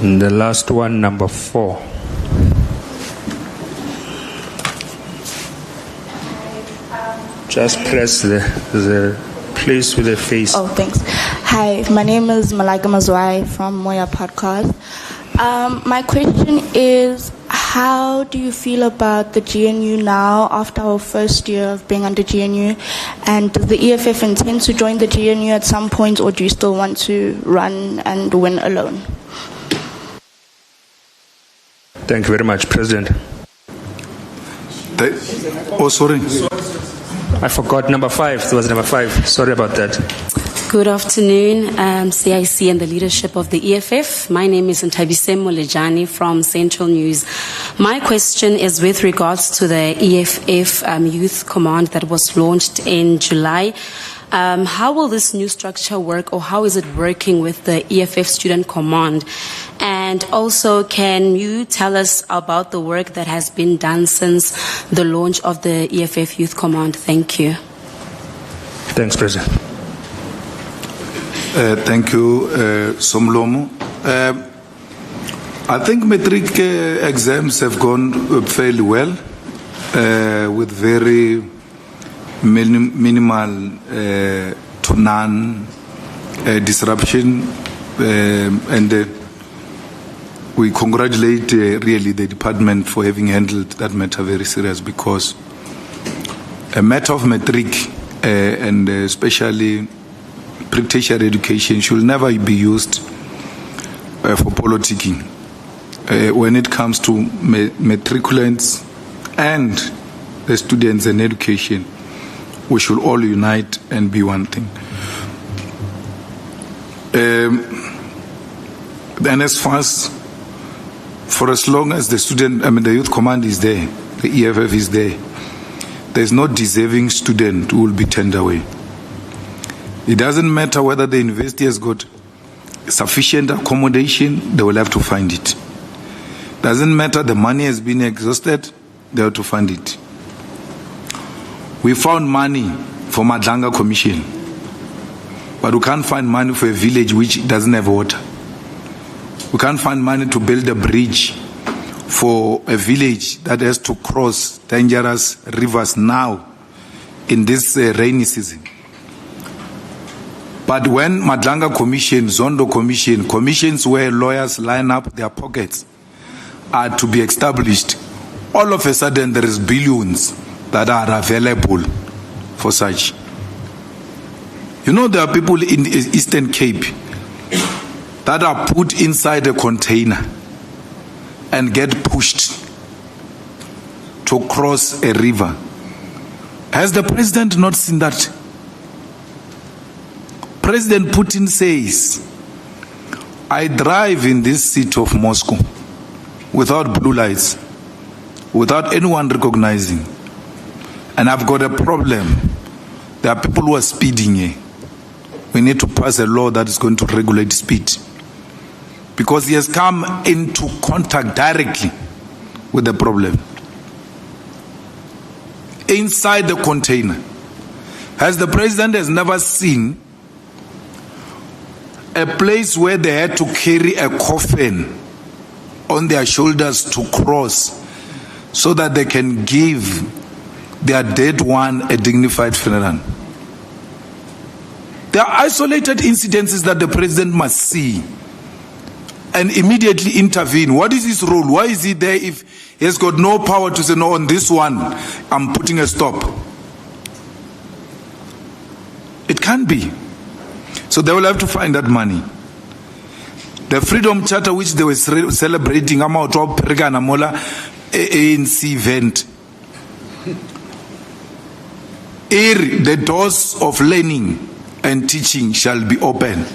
And the last one, number 4. Just press the place with the face. Oh, thanks. Hi, my name is Malaika Mazwai from Moya Podcast. My question is, how do you feel about the GNU now after our first year of being under GNU? And does the EFF intend to join the GNU at some point, or do you still want to run and win alone? Thank you very much, President. Oh, sorry. I forgot number 5. It was number 5. Sorry about that. Good afternoon, CIC and the leadership of the EFF. My name is 𝐬𝐮𝐬𝐫𝐸𝐻𝐻 Molejani from Central News. My question is with regards to the EFF Youth Command that was launched in July. How will this new structure work, or how is it working with the EFF Student Command? And also, can you tell us about the work that has been done since the launch of the EFF Youth Command? Thank you. Thanks, President. Thank you, Somlomo. I think matric exams have gone fairly well, with very minimal to none disruption, and we congratulate really the department for having handled that matter very serious, because a matter of matric and especially pre-tertiary education should never be used for politicking. When it comes to matriculants and the students and education, we should all unite and be one thing. Then as far as, for as long as the the youth command is there, the EFF is there, there's no deserving student who will be turned away. It doesn't matter whether the university has got sufficient accommodation, they will have to find it. Doesn't matter the money has been exhausted, they have to find it. We found money for Madlanga Commission, but we can't find money for a village which doesn't have water. We can't find money to build a bridge for a village that has to cross dangerous rivers now in this rainy season. But when Madlanga Commission, Zondo Commission, commissions where lawyers line up their pockets are to be established, all of a sudden there is billions that are available for such. You know, there are people in the Eastern Cape that are put inside a container and get pushed to cross a river. Has the president not seen that? President Putin says, I drive in this city of Moscow without blue lights, without anyone recognizing, and I've got a problem. There are people who are speeding here. We need to pass a law that is going to regulate speed, because he has come into contact directly with the problem. Inside the container, as the president has never seen a place where they had to carry a coffin on their shoulders to cross so that they can give their dead one a dignified funeral. There are isolated incidences that the president must see and immediately intervene. What is his role? Why is he there if he has got no power to say, no, on this one, I'm putting a stop? It can't be. So they will have to find that money. The Freedom Charter, which they were celebrating, ANC event, the doors of learning and teaching shall be open.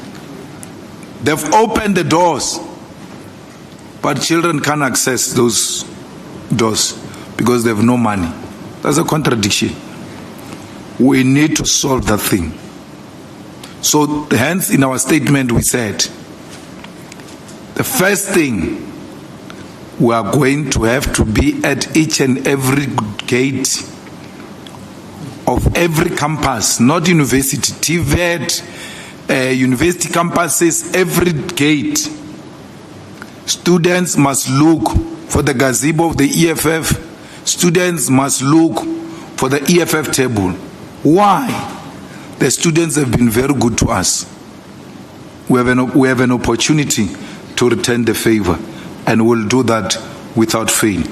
They've opened the doors, but children can't access those doors because they have no money. That's a contradiction. We need to solve that thing. So hence in our statement we said, The first thing, we are going to have to be at each and every gate of every campus, not university, TVET, university campuses, every gate. Students must look for the gazebo of the EFF. Students must look for the EFF table. Why? The students have been very good to us. We have an opportunity to return the favor, and we'll do that without fail.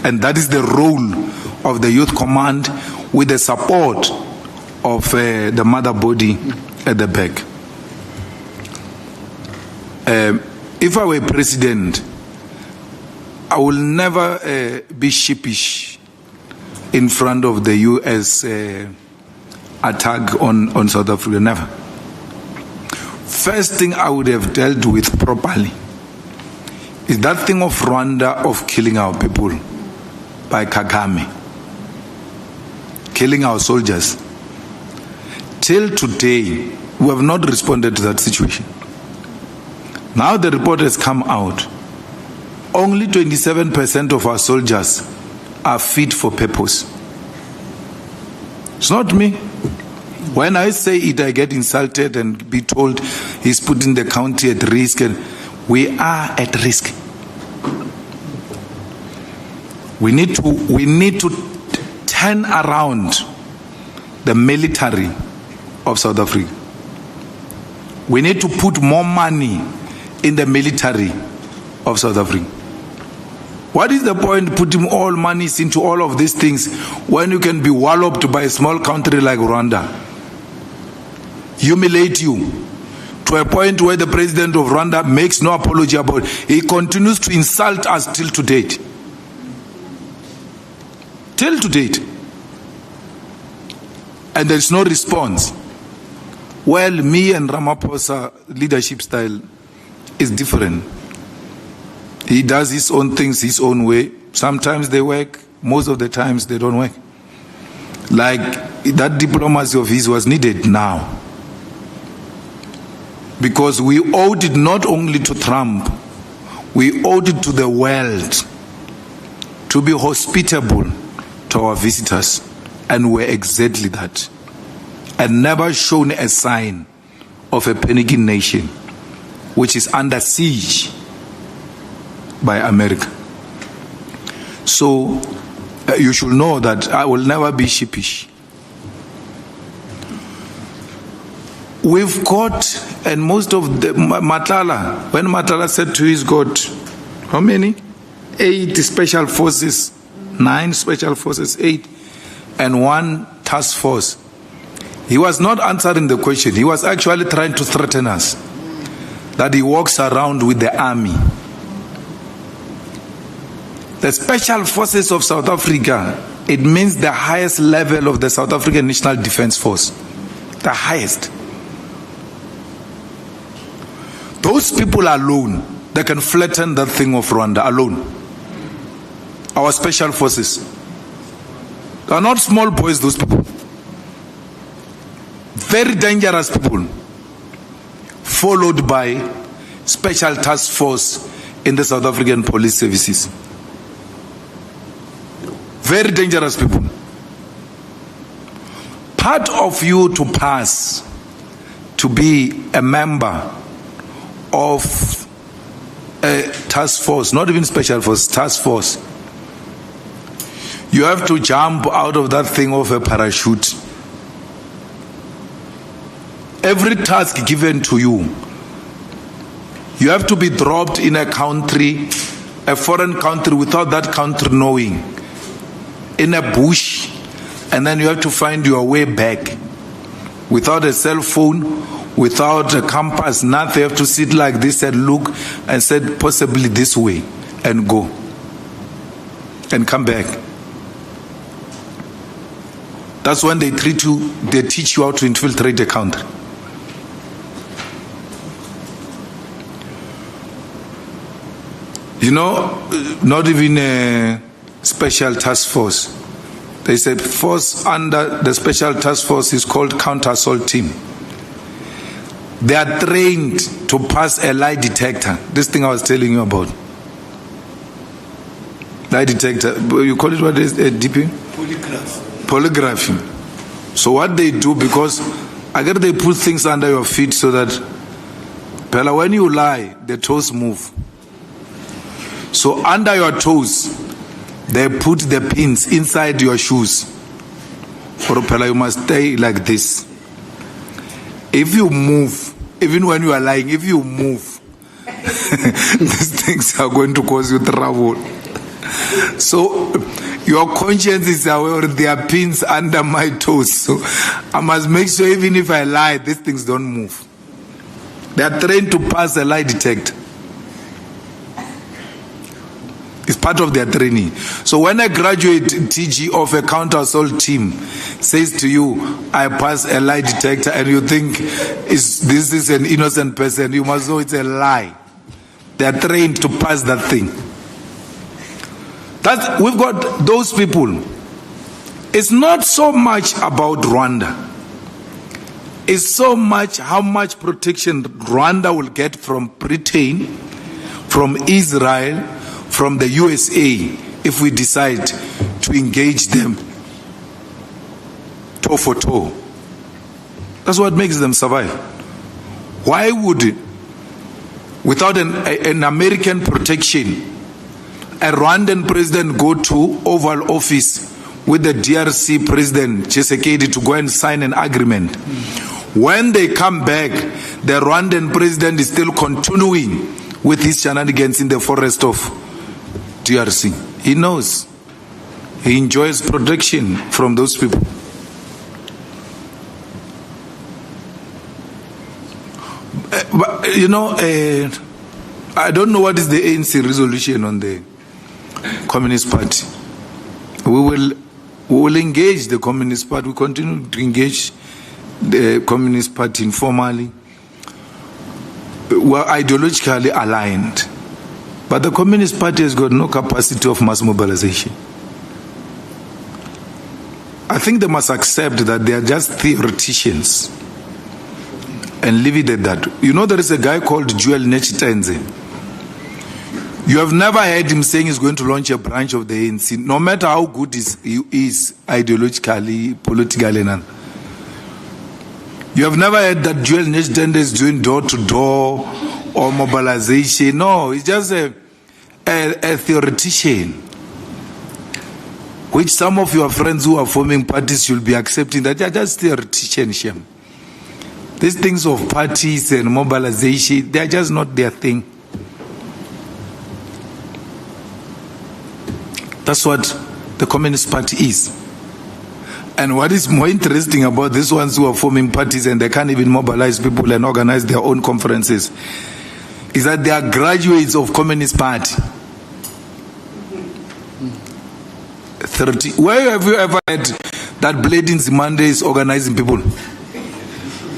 And that is the role of the Youth Command, with the support of the mother body at the back. If I were president, I will never be sheepish in front of the US attack on South Africa, never. First thing I would have dealt with properly is that thing of Rwanda of killing our people by Kagame, killing our soldiers. Till today, we have not responded to that situation. Now the report has come out. Only 27% of our soldiers are fit for purpose. It's not me. When I say it, I get insulted and be told he's putting the country at risk, and we are at risk. We need to turn around the military of South Africa. We need to put more money in the military of South Africa. What is the point putting all money into all of these things when you can be walloped by a small country like Rwanda? Humiliate you to a point where the president of Rwanda makes no apology about it. He continues to insult us till to date. Till to date. And there's no response. Well, me and Ramaphosa leadership style is different. He does his own things his own way. Sometimes they work, most of the times they don't work. Like that diplomacy of his was needed now. Because we owed it not only to Trump, we owed it to the world to be hospitable to our visitors. And we're exactly that. And never shown a sign of a panicking nation which is under siege by America. So you should know that I will never be sheepish. We've got, and most of the Matala, when Matala said to he's got, how many? 8 special forces, 9 special forces, 8, and 1 task force. He was not answering the question. He was actually trying to threaten us that he walks around with the army. The special forces of South Africa, it means the highest level of the South African National Defense Force. The highest. Those people alone, they can flatten that thing of Rwanda alone. Our special forces. They are not small boys, those people. Very dangerous people. Followed by special task force in the South African police services. Very dangerous people. Part of you to pass to be a member of a task force, not even special force, task force, you have to jump out of that thing of a parachute. Every task given to you, you have to be dropped in a country, a foreign country, without that country knowing, in a bush, and then you have to find your way back without a cell phone, without a compass, nothing. You have to sit like this and look and say possibly this way and go and come back. That's when they treat you, they teach you how to infiltrate a country. You know, not even a special task force. They said force under the special task force is called counter-assault team. They are trained to pass a lie detector. This thing I was telling you about. Lie detector. You call it what is DP? Polygraphy. So what they do, because I guess they put things under your feet so that when you lie, the toes move. So under your toes, they put the pins inside your shoes. For you must stay like this. If you move, even when you are lying, if you move, these things are going to cause you trouble. So your conscience is aware there are pins under my toes. So I must make sure even if I lie, these things don't move. They are trained to pass a lie detector. It's part of their training. So when a graduate TG of a counter assault team says to you, I pass a lie detector, and you think this is an innocent person, you must know it's a lie. They are trained to pass that thing. We've got those people. It's not so much about Rwanda. It's so much how much protection Rwanda will get from Britain, from Israel, from the USA, if we decide to engage them toe for toe. That's what makes them survive. Why would, without an American protection, a Rwandan president go to Oval Office with the DRC president, 𝐾𝐨𝐧'𝐭, to go and sign an agreement? When they come back, the Rwandan president is still continuing with his shenanigans in the forest of DRC. He knows. He enjoys protection from those people. But, I don't know what is the ANC resolution on the Communist Party. We will engage the Communist Party. We continue to engage the Communist Party informally. We're ideologically aligned. But the Communist Party has got no capacity of mass mobilization. I think they must accept that they are just theoreticians and leave it at that. There is a guy called 𝐬𝐿𝐻𝐿𝐵𝐻𝐿. You have never heard him saying he's going to launch a branch of the ANC, no matter how good he is ideologically, politically, and you have never heard that 𝐬𝐿𝐻𝐿𝐵𝐻𝐿 is doing door-to-door or mobilization. No, he's just a theoretician, which some of your friends who are forming parties should be accepting that they are just theoreticians. These things of parties and mobilization, they are just not their thing. That's what the Communist Party is. And what is more interesting about these ones who are forming parties and they can't even mobilize people and organize their own conferences is that they are graduates of Communist Party. 30. Where have you ever heard that Blading Zimande is organizing people?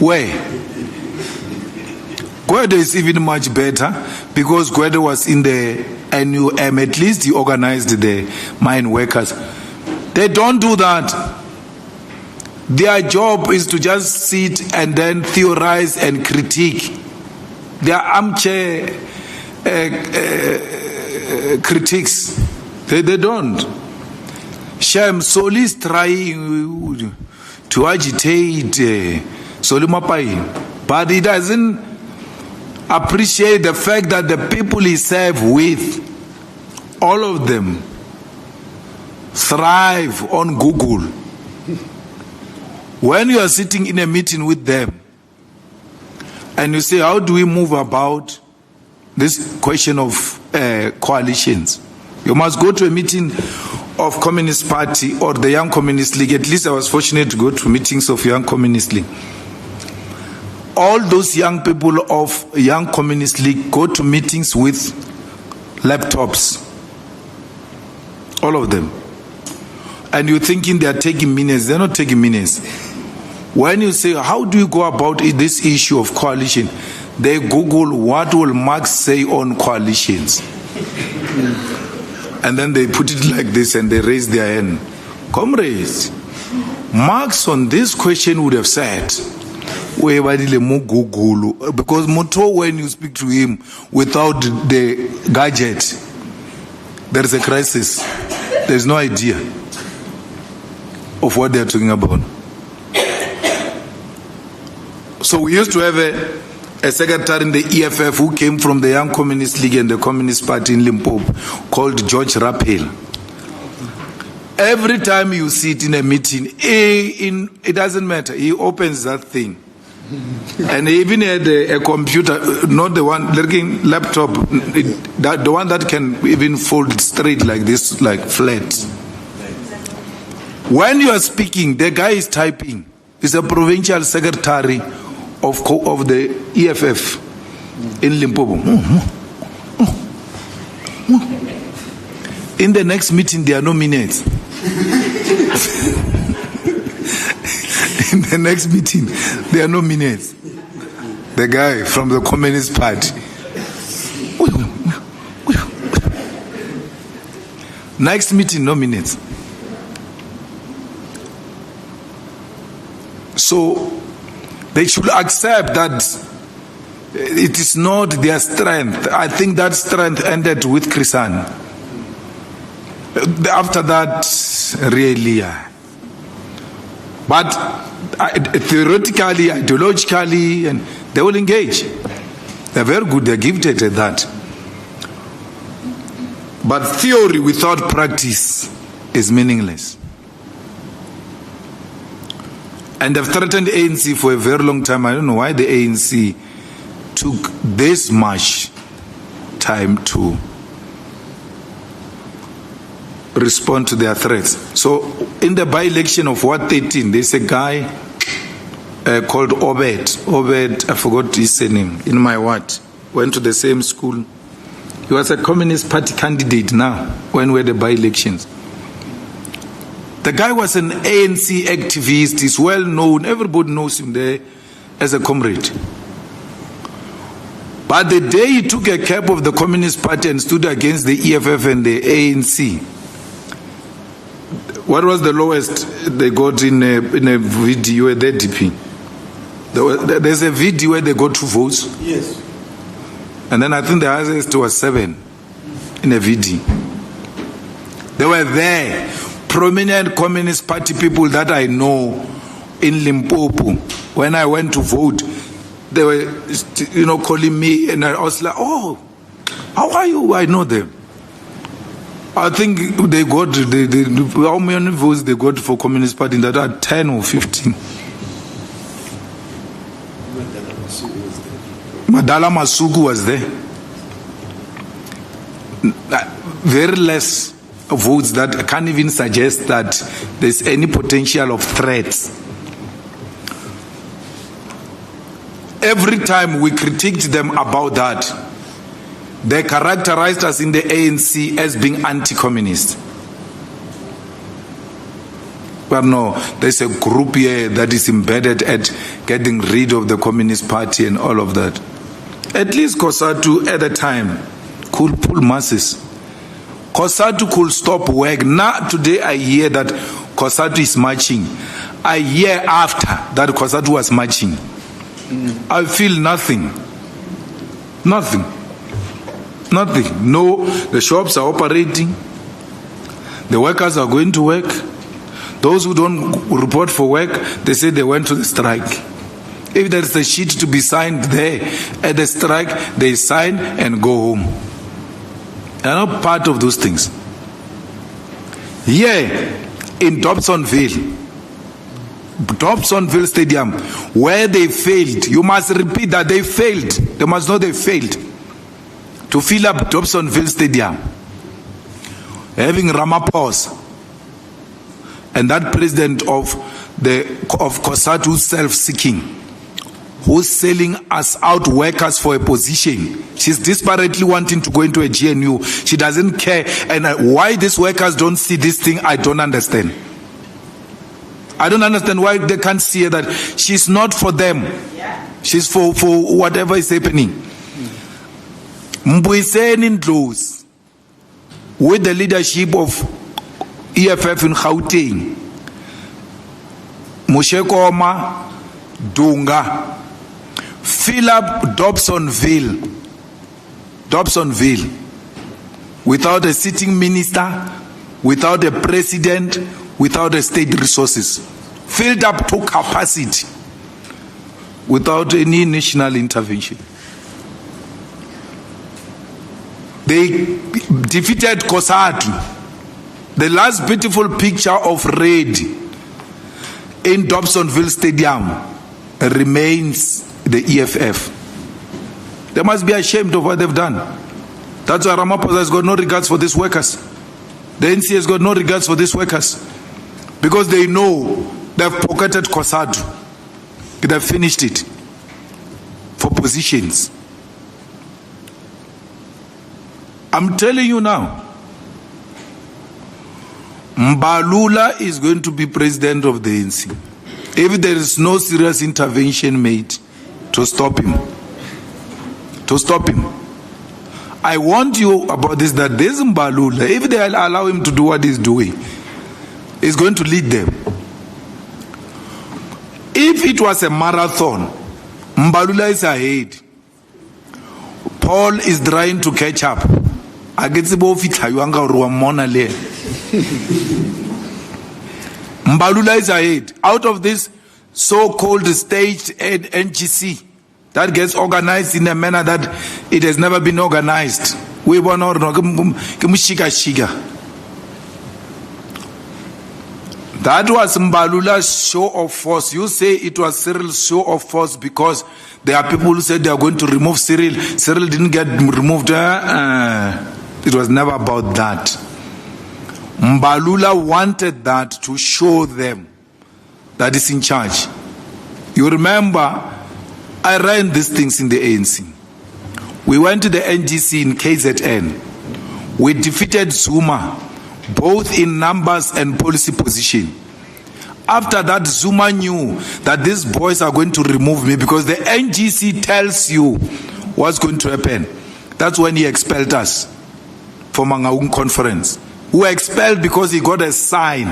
Where? Gwede is even much better because Gwede was in the NUM. At least he organized the mine workers. They don't do that. Their job is to just sit and then theorize and critique. They are armchair critics. They don't. Shem Soli is trying to agitate Solimapai, but he doesn't appreciate the fact that the people he serves with, all of them, thrive on Google. When you are sitting in a meeting with them and you say, how do we move about this question of coalitions? You must go to a meeting of Communist Party or the Young Communist League. At least I was fortunate to go to meetings of Young Communist League. All those young people of Young Communist League go to meetings with laptops. All of them. And you're thinking they are taking minutes. They're not taking minutes. When you say, how do you go about this issue of coalition? They Google, what will Marx say on coalitions? And then they put it like this and they raise their hand. Comrades, Marx on this question would have said, because Moto, when you speak to him without the gadget, there is a crisis. There is no idea of what they are talking about. So we used to have a secretary in the EFF who came from the Young Communist League and the Communist Party in Limpopo called 𝐽𝐻𝐵𝐿. Every time you sit in a meeting, it doesn't matter, he opens that thing. And he even had a computer, not the one, looking laptop, the one that can even fold straight like this, like flat. When you are speaking, the guy is typing. He's a provincial secretary of the EFF in Limpopo. In the next meeting, there are no minutes. In the next meeting, there are no minutes. The guy from the Communist Party. Next meeting, no minutes. So they should accept that it is not their strength. I think that strength ended with Chrisan. After that, really, but theoretically, ideologically, and they will engage. They're very good, they're gifted at that. But theory without practice is meaningless. And they've threatened the ANC for a very long time. I don't know why the ANC took this much time to respond to their threats. So in the by-election of Ward 13, there's a guy called Obed, I forgot his name, in my ward, went to the same school. He was a Communist Party candidate now, when we had the by-elections. The guy was an ANC activist, he's well known, everybody knows him there as a comrade. But the day he took a cap of the Communist Party and stood against the EFF and the ANC, what was the lowest they got in a video at the DP? There's a video where they got 2 votes. Yes. And then I think the highest was 7 in a video. They were there. Prominent Communist Party people that I know in Limpopo, when I went to vote, they were, calling me, and I was like, oh, how are you? I know them. I think they got, how many votes they got for Communist Party? That are 10 or 15. Madala Masuku was there. Very less votes that can't even suggest that there's any potential of threats. Every time we critiqued them about that, they characterized us in the ANC as being anti-communist. But no, there's a group here that is embedded at getting rid of the Communist Party and all of that. At least COSATU at the time could pull masses. COSATU could stop work. Now today I hear that COSATU is marching. A year after that COSATU was marching, I feel nothing. Nothing. Nothing. No, the shops are operating. The workers are going to work. Those who don't report for work, they say they went to the strike. If there is a sheet to be signed there at the strike, they sign and go home. They are not part of those things. Here in Dobsonville Stadium, where they failed, you must repeat that they failed. They must know they failed to fill up Dobsonville Stadium. Having Ramaphosa and that president of COSATU self-seeking, who's selling us out workers for a position. She's desperately wanting to go into a GNU. She doesn't care. And why these workers don't see this thing, I don't understand. I don't understand why they can't see that she's not for them. She's for whatever is happening. Mbuyiseni Ndlozi, with the leadership of EFF in Gauteng, Moshekoma, Dunga, fill up Dobsonville, without a sitting minister, without a president, without a state resources, filled up to capacity, without any national intervention. They defeated 𝐃𝐨𝐧'𝐭. The last beautiful picture of red in Dobsonville Stadium remains the EFF. They must be ashamed of what they've done. That's why Ramaphosa has got no regards for these workers. The NC has got no regards for these workers. Because they know they've pocketed 𝐃𝐨𝐧'𝐭. They've finished it for positions. I'm telling you now, Mbalula is going to be president of the ANC if there is no serious intervention made to stop him. I warned you about this, that this Mbalula, if they allow him to do what he's doing, is going to lead them. If it was a marathon, Mbalula is ahead. Paul is trying to catch up. Mbalula is ahead. Out of this so-called staged NGC that gets organized in a manner that it has never been organized. We want that was Mbalula's show of force. You say it was Cyril's show of force because there are people who said they are going to remove Cyril. Cyril didn't get removed. It was never about that. Mbalula wanted that to show them that he's in charge. You remember, I ran these things in the ANC. We went to the NGC in KZN. We defeated Zuma, both in numbers and policy position. After that, Zuma knew that these boys are going to remove me because the NGC tells you what's going to happen. That's when he expelled us from 𝐬𝐻𝐾𝐿 conference. We were expelled because he got a sign.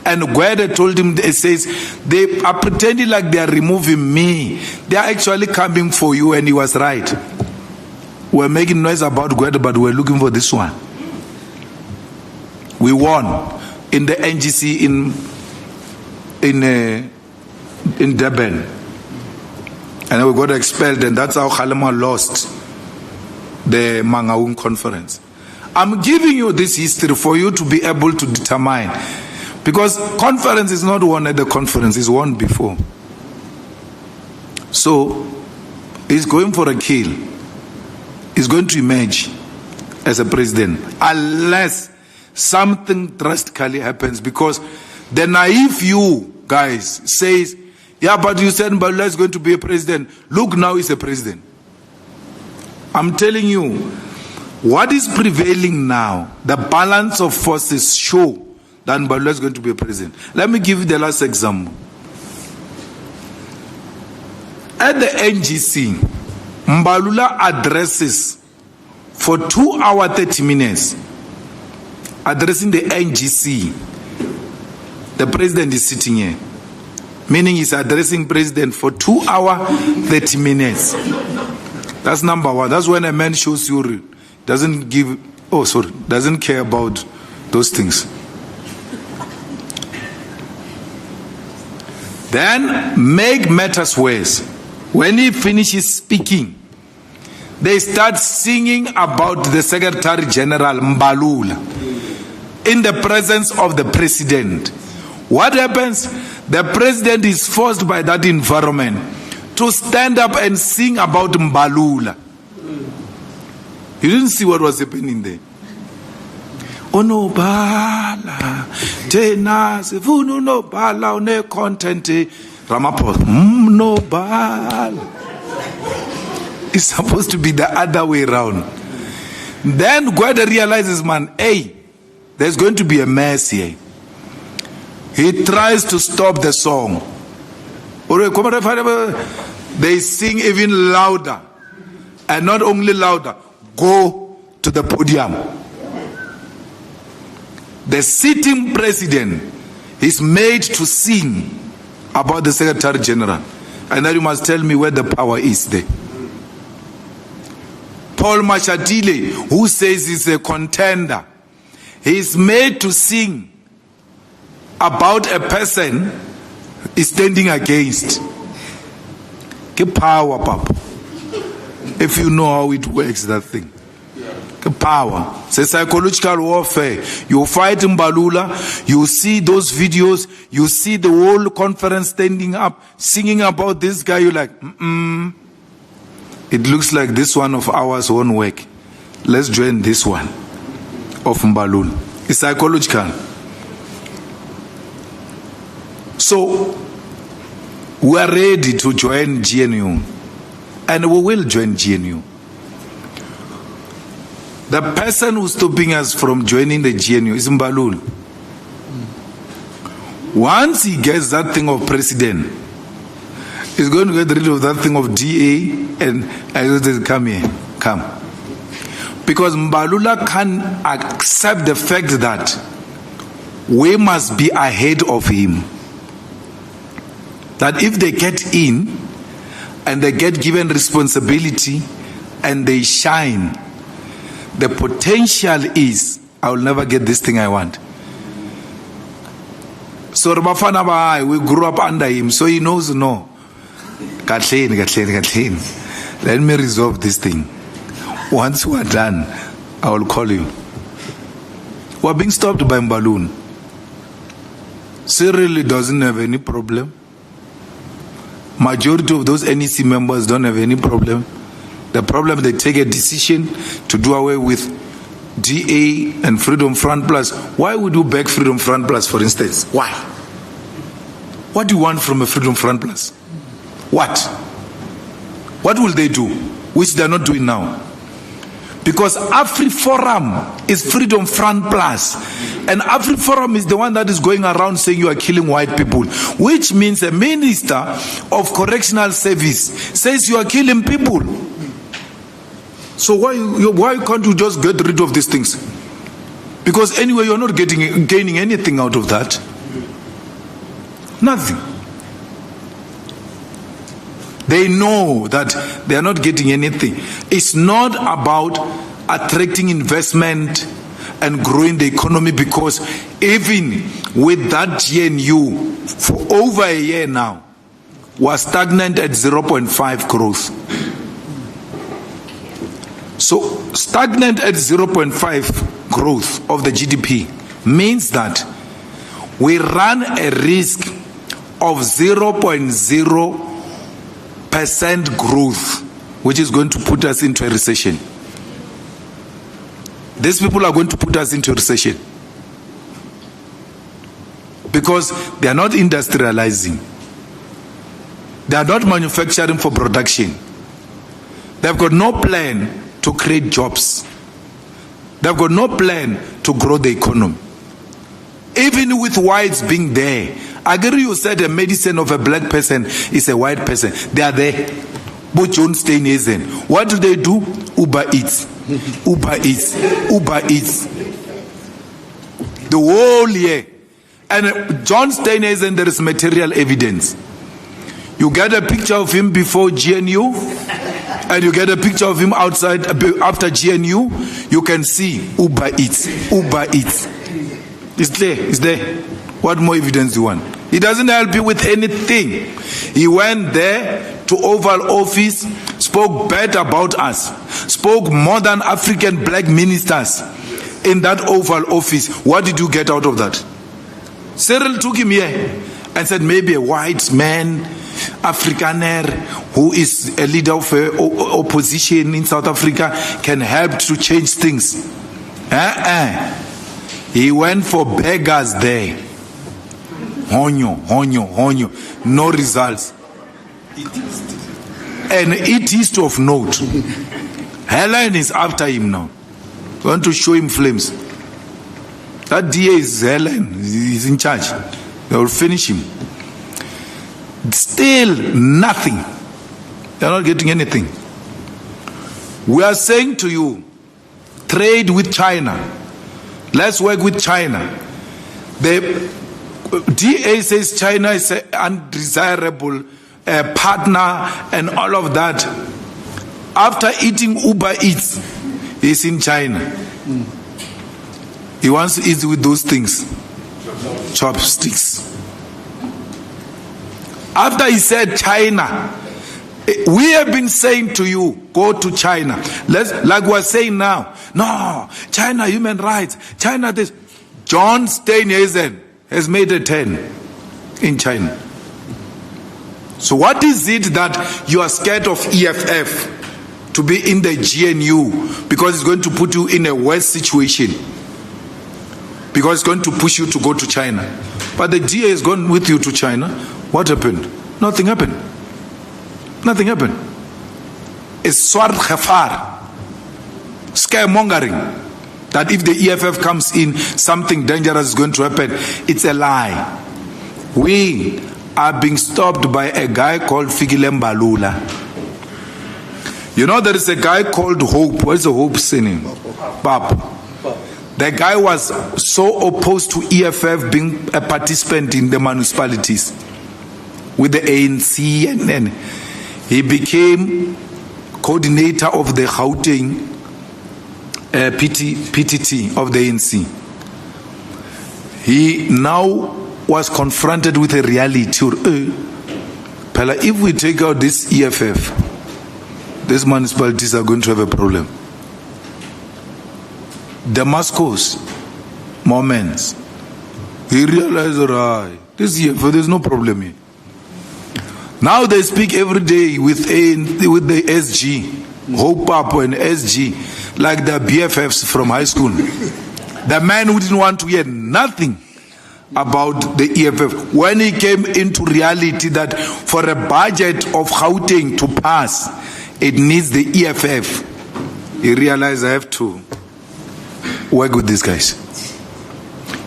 And 𝐻𝐻𝐾𝐿 told him, it says, they are pretending like they are removing me. They are actually coming for you, and he was right. We're making noise about 𝐻𝐻𝐾𝐿, but we're looking for this one. We won in the NGC in Durban. And we got expelled, and that's how Kgalema lost the 𝐬𝐻𝐾𝐿 conference. I'm giving you this history for you to be able to determine. Because conference is not won at the conference, it's won before. So, he's going for a kill. He's going to emerge as a president. Unless something drastically happens. Because the naive you guys says, yeah, but you said Mbalula is going to be a president. Look, now he's a president. I'm telling you, what is prevailing now, the balance of forces show that Mbalula is going to be a president. Let me give you the last example. At the NGC, Mbalula addresses for 2 hours 30 minutes, addressing the NGC. The president is sitting here, meaning he's addressing president for 2 hours 30 minutes. That's number one. That's when a man shows you doesn't care about those things. Then make matters worse. When he finishes speaking, they start singing about the Secretary General Mbalula in the presence of the president. What happens? The president is forced by that environment to stand up and sing about Mbalula. You didn't see what was happening there. Onobala, tena sifunu nobala one content Ramaphosa. Nobala. It's supposed to be the other way around. Then 𝐻𝐻𝐾𝐿 realizes, man, hey, there's going to be a mess here. He tries to stop the song. They sing even louder. And not only louder, go to the podium. The sitting president is made to sing about the Secretary General. And then you must tell me where the power is there. Paul Mashatile, who says he's a contender, he's made to sing about a person he's standing against. Get power, Papa. If you know how it works, that thing. Get power. It's a psychological warfare. You fight in Balula, you see those videos, you see the whole conference standing up, singing about this guy, you're like, it looks like this one of ours won't work. Let's join this one of Mbalul. It's psychological. So, we are ready to join GNU, and we will join GNU. The person who's stopping us from joining the GNU is Mbalul. Once he gets that thing of president, he's going to get rid of that thing of DA, and I say, come here, come. Because Mbalula can accept the fact that we must be ahead of him. That if they get in and they get given responsibility and they shine, the potential is, I will never get this thing I want. So we grew up under him, so he knows no. 𝐿𝐻𝐿. Let me resolve this thing. Once we are done, I will call you. We are being stopped by Mbalul. Cyril doesn't have any problem. Majority of those NEC members don't have any problem. The problem, they take a decision to do away with DA and Freedom Front Plus. Why would you back Freedom Front Plus, for instance? Why? What do you want from a Freedom Front Plus? What? What will they do, which they are not doing now? Because AfriForum is Freedom Front Plus, and AfriForum is the one that is going around saying you are killing white people, which means a minister of correctional service says you are killing people. So why can't you just get rid of these things? Because anyway, you're not gaining anything out of that. Nothing. They know that they are not getting anything. It's not about attracting investment and growing the economy, because even with that GNU for over a year now was stagnant at 0.5 growth. So stagnant at 0.5 growth of the GDP means that we run a risk of 0.0% growth, which is going to put us into a recession. These people are going to put us into a recession because they are not industrializing. They are not manufacturing for production. They've got no plan to create jobs. They've got no plan to grow the economy. Even with whites being there, I agree you said the medicine of a black person is a white person. They are there. But John Steinhazen, what do? Uber Eats. Uber Eats. Uber Eats. The whole year. And John Steinhazen, there is material evidence. You get a picture of him before GNU, and you get a picture of him outside after GNU, you can see Uber Eats. Uber Eats. It's there. It's there. What more evidence do you want? He doesn't help you with anything. He went there to Oval Office, spoke bad about us, spoke more than African black ministers in that Oval Office. What did you get out of that? Cyril took him here and said maybe a white man, Afrikaner, who is a leader of opposition in South Africa, can help to change things. He went for beggars there. Honyo. No results. And it is of note. Helen is after him now. Want to show him flames. That DA is Helen. He's in charge. They will finish him. Still nothing. They're not getting anything. We are saying to you, trade with China. Let's work with China. The DA says China is an undesirable partner and all of that. After eating Uber Eats, he's in China. He wants to eat with those things, chopsticks. After he said China, we have been saying to you, go to China. Like we're saying now, no, China, human rights, China this. John Steinhuisen has made a 10 in China. So what is it that you are scared of EFF to be in the GNU? Because it's going to put you in a worse situation. Because it's going to push you to go to China. But the DA has gone with you to China. What happened? Nothing happened. Nothing happened. It's swart khafar, scaremongering, that if the EFF comes in, something dangerous is going to happen. It's a lie. We are being stopped by a guy called Fikile Mbalula. You know, there is a guy called Hope. What is the Hope singing? Bab. The guy was so opposed to EFF being a participant in the municipalities with the ANC, and then he became coordinator of the 𝐬𝐻𝐾𝐿 PTT of the ANC. He now was confronted with a reality. If we take out this EFF, these municipalities are going to have a problem. Damascus moments, he realized, right, this EFF, there's no problem here. Now they speak every day with the SG, Hope Up and SG, like the BFFs from high school. The man who didn't want to hear nothing about the EFF, when he came into reality that for a budget of Gauteng to pass, it needs the EFF, he realized I have to work with these guys.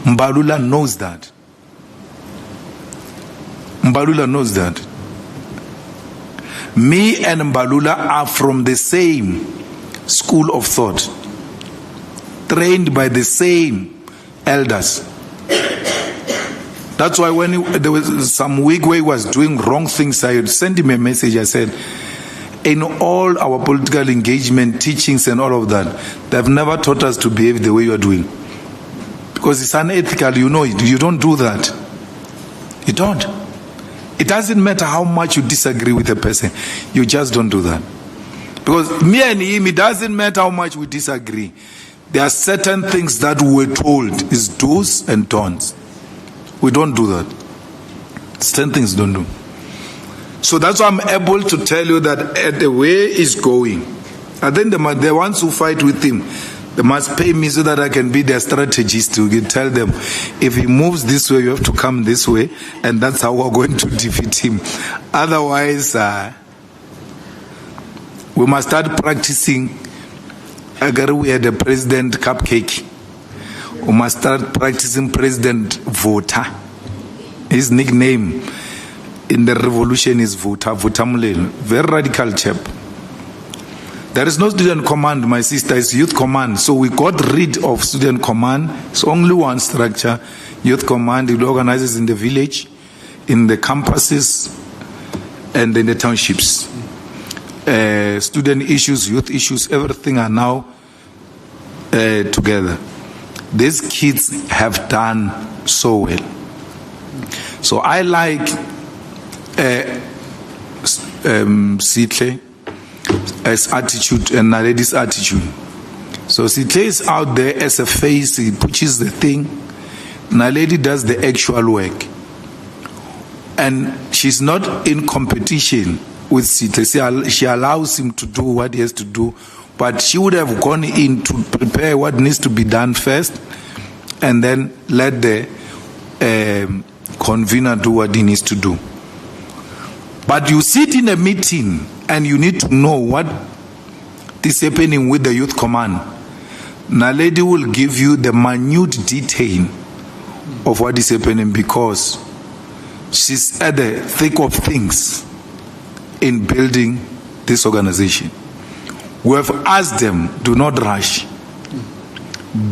Mbalula knows that. Mbalula knows that. Me and Mbalula are from the same school of thought, trained by the same elders. That's why when there was some week where he was doing wrong things, I sent him a message. I said, in all our political engagement, teachings and all of that, they've never taught us to behave the way you are doing. Because it's unethical, you know it. You don't do that. You don't. It doesn't matter how much you disagree with a person. You just don't do that. Because me and him, it doesn't matter how much we disagree. There are certain things that we're told is do's and don'ts. We don't do that. Certain things don't do. So that's why I'm able to tell you that the way is going. And then the ones who fight with him, they must pay me so that I can be their strategist to tell them, if he moves this way, you have to come this way, and that's how we're going to defeat him. Otherwise, we must start practicing. We had the President Cupcake. We must start practicing President Voter. His nickname in the revolution is Voter Mulelo. Very radical chap. There is no student command, my sister, it's youth command. So we got rid of student command. It's only one structure, youth command. It organizes in the village, in the campuses, and in the townships. Student issues, youth issues, everything are now together. These kids have done so well. So I like 𝐶𝐾𝐿 as attitude and Naledi's attitude. So 𝐶𝐾𝐿 is out there as a face, he pushes the thing. Naledi does the actual work. And she's not in competition with 𝐶𝐾𝐿. She allows him to do what he has to do. But she would have gone in to prepare what needs to be done first, and then let the convener do what he needs to do. But you sit in a meeting and you need to know what is happening with the youth command. Naledi will give you the minute detail of what is happening, because she's at the thick of things in building this organization. We have asked them, do not rush.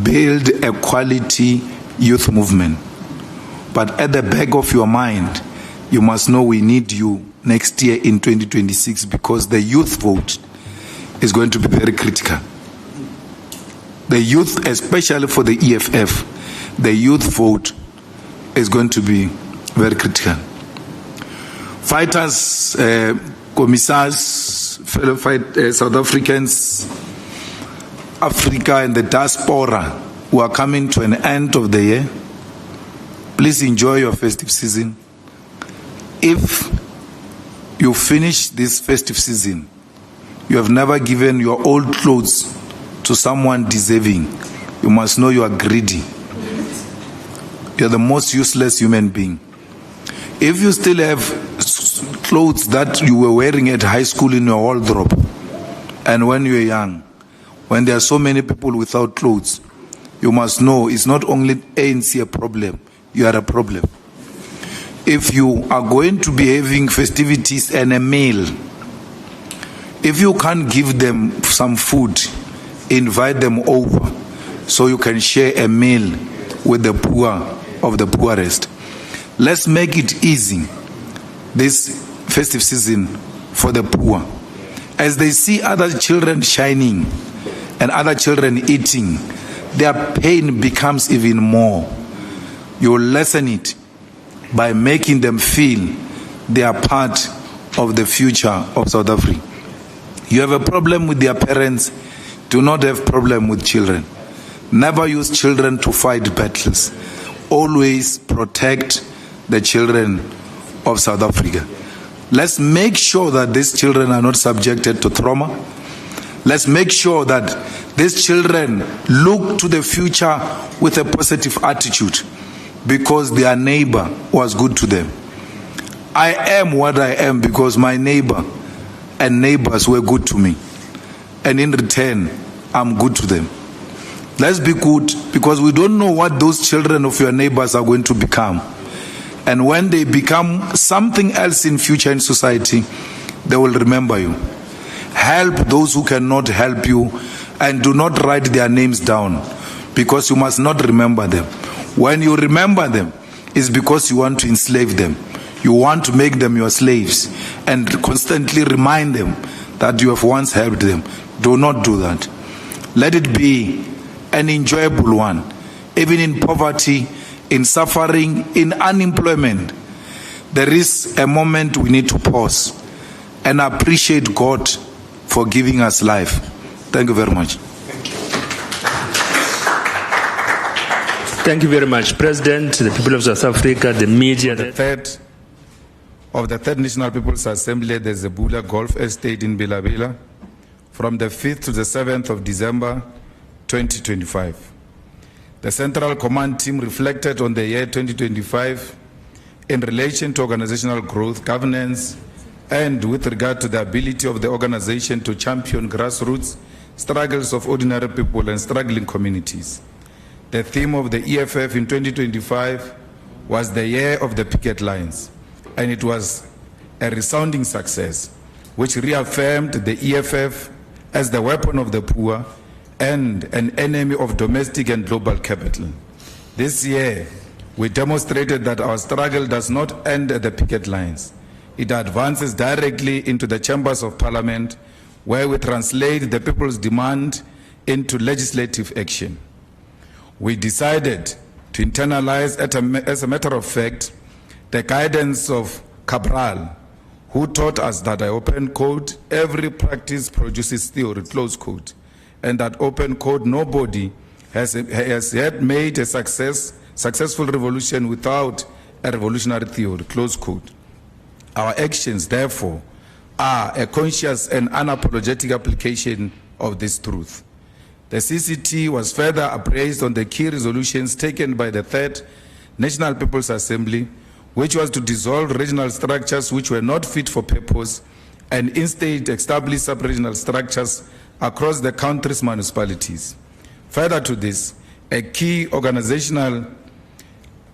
Build a quality youth movement. But at the back of your mind, you must know we need you next year in 2026, because the youth vote is going to be very critical. The youth, especially for the EFF, the youth vote is going to be very critical. Fighters, commissars, fellow South Africans, Africa and the diaspora who are coming to an end of the year, please enjoy your festive season. If you finish this festive season, you have never given your old clothes to someone deserving, you must know you are greedy. You are the most useless human being. If you still have clothes that you were wearing at high school in your wardrobe, and when you were young, when there are so many people without clothes, you must know it's not only ANC a problem, you are a problem. If you are going to be having festivities and a meal, if you can't give them some food, invite them over so you can share a meal with the poor of the poorest. Let's make it easy this festive season for the poor. As they see other children shining and other children eating, their pain becomes even more. You will lessen it by making them feel they are part of the future of South Africa. You have a problem with their parents, do not have problem with children. Never use children to fight battles. Always protect the children of South Africa. Let's make sure that these children are not subjected to trauma. Let's make sure that these children look to the future with a positive attitude because their neighbor was good to them. I am what I am because my neighbor and neighbors were good to me. And in return, I'm good to them. Let's be good, because we don't know what those children of your neighbors are going to become. And when they become something else in future in society, they will remember you. Help those who cannot help you, and do not write their names down, because you must not remember them. When you remember them, it's because you want to enslave them. You want to make them your slaves and constantly remind them that you have once helped them. Do not do that. Let it be an enjoyable one, even in poverty, in suffering, in unemployment. There is a moment we need to pause and appreciate God for giving us life. Thank you very much. Thank you very much, President, the people of South Africa, the media. The third of the Third National People's Assembly at the 𝐬𝐫𝐸𝐵𝐺 Golf Estate in Bela-Bela from the 5th to the 7th of December 2025. The Central Command Team reflected on the year 2025 in relation to organizational growth, governance, and with regard to the ability of the organization to champion grassroots struggles of ordinary people and struggling communities. The theme of the EFF in 2025 was the year of the picket lines, and it was a resounding success, which reaffirmed the EFF as the weapon of the poor and an enemy of domestic and global capital. This year, we demonstrated that our struggle does not end at the picket lines. It advances directly into the chambers of parliament, where we translate the people's demand into legislative action. We decided to internalize, as a matter of fact, the guidance of Cabral, who taught us that I open quote, every practice produces theory, close quote, and that open quote, nobody has yet made a successful revolution without a revolutionary theory, close quote. Our actions, therefore, are a conscious and unapologetic application of this truth. The CCT was further appraised on the key resolutions taken by the Third National People's Assembly, which was to dissolve regional structures which were not fit for purpose and instead establish sub-regional structures across the country's municipalities. Further to this, a key organizational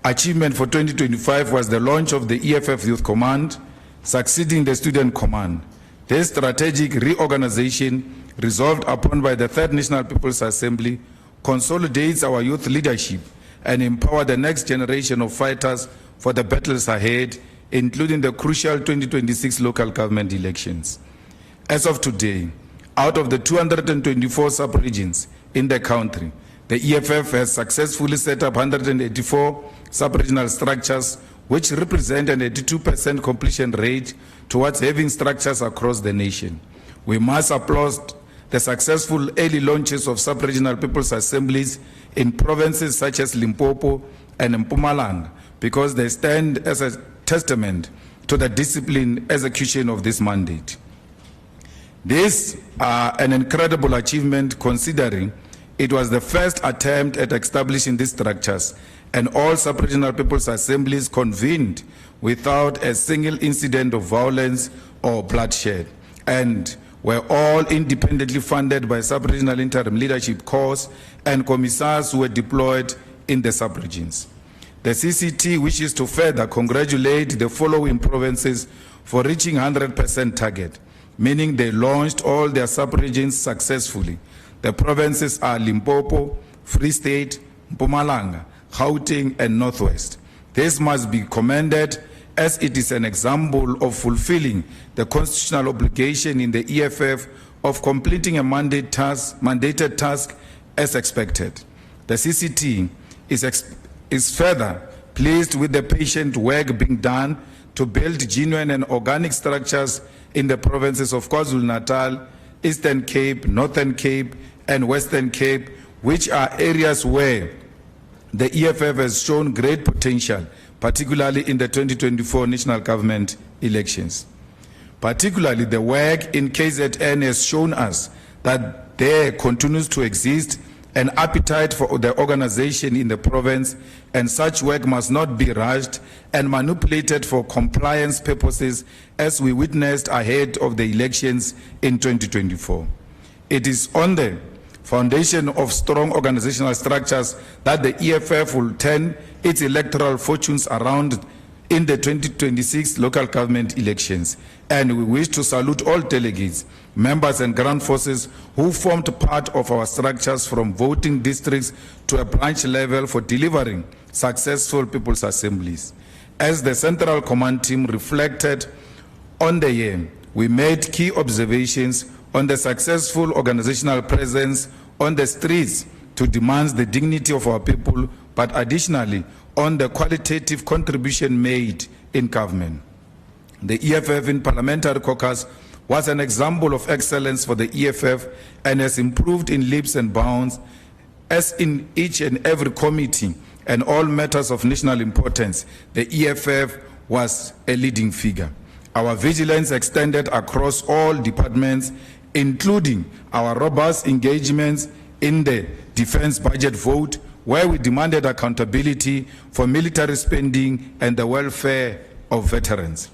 achievement for 2025 was the launch of the EFF Youth Command, succeeding the Student Command. This strategic reorganization, resolved upon by the Third National People's Assembly, consolidates our youth leadership and empower the next generation of fighters for the battles ahead including the crucial 2026 local government elections. As of today, out of the 224 sub-regions in the country, the EFF has successfully set up 184 sub-regional structures, which represent an 82% completion rate towards having structures across the nation. We must applaud the successful early launches of sub-regional people's assemblies in provinces such as Limpopo and Mpumalanga, because they stand as a testament to the disciplined execution of this mandate. This is an incredible achievement, considering it was the first attempt at establishing these structures, and all sub-regional people's assemblies convened without a single incident of violence or bloodshed, and were all independently funded by sub-regional interim leadership corps and commissars who were deployed in the sub-regions. The CCT wishes to further congratulate the following provinces for reaching 100% target, meaning they launched all their sub-regions successfully. The provinces are Limpopo, Free State, Mpumalanga, Gauteng, and Northwest. This must be commended, as it is an example of fulfilling the constitutional obligation in the EFF of completing a mandated task as expected. The CCT is further pleased with the patient work being done to build genuine and organic structures in the provinces of KwaZulu-Natal, Eastern Cape, Northern Cape, and Western Cape, which are areas where the EFF has shown great potential, particularly in the 2024 national government elections. Particularly, the work in KZN has shown us that there continues to exist an appetite for the organization in the province, and such work must not be rushed and manipulated for compliance purposes, as we witnessed ahead of the elections in 2024. It is on the foundation of strong organizational structures that the EFF will turn its electoral fortunes around in the 2026 local government elections, and we wish to salute all delegates, members and ground forces who formed part of our structures from voting districts to a branch level for delivering successful people's assemblies. As the Central Command team reflected on the year, we made key observations on the successful organizational presence on the streets to demand the dignity of our people, but additionally on the qualitative contribution made in government. The EFF in Parliamentary Caucus was an example of excellence for the EFF and has improved in leaps and bounds, as in each and every committee and all matters of national importance, the EFF was a leading figure. Our vigilance extended across all departments, including our robust engagements in the defense budget vote, where we demanded accountability for military spending and the welfare of veterans.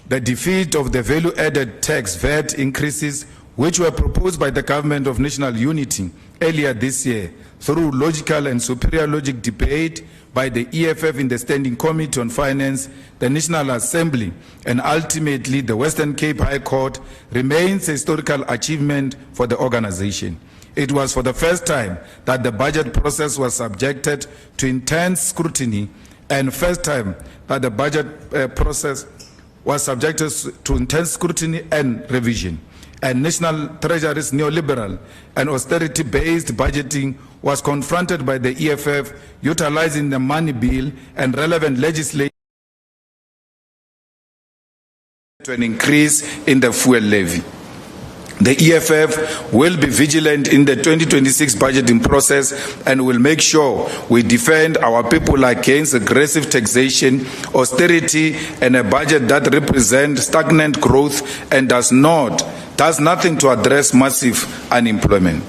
The defeat of the value-added tax VAT increases, which were proposed by the Government of National Unity earlier this year through logical and superior logic debate by the EFF in the Standing Committee on Finance, the National Assembly, and ultimately the Western Cape High Court, remains a historical achievement for the organization. It was for the first time that the budget process was subjected to intense scrutiny, and first time that the budget process was subjected to intense scrutiny and revision. And National Treasury's neoliberal and austerity-based budgeting was confronted by the EFF, utilizing the money bill and relevant legislation to an increase in the fuel levy. The EFF will be vigilant in the 2026 budgeting process and will make sure we defend our people against aggressive taxation, austerity, and a budget that represents stagnant growth and does nothing to address massive unemployment.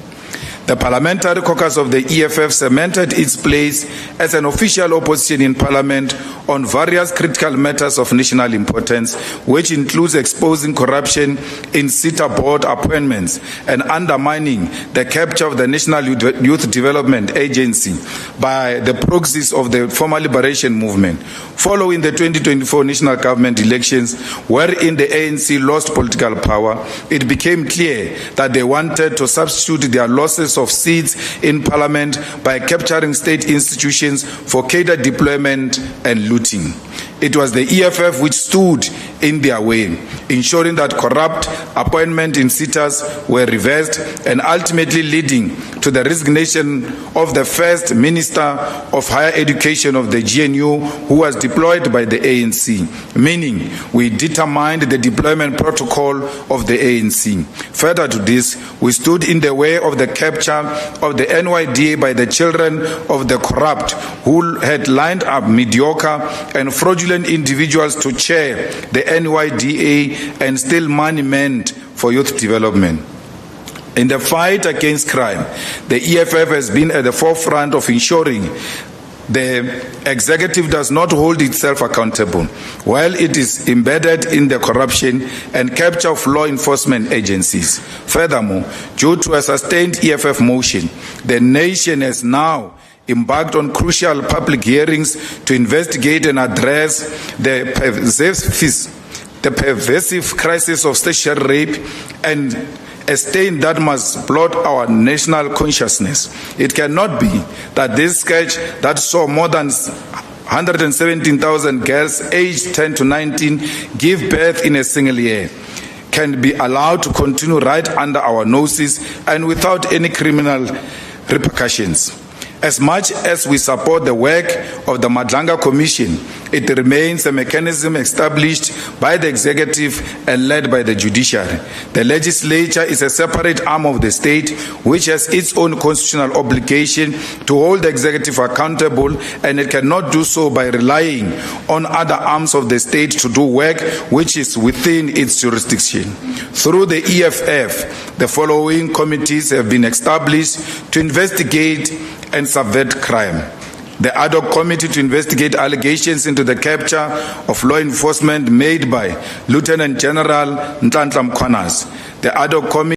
The Parliamentary Caucus of the EFF cemented its place as an official opposition in Parliament on various critical matters of national importance, which includes exposing corruption in SITA board appointments and undermining the capture of the National Youth Development Agency by the proxies of the former liberation movement. Following the 2024 national government elections, wherein the ANC lost political power, it became clear that they wanted to substitute their losses of seats in Parliament by capturing state institutions for cadre deployment and looting. it was the EFF which stood in their way, ensuring that corrupt appointment in sitters were reversed and ultimately leading to the resignation of the first Minister of Higher Education of the GNU, who was deployed by the ANC, meaning we determined the deployment protocol of the ANC. Further to this, we stood in the way of the capture of the NYDA by the children of the corrupt who had lined up mediocre and fraudulent individuals to chair the NYDA and steal money meant for youth development. In the fight against crime, the EFF has been at the forefront of ensuring the executive does not hold itself accountable while it is embedded in the corruption and capture of law enforcement agencies. Furthermore, due to a sustained EFF motion, the nation has now embarked on crucial public hearings to investigate and address the pervasive crisis of statutory rape and a stain that must blot our national consciousness. It cannot be that this sketch that saw more than 117,000 girls aged 10 to 19 give birth in a single year can be allowed to continue right under our noses and without any criminal repercussions. As much as we support the work of the Madlanga Commission, it remains a mechanism established by the executive and led by the judiciary. The legislature is a separate arm of the state which has its own constitutional obligation to hold the executive accountable, and it cannot do so by relying on other arms of the state to do work which is within its jurisdiction. Through the EFF, the following committees have been established to investigate and subvert crime: the ad hoc committee to investigate allegations into the capture of law enforcement made by Lieutenant General 𝐬𝐿𝐫𝐽𝐻𝐿𝐵, the ad hoc committee